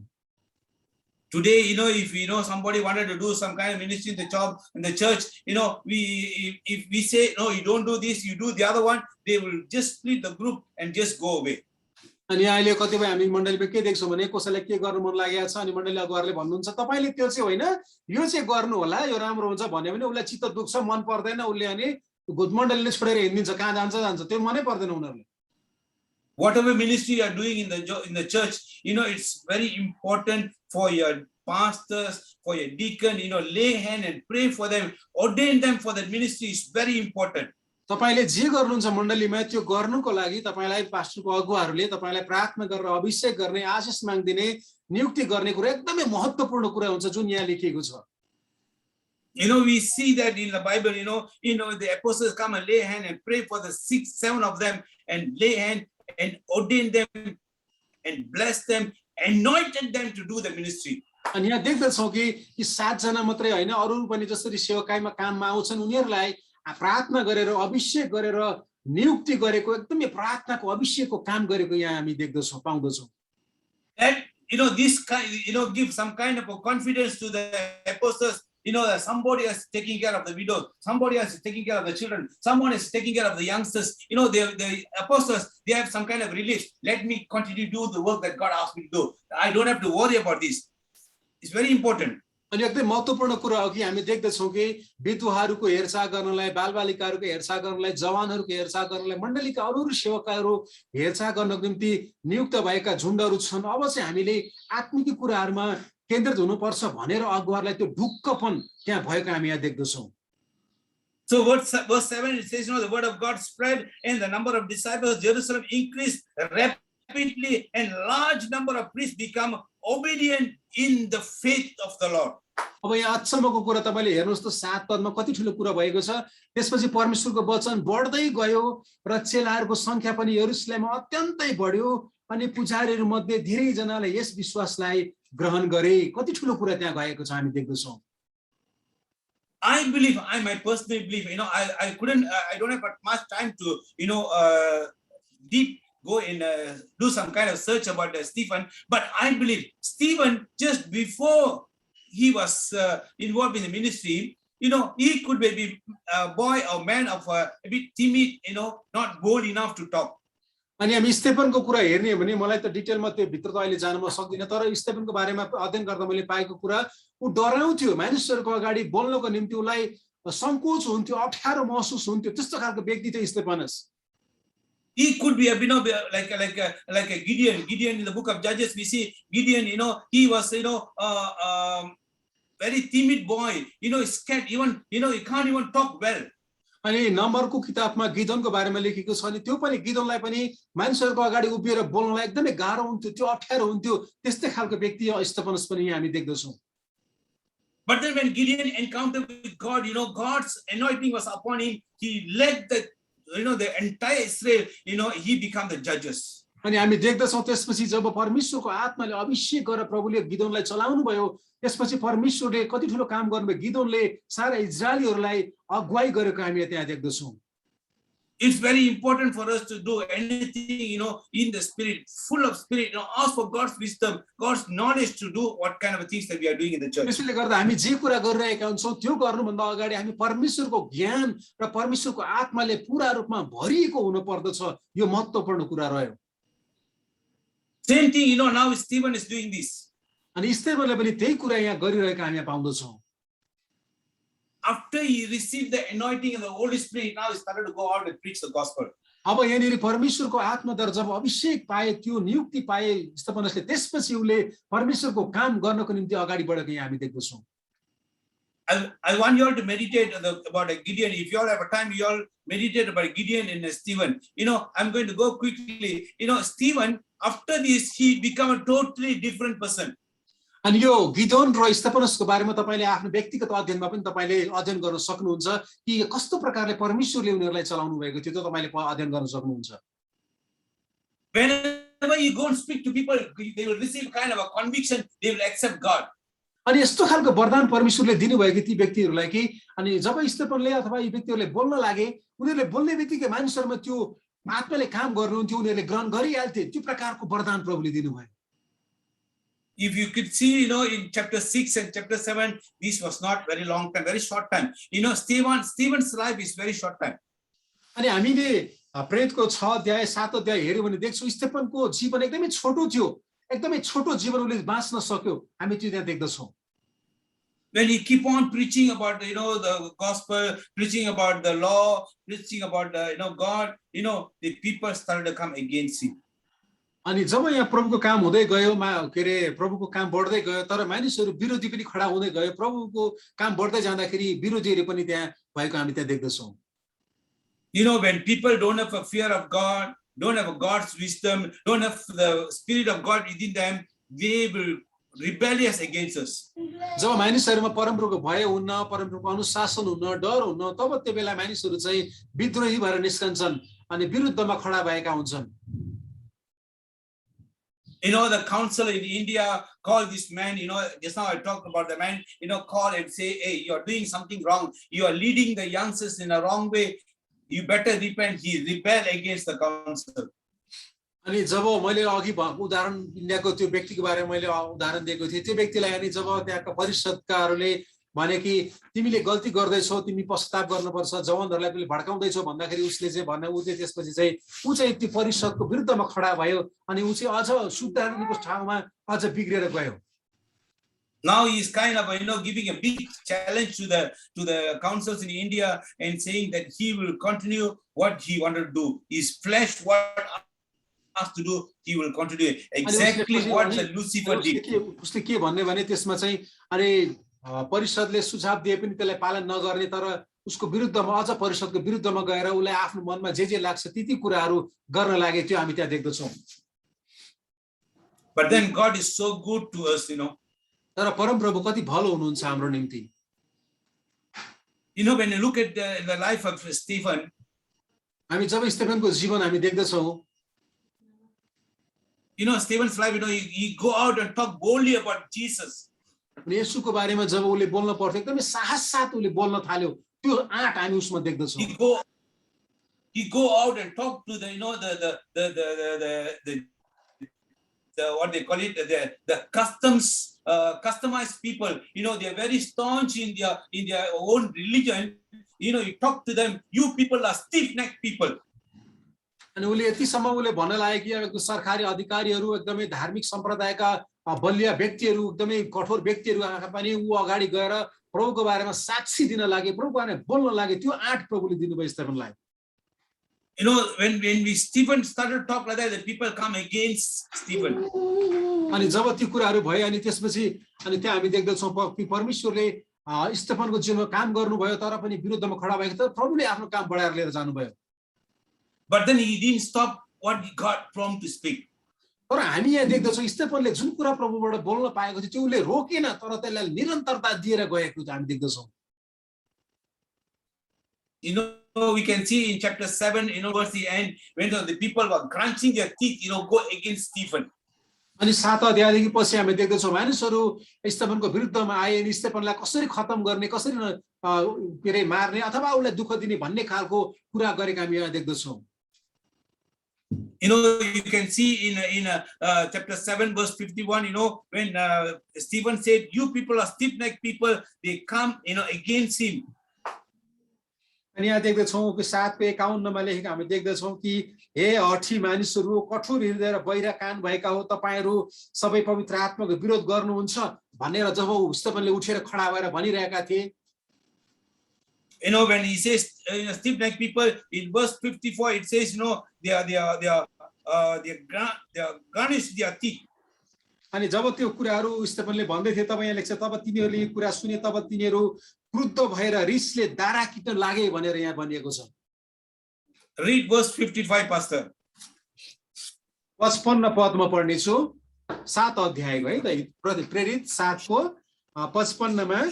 Today, if somebody wanted to do some kind of ministry in the job in the church, if we say no, you don't do this, you do the other one, they will just split the group and just go away. अनि अहिले कतिपय हामी मण्डलीमा के देख्छौँ भने कसैलाई के गर्नु मन लागेको छ अनि मण्डली अगुवाले भन्नुहुन्छ तपाईले त्यो चाहिँ होइन यो चाहिँ गर्नु होला यो राम्रो हुन्छ भन्यो भने उसलाई चित्त दुख्छ मन पर्दैन उसले अनि मण्डलीले छोडेर हिँड्दिन्छ कहाँ जान्छ त्यो मनै पर्दैन उनीहरुले। Whatever ministry you are doing in the church, it's very important for your pastors, for your deacon, lay hand and pray for them, ordain them for that ministry is very important. तपाईले जे गर्नुहुन्छ मण्डलीमा त्यो गर्नुको लागि तपाईलाई पास्टरको अगुवाहरूले तपाईलाई प्रार्थना गरेर अभिषेक गर्ने आशीष माग्दिने नियुक्ति गर्ने कुरा एकदमै महत्त्वपूर्ण कुरा हुन्छ जुन यहाँ लेखिएको छ। We see that in the Bible, the apostles come and lay hand and pray for the 6, 7 of them and lay hand and ordain them and bless them, anointed them to do the ministry. अनि यहाँ देख्दछौँ कि यी 7 जना मात्रै हैन अरू पनि जसरी सेवकाईमा काममा आउँछन् उनीहरुलाई प्रार्थना गरेर अभिषेक गरेर नियुक्ति गरेको एकदमै प्रार्थनाको अभिषेकको काम गरेको यहाँ हामी देख्दछौँ पाउँदछौँ। And this kind give some kind of a confidence to the apostles. That somebody is taking care of the widows, somebody else is taking care of the children, someone is taking care of the youngsters. The apostles, they have some kind of relief. Let me continue to do the work that God asked me to do. I don't have to worry about this. It's very important. अनि एकदमै महत्त्वपूर्ण कुरा हो कि हामी देख्दछौँ कि विधवाहरूको हेरचाह गर्नलाई बालबालिकाहरूको हेरचाह गर्नलाई जवानहरूको हेरचाह गर्नलाई मण्डलीका अरू सेवकहरू हेरचाह गर्नको निम्ति नियुक्त भएका झुण्डहरू छन्। अब चाहिँ हामीले आत्मिक कुराहरुमा केन्द्रित हुनुपर्छ भनेर अगुवाहरूलाई त्यो ढुक्कपन त्यहाँ भएको हामी यहाँ देख्दछौँ। So verse 7 it says, the word of God spread and the number of disciples of Jerusalem increased rapidly and large number of priests become obedient in the faith of the Lord. अब यहाँ अचम्मको कुरा तपाईले हेर्नुस् त 7 पदमा कति ठूलो कुरा भएको छ। त्यसपछि परमेश्वरको वचन बढ्दै गयो र चेलाहरूको संख्या पनि यरुशलेममा अत्यन्तै बढ्यो अनि पुजारीहरू मध्ये धेरै जनाले यस विश्वासलाई ग्रहण गरे। कति ठूलो कुरा त्यहाँ गएको छ हामी देख्दछौँ। I my personal belief, I don't have much time to deep go and do some kind of search about Stephen, but I believe Stephen, just before he was involved in the ministry, he could be a boy or man of a bit timid, not bold enough to talk. अनि हामी स्टेफनको कुरा हेर्ने भने मलाई त डिटेलमा त्यो भित्र त अहिले जान म सक्दिन तर स्टेफनको बारेमा अध्ययन गर्दा मैले पाएको कुरा उ डराउँथ्यो मानिसहरुको अगाडि बोल्नको निम्ति उलाई संकोच हुन्थ्यो अप्ठ्यारो महसुस हुन्थ्यो त्यस्तो खालको व्यक्ति थियो स्टेफनस। He could be like a Gideon in the book of Judges. We see Gideon, he was very timid boy, scared, even he can't even talk well. अनि नम्बरको किताबमा गिदोनको बारेमा लेखेको छ अनि त्यो पनि गिदोनलाई पनि मानिसहरुको अगाडि उभिएर बोल्नलाई एकदमै गाह्रो हुन्थ्यो त्यो अप्ठ्यारो हुन्थ्यो त्यस्तै खालको व्यक्ति स्टेफनस पनि हामी देख्दछौँ। But then when Gideon encountered with God, God's anointing was upon him. He led the entire Israel, he became the judges. अनि हामी देख्दछौँ त्यसपछि जब परमेश्वरको आत्माले अभिषेक गरेर प्रभुले गिदोनलाई चलाउनु भयो त्यसपछि परमेश्वरले कति ठूलो काम गर्नुभयो गिदोनले सारा इजरायलीहरुलाई अगुवाई गरेको हामी त्यहाँ देख्दछौँ। It's very important for us to do anything, in the spirit, full of spirit, ask for God's wisdom, God's knowledge to do what kind of things that we are doing in the church. त्यसैले गर्दा हामी जे कुरा गरिरहेका हुन्छौँ त्यो गर्नुभन्दा अगाडि हामी परमेश्वरको ज्ञान र परमेश्वरको आत्माले पूरा रूपमा भरिएको हुनु पर्दछ यो महत्त्वपूर्ण कुरा रह्यो। Same thing, now Stephen is doing this. अनि स्टेफनले पनि त्यही कुरा यहाँ गरिरहेका हामी पाउँदछौँ। After he received the anointing and the Holy Spirit, now he started to go out and preach the gospel. अब यहाँनिर परमेश्वरको आत्माद्वारा जब अभिषेक पाए त्यो नियुक्ति पाए स्टेफनसले त्यसपछि उले परमेश्वरको काम गर्नको निम्ति अगाडि बढेको यहाँ हामी देख्दछौँ। I want you all to meditate about Gideon. If you all have a time, you all meditate about Gideon and Stephen. I'm going to go quickly. Stephen, after this, he became a totally different person. अनि यो गिदोन र स्टेफनसको बारेमा तपाईले आफ्नो व्यक्तिगत अध्ययनमा पनि तपाईले अध्ययन गर्न सक्नुहुन्छ कि कस्तो प्रकारले परमेश्वरले उनीहरुलाई चलाउनु भएको थियो त्यो तपाईले अध्ययन गर्न सक्नुहुन्छ। Whenever you go and speak to people, they will receive kind of a conviction, they will accept God. अनि यस्तो खालको वरदान परमेश्वरले दिनुभएको ती व्यक्तिहरुलाई कि अनि जब स्टेफनले अथवा यी व्यक्तिहरुले बोल्न लागे उनीहरुले बोल्ने बित्तिकै मानिसहरुमा त्यो आत्माले काम गर्नुहुन्थ्यो उनीहरूले ग्रहण गरिहाल्थे त्यो प्रकारको वरदान प्रभुले दिनुभयो। If you could see, in chapter 6 and chapter 7, this was not very long time, very short time. Stephen's life is very short time. अनि हामीले प्रेरितको 6 अध्याय 7 अध्याय हेर्यो भने देख्छौँ स्टेफनको जीवन एकदमै छोटो थियो, एकदमै छोटो जीवन उसले बाँच्न सक्यो, हामी त्यो त्यहाँ देख्दछौँ। When he keep on preaching about the gospel, preaching about the law, preaching about God, the people started to come against him. अनि जब यहाँ प्रभुको काम हुँदै गयो के अरे प्रभुको काम बढ्दै गयो तर मानिसहरू विरोधी पनि खडा हुँदै गयो, प्रभुको काम बढ्दै जाँदाखेरि विरोधीहरू पनि त्यहाँ भएको हामी त्यहाँ देख्दछौँ। When people don't have a fear of God, don't have a God's wisdom, don't have the spirit of God within them, they will rebellious against us. जब मानिसहरूमा परमप्रभुको भय हुन्न, परमप्रभुको अनुशासन हुन्न, डर हुन्न, तब त्यो बेला मानिसहरू चाहिँ विद्रोही भएर निस्कन्छन् अनि विरुद्धमा खडा भएका हुन्छन्। The council in India call this man, just now I talked about the man, call and say, hey, you are doing something wrong. You are leading the youngsters in a wrong way. You better repent. He rebelled against the council. अनि जब मैले अघि उदाहरण इन्डियाको त्यो व्यक्तिको बारेमा मैले उदाहरण दिएको थिएँ, त्यो व्यक्तिलाई अनि जब त्यहाँका परिषदकाहरूले भने कि तिमीले गल्ती गर्दैछौ, तिमी पश्चाताप गर्नुपर्छ, जवानहरूलाई पनि भड्काउँदैछौ भन्दाखेरि उसले चाहिँ भन्ने उ चाहिँ त्यसपछि चाहिँ उ चाहिँ त्यो परिषदको विरुद्धमा खडा भयो अनि उ चाहिँ अझ सुधार्नुको ठाउँमा अझ बिग्रेर गयो। Now he is kind of giving a big challenge to the councils in India and saying that he will continue what he wanted to do. His flesh what asked to do, he will continue exactly what the Lucifer did. उसले के भन्ने भने त्यसमा चाहिँ अरे परिषदले सुझाव दिए पनि त्यसलाई पालन नगर्ने तर उसको विरुद्धमा अझ परिषदको विरुद्धमा गएर उसलाई आफ्नो मनमा जे लाग्छ ती कुराहरू गर्न लागे, त्यो हामी त्यहाँ देख्दछौँ। But then God is so good to us, तर परमप्रभु कति भलो हुनुहुन्छ हाम्रो निम्ति। When you look at the life of Stephen, हामी जब स्टेफनको जीवन हामी देख्दछौँ, Stephen's life, he go out and talk boldly about Jesus. येशूको बारेमा जब उसले बोल्न पर्थ्यो एकदमै साहस साथ उसले बोल्न थाल्यो, त्यो आँट हामी उसमा देख्दछौँ। He go out and talk to the what they call it, the customized people. They are very staunch in their own religion. You talk to them, you people are stiff-necked people. अनि उसले यतिसम्म उसले भन्न लाग्यो कि सरकारी अधिकारीहरू एकदमै धार्मिक सम्प्रदायका बलिया व्यक्तिहरू एकदमै कठोर व्यक्तिहरू आँखा पनि ऊ अगाडि गएर प्रभुको बारेमा साक्षी दिन लागे, प्रभुको बारेमा बोल्न लागे, त्यो आँट प्रभुले दिनुभयो स्टेफनलाई। When Stephen started to talk like that, the people come against Stephen. अनि जब त्यो कुराहरू भयो अनि त्यसपछि अनि त्यहाँ हामी देख्दछौँ कि परमेश्वरले स्टेफनको जीवनमा काम गर्नुभयो तर पनि विरुद्धमा खडा भएको तर प्रभुले आफ्नो काम बढाएर लिएर जानुभयो। But then he didn't stop what God promised to speak. तर हामी यहाँ देख्दछौँ स्टेफनले जुन कुरा प्रभुबाट बोल्न पाएको थियो त्यो उसले रोकेन तर त्यसलाई निरन्तरता दिएर गएको हामी देख्दछौँ। We can see in chapter 7, towards the end, when the people were grinding their teeth, go against Stephen. अनि 7 अध्यायदेखि पछि हामी देख्दछौँ मानिसहरू स्टेफनको विरुद्धमा आए अनि स्टेफनलाई कसरी खत्म गर्ने, कसरी के अरे मार्ने अथवा उसलाई दुःख दिने भन्ने खालको कुरा गरेका हामी यहाँ देख्दछौँ। You can see in chapter 7 verse 51, when Stephen said, you people are stiff-necked people, they come against him. अनि यहाँ देख्दछौँ कि 7:51 लेखेको हामी देख्दछौँ कि हे हठी मानिसहरू, कठोर हृदय र बहिरा कान भएका हो, तपाईहरू सबै पवित्र आत्माको विरोध गर्नुहुन्छ भनेर जब स्टेफनले उठेर खडा भएर भनिरहेका थिए। When he says stiff-necked people, in verse 54 it says, they are garnished their teeth. अनि जब त्यो कुराहरू स्टेफनले भन्दै थिए तब यहाँ लेख्छ तब तिनीहरूले यो कुरा सुने तब तिनीहरू क्रुद्ध भएर रिसले दारा किट्न लागे भनेर यहाँ भनिएको छ। Read verse 55, pastor. 55 पदमा पढ्ने छु, 7 अध्यायको है त प्रेरित 7 को 55 मा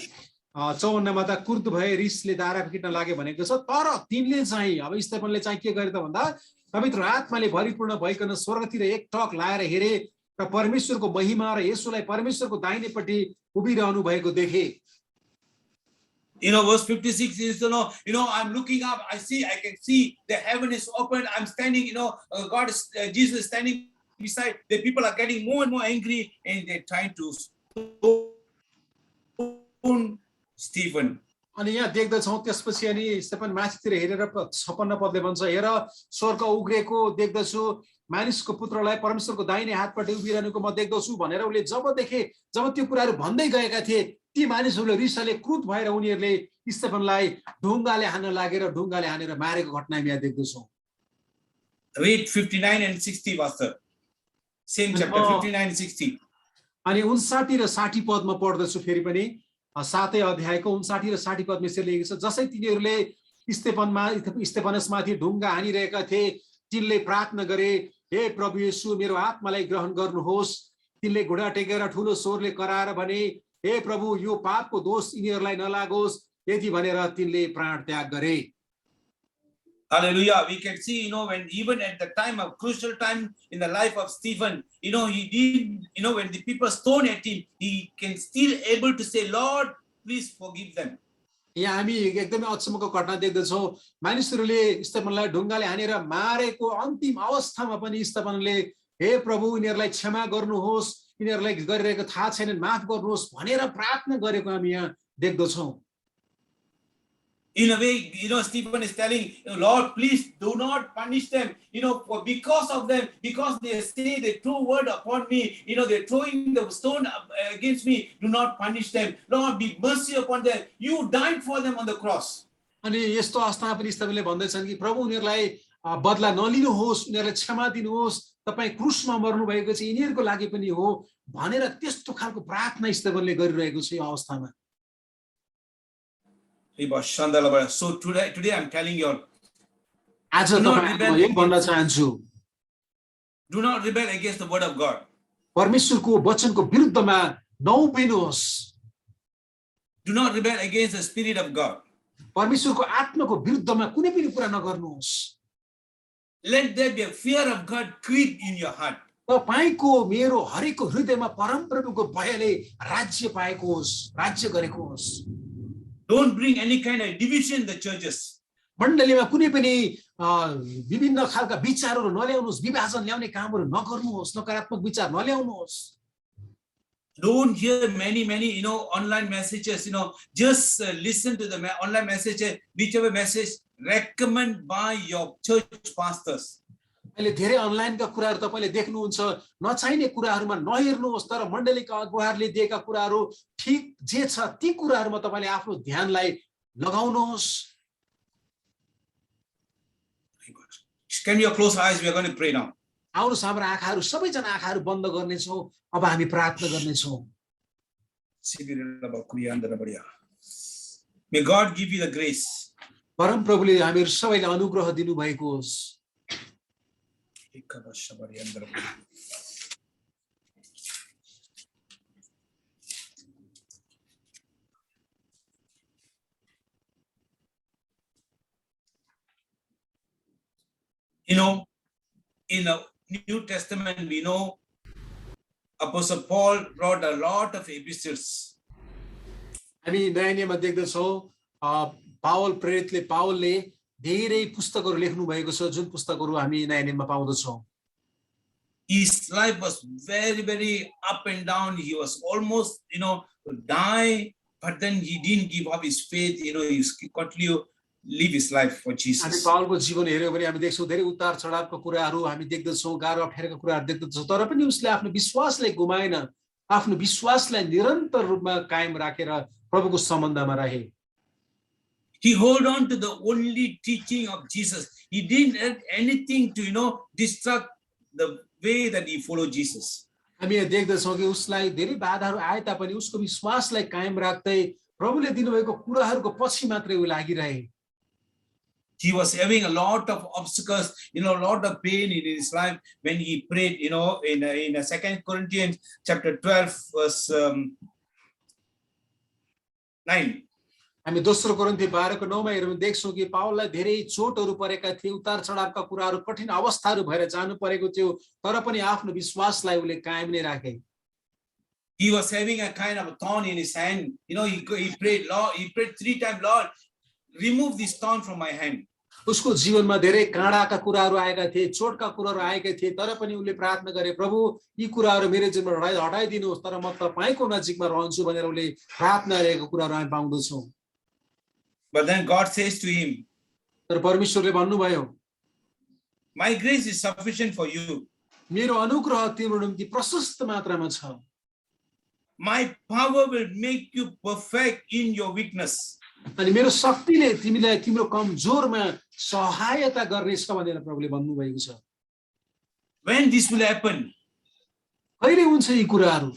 54 मा त क्रुद्ध भए रिसले दारा किट्न लागे भनेको छ। तर तिनले चाहिँ अब स्टेफनले चाहिँ के गरे त भन्दा पवित्र आत्माले भरिपूर्ण भइकन स्वर्गतिर एक टक लाएर हेरे र परमेश्वरको महिमा र येशूलाई परमेश्वरको दाहिनेपट्टि उभिरहनु भएको देखे। Verse 56 is, I'm looking up, I can see the heaven is open. I'm standing, Jesus is standing beside. The people are getting more and more angry, and they're trying to stone Stephen. अनि यहाँ देख्दछौँ त्यसपछि अनि Stephen माथितिर हेरेर 56 पदले भन्छ, हेर स्वर्ग उग्रेको देख्दछु, मानिसको पुत्रलाई परमेश्वरको दाहिने हातपट्टि उभिरहनुको म देख्दछु भनेर उले जब त्यो कुराहरू भन्दै गएका थिए, ती मानिसहरूले रिसले क्रुद्ध भएर उनीहरूले स्टेफनलाई ढुङ्गाले हान्न लागेर हानेर मारेको घटना यहाँ देख्दछौँ। Read 59 and 60 pastor. Same chapter 59 and 60. अनि 59 र 60 पदमा पढ्दछु फेरि पनि 7औं अध्यायको 59 र 60 पदमा यसरी लेखेको छ, जसै तिनीहरूले स्तेफनसमाथि ढुङ्गा हानिरहेका थिए, तिनले प्रार्थना गरे, हे प्रभु येशू मेरो आत्मालाई ग्रहण गर्नुहोस्। तिनले घुँडा टेकेर ठुलो स्वरले कराएर भने, हे प्रभु यो पापको दोष यिनीहरूलाई नलागोस्। यति भनेर तिनले प्राण त्याग गरे। Hallelujah. We can see, when even at the time of crucial time in the life of Stephen, he did, when the people stoned at him, he can still able to say, Lord, please forgive them. यहाँ हामी एकदमै अचम्मको घटना देख्दछौँ। मानिसहरूले स्तेफनलाई ढुङ्गाले हानेर मारेको अन्तिम अवस्थामा पनि स्तेफनले हे प्रभु यिनीहरूलाई क्षमा गर्नुहोस्, यिनीहरूलाई गरिरहेको थाहा छैन, माफ गर्नुहोस् भनेर प्रार्थना गरेको हामी यहाँ देख्दछौँ। In a way, Stephen is telling, Lord, please do not punish them, because of them, because they say the true word upon me, they're throwing the stone against me, do not punish them. Lord, be mercy upon them. You died for them on the cross. अनि यस्तो अवस्थामा पनि स्तेफनले भन्दैछन् कि प्रभु उनीहरूलाई बदला नलिनुहोस्, उनीहरूलाई क्षमा दिनुहोस्, तपाईं क्रुसमा मर्नु भएको चाहिँ यिनीहरूको लागि पनि हो भनेर त्यस्तो खालको प्रार्थना स्तेफनले गरिरहेको छ यो अवस्थामा। So today I'm telling you, आज तपाईहरुलाई यही भन्न चाहन्छु, do not rebel against the word of God. परमेश्वरको वचनको विरुद्धमा नउभिनुहोस्। Do not rebel against the spirit of God. परमेश्वरको आत्माको विरुद्धमा कुनै पनि कुरा नगर्नुहोस्। Let there be a fear of God creep in your heart. तपाईको मेरो हरेकको हृदयमा परमप्रभुको भयले राज्य पाएको होस्, राज्य गरेको होस्। Don't bring any kind of division in the churches. मण्डलीमा कुनै पनि विभिन्न खालका विचारहरू नल्याउनुहोस्, विभाजन ल्याउने कामहरू नगर्नुहोस्, नकारात्मक विचार नल्याउनुहोस्। Don't hear many online messages, just listen to the online messages, whichever message recommended by your church pastors. अहिले धेरै अनलाइनका कुराहरू तपाईले देख्नुहुन्छ, नचाहिने कुराहरूमा नहेर्नुहोस्, तर मण्डलीका अगुवाहरूले दिएका कुराहरू ठीक जे छ ती कुराहरूमा तपाईले आफ्नो ध्यानलाई लगाउनुहोस्। Can you close eyes? We are going to pray now. आउनुहोस् हाम्रो आँखाहरू सबैजना आँखाहरू बन्द गर्नेछौँ, अब हामी प्रार्थना गर्नेछौँ। May God give you the grace. परम प्रभुले हामीहरु सबैलाई अनुग्रह दिनु भएको होस्। In the New Testament, we know Apostle Paul wrote a lot of epistles. हामी नयाँ नियममा देख्दछौँ पावलले धेरै पुस्तकहरू लेख्नु भएको छ, जुन पुस्तकहरू हामी नयाँ नियममा पाउँदछौँ। His life was very, very up and down. He was almost, to die, but then he didn't give up his faith. He continued live his life for Jesus. हामी पावलको जीवन हेर्यो भने हामी देख्छौँ धेरै उतार चढावको कुराहरू हामी देख्दछौँ, गाह्रो अप्ठ्यारोको कुराहरू देख्दछौँ, तर पनि उसले आफ्नो विश्वासलाई गुमाएन, आफ्नो विश्वासलाई निरन्तर रूपमा कायम राखेर प्रभुको सम्बन्धमा रहे। He held on to the only teaching of Jesus. He didn't add anything to, distract the way that he followed Jesus. हामी यहाँ देख्दछौँ कि उसलाई धेरै बाधाहरू आए तापनि उसको विश्वासलाई कायम राख्दै प्रभुले दिनुभएको कुराहरूको पछि मात्रै उ लागिरहे। He was having a lot of obstacles, a lot of pain in his life when he prayed, in 2 Corinthians chapter 12, verse 9. हामी दोस्रो कोरिन्थी 12 को 9 मा हेर्नु देख्छौँ कि पावललाई धेरै चोटहरू परेका थिए, उतार चढावका कुराहरू, कठिन अवस्थाहरू भएर जानु परेको थियो, तर पनि आफ्नो विश्वासलाई उले कायम नै राखे। He was having a kind of a thorn in his hand. You know, he prayed, Lord, he prayed 3 times, Lord, remove this thorn from my hand. उसको जीवनमा धेरै काँडाका कुराहरू आएका थिए, चोटका कुराहरू आएका थिए, तर पनि उनले प्रार्थना गरे, प्रभु यी कुराहरू मेरो जीवनमा हटाइदिनुहोस्, तर म तपाईको नजिकमा रहन्छु भनेर उनले प्रार्थना गरेको कुराहरू हामी पाउँदछौँ। But then God says to him, तर परमेश्वरले भन्नुभयो, my grace is sufficient for you. मेरो अनुग्रह तिम्रो निम्ति प्रशस्त मात्रामा छ। My power will make you perfect in your weakness. अनि मेरो शक्तिले तिमीलाई तिम्रो कमजोरमा सहायता गर्नेछ भनेर प्रभुले भन्नुभएको छ। When this will happen? कहिले हुन्छ यी कुराहरू?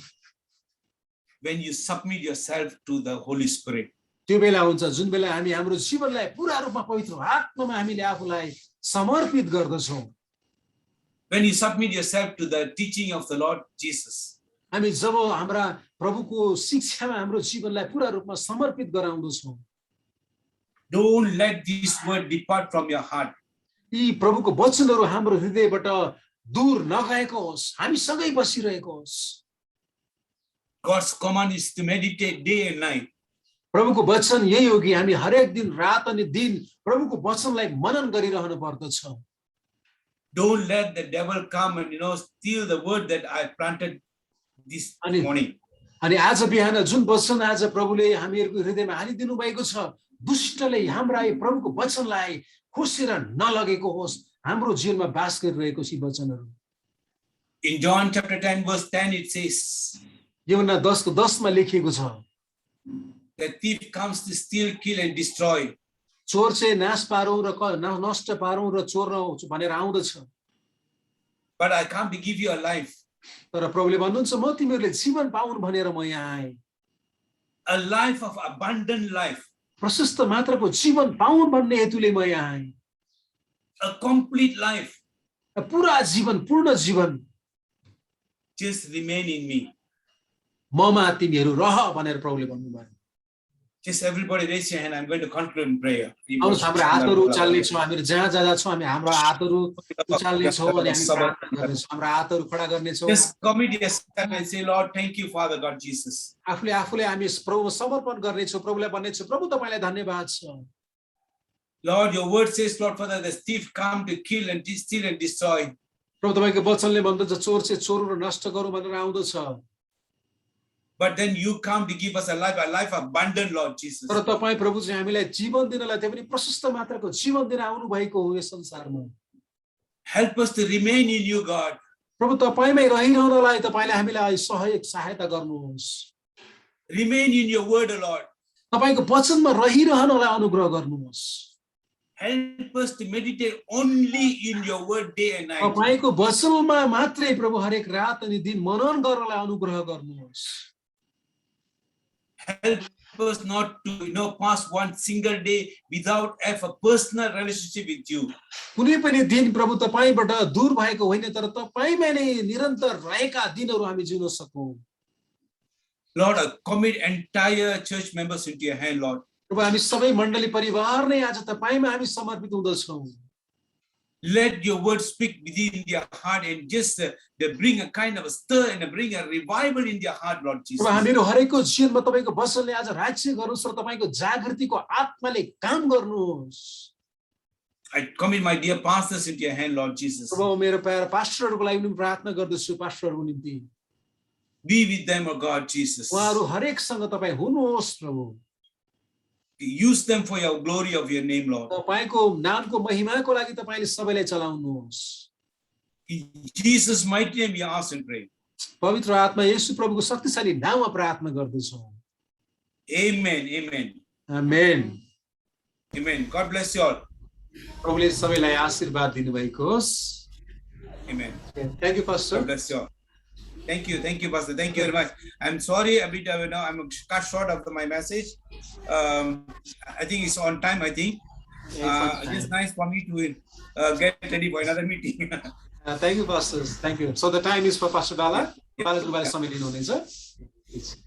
When you submit yourself to the Holy Spirit. त्यो बेला हुन्छ जुन बेला हामी हाम्रो जीवनलाई पूरा रूपमा पवित्र आत्मामा हामीले आफूलाई समर्पित गर्दछौँ। When you submit yourself to the teaching of the Lord Jesus. हामी जब हाम्रा प्रभुको शिक्षामा हाम्रो जीवनलाई पूरा रूपमा समर्पित गराउँदछौँ। Don't let this word depart from your heart. यी प्रभुको वचनहरू हाम्रो हृदयबाट दूर नगएको होस्, हामी सँगै बसिरहेको होस्। God's command is to meditate day and night. प्रभुको वचन यही हो कि हामी हरेक दिन रात अनि दिन प्रभुको वचनलाई मनन गरिरहनु पर्दछ। Don't let the devil come and steal the word that I planted this morning. अनि आज बिहान जुन वचन आज प्रभुले हामीहरूको हृदयमा हालिदिनु भएको छ, दुष्टले हाम्रा प्रभुको वचनलाई खोसेर नलगेको होस्, हाम्रो जीवनमा बास गरिरहेको C वचनहरू। In John chapter 10 verse 10 it says, यूहन्ना 10 को 10 मा लेखिएको छ, the thief comes to steal, kill and destroy. चोर चाहिँ नाश पारौं र नष्ट पारौं र चोर्न भनेर आउँदछ। But I come to give you a life. तर प्रभुले भन्नुहुन्छ म तिमीहरूले जीवन पाउन् भनेर म यहाँ आए। A life of abundant life. प्रशस्त मात्राको जीवन पाउन् भन्ने हेतुले म यहाँ आए। A complete life. पूरा जीवन, पूर्ण जीवन। Just remain in me. ममा तिमीहरू रह भनेर प्रभुले भन्नुभयो। Just everybody raise your hand. I'm going to conclude in prayer. आउनुहोस् हाम्रो हातहरू उचाल्ने छौँ, हामीहरू जहाँ जाँदा छौँ हामी हाम्रो हातहरू उचाल्ने छौँ अनि हामी प्रार्थना गर्नेछौँ, हाम्रो हातहरू खडा गर्ने छौँ। Just commit yourself and say, Lord, thank you, Father God Jesus. आफूले हामी प्रभुमा समर्पण गर्ने छौँ, प्रभुलाई भन्ने छौँ, प्रभु तपाईलाई धन्यवाद छ। Lord, your word says, Lord Father, the thief come to kill and steal and destroy. प्रभु तपाईको वचनले भन्दछ चोर चाहिँ चोर र नष्ट गरौँ भनेर आउँदछ। But then you come to give us a life abundant, Lord Jesus. तर तपाई प्रभु चाहिँ हामीलाई जीवन दिनलाई त्यो पनि प्रशस्त मात्राको जीवन दिन आउनु भएको हो यस संसारमा। Help us to remain in you, God. प्रभु तपाईमै रहिरहनलाई तपाईले हामीलाई सहायता गर्नुहोस्। Remain in your word, Lord. तपाईको वचनमा रहिरहनलाई अनुग्रह गर्नुहोस्। Help us to meditate only in your word day and night. तपाईको वचनमा मात्रै प्रभु हरेक रात अनि दिन मनन गर्नलाई अनुग्रह गर्नुहोस्। Help us not to pass one single day without have a personal relationship with you. कुनै पनि दिन प्रभु तपाईबाट दूर भएको होइन, तर तपाईमै नै निरन्तर रहेका दिनहरू हामी जिउन सकौं। Lord, I commit entire church members into your hand, Lord. प्रभु हामी सबै मण्डली परिवार नै आज तपाईमा हामी समर्पित हुँदछौं। Let your word speak within their heart and just they bring a kind of a stir and bring a revival in their heart, Lord Jesus. प्रभु हामीहरु हरेकको जीवनमा तपाईको वचनले आज राज्य गरोस् र तपाईको जागृतिको आत्माले काम गर्नुहोस्। I commit my dear pastors into your hand, Lord Jesus. प्रभु मेरो प्यारा पास्टरहरुको लागि पनि प्रार्थना गर्दछु, पास्टरहरुको निम्ति। Be with them, O God Jesus. उहाँहरु हरेकसँग तपाई हुनुहोस् प्रभु। Use them for your glory of your name, Lord. तपाईको नामको महिमाको लागि तपाईले सबैलाई चलाउनुहोस्। In Jesus' mighty name we ask and pray. पवित्र आत्मा येशू प्रभुको शक्तिशाली नाममा प्रार्थना गर्दछौं। Amen. Amen. Amen. Amen. God bless you all. प्रभुले सबैलाई आशीर्वाद दिनुभएको होस्। Amen. Thank you, Pastor. God bless you all. Thank you, Pastor. Thank you very much. I'm sorry a bit. I'm cut short of my message. I think it's on time. I think it's nice for me to get ready for another meeting. Thank you, pastors. Thank you. So the time is for Pastor Bala. Bala, समय लिनुहुनेछ।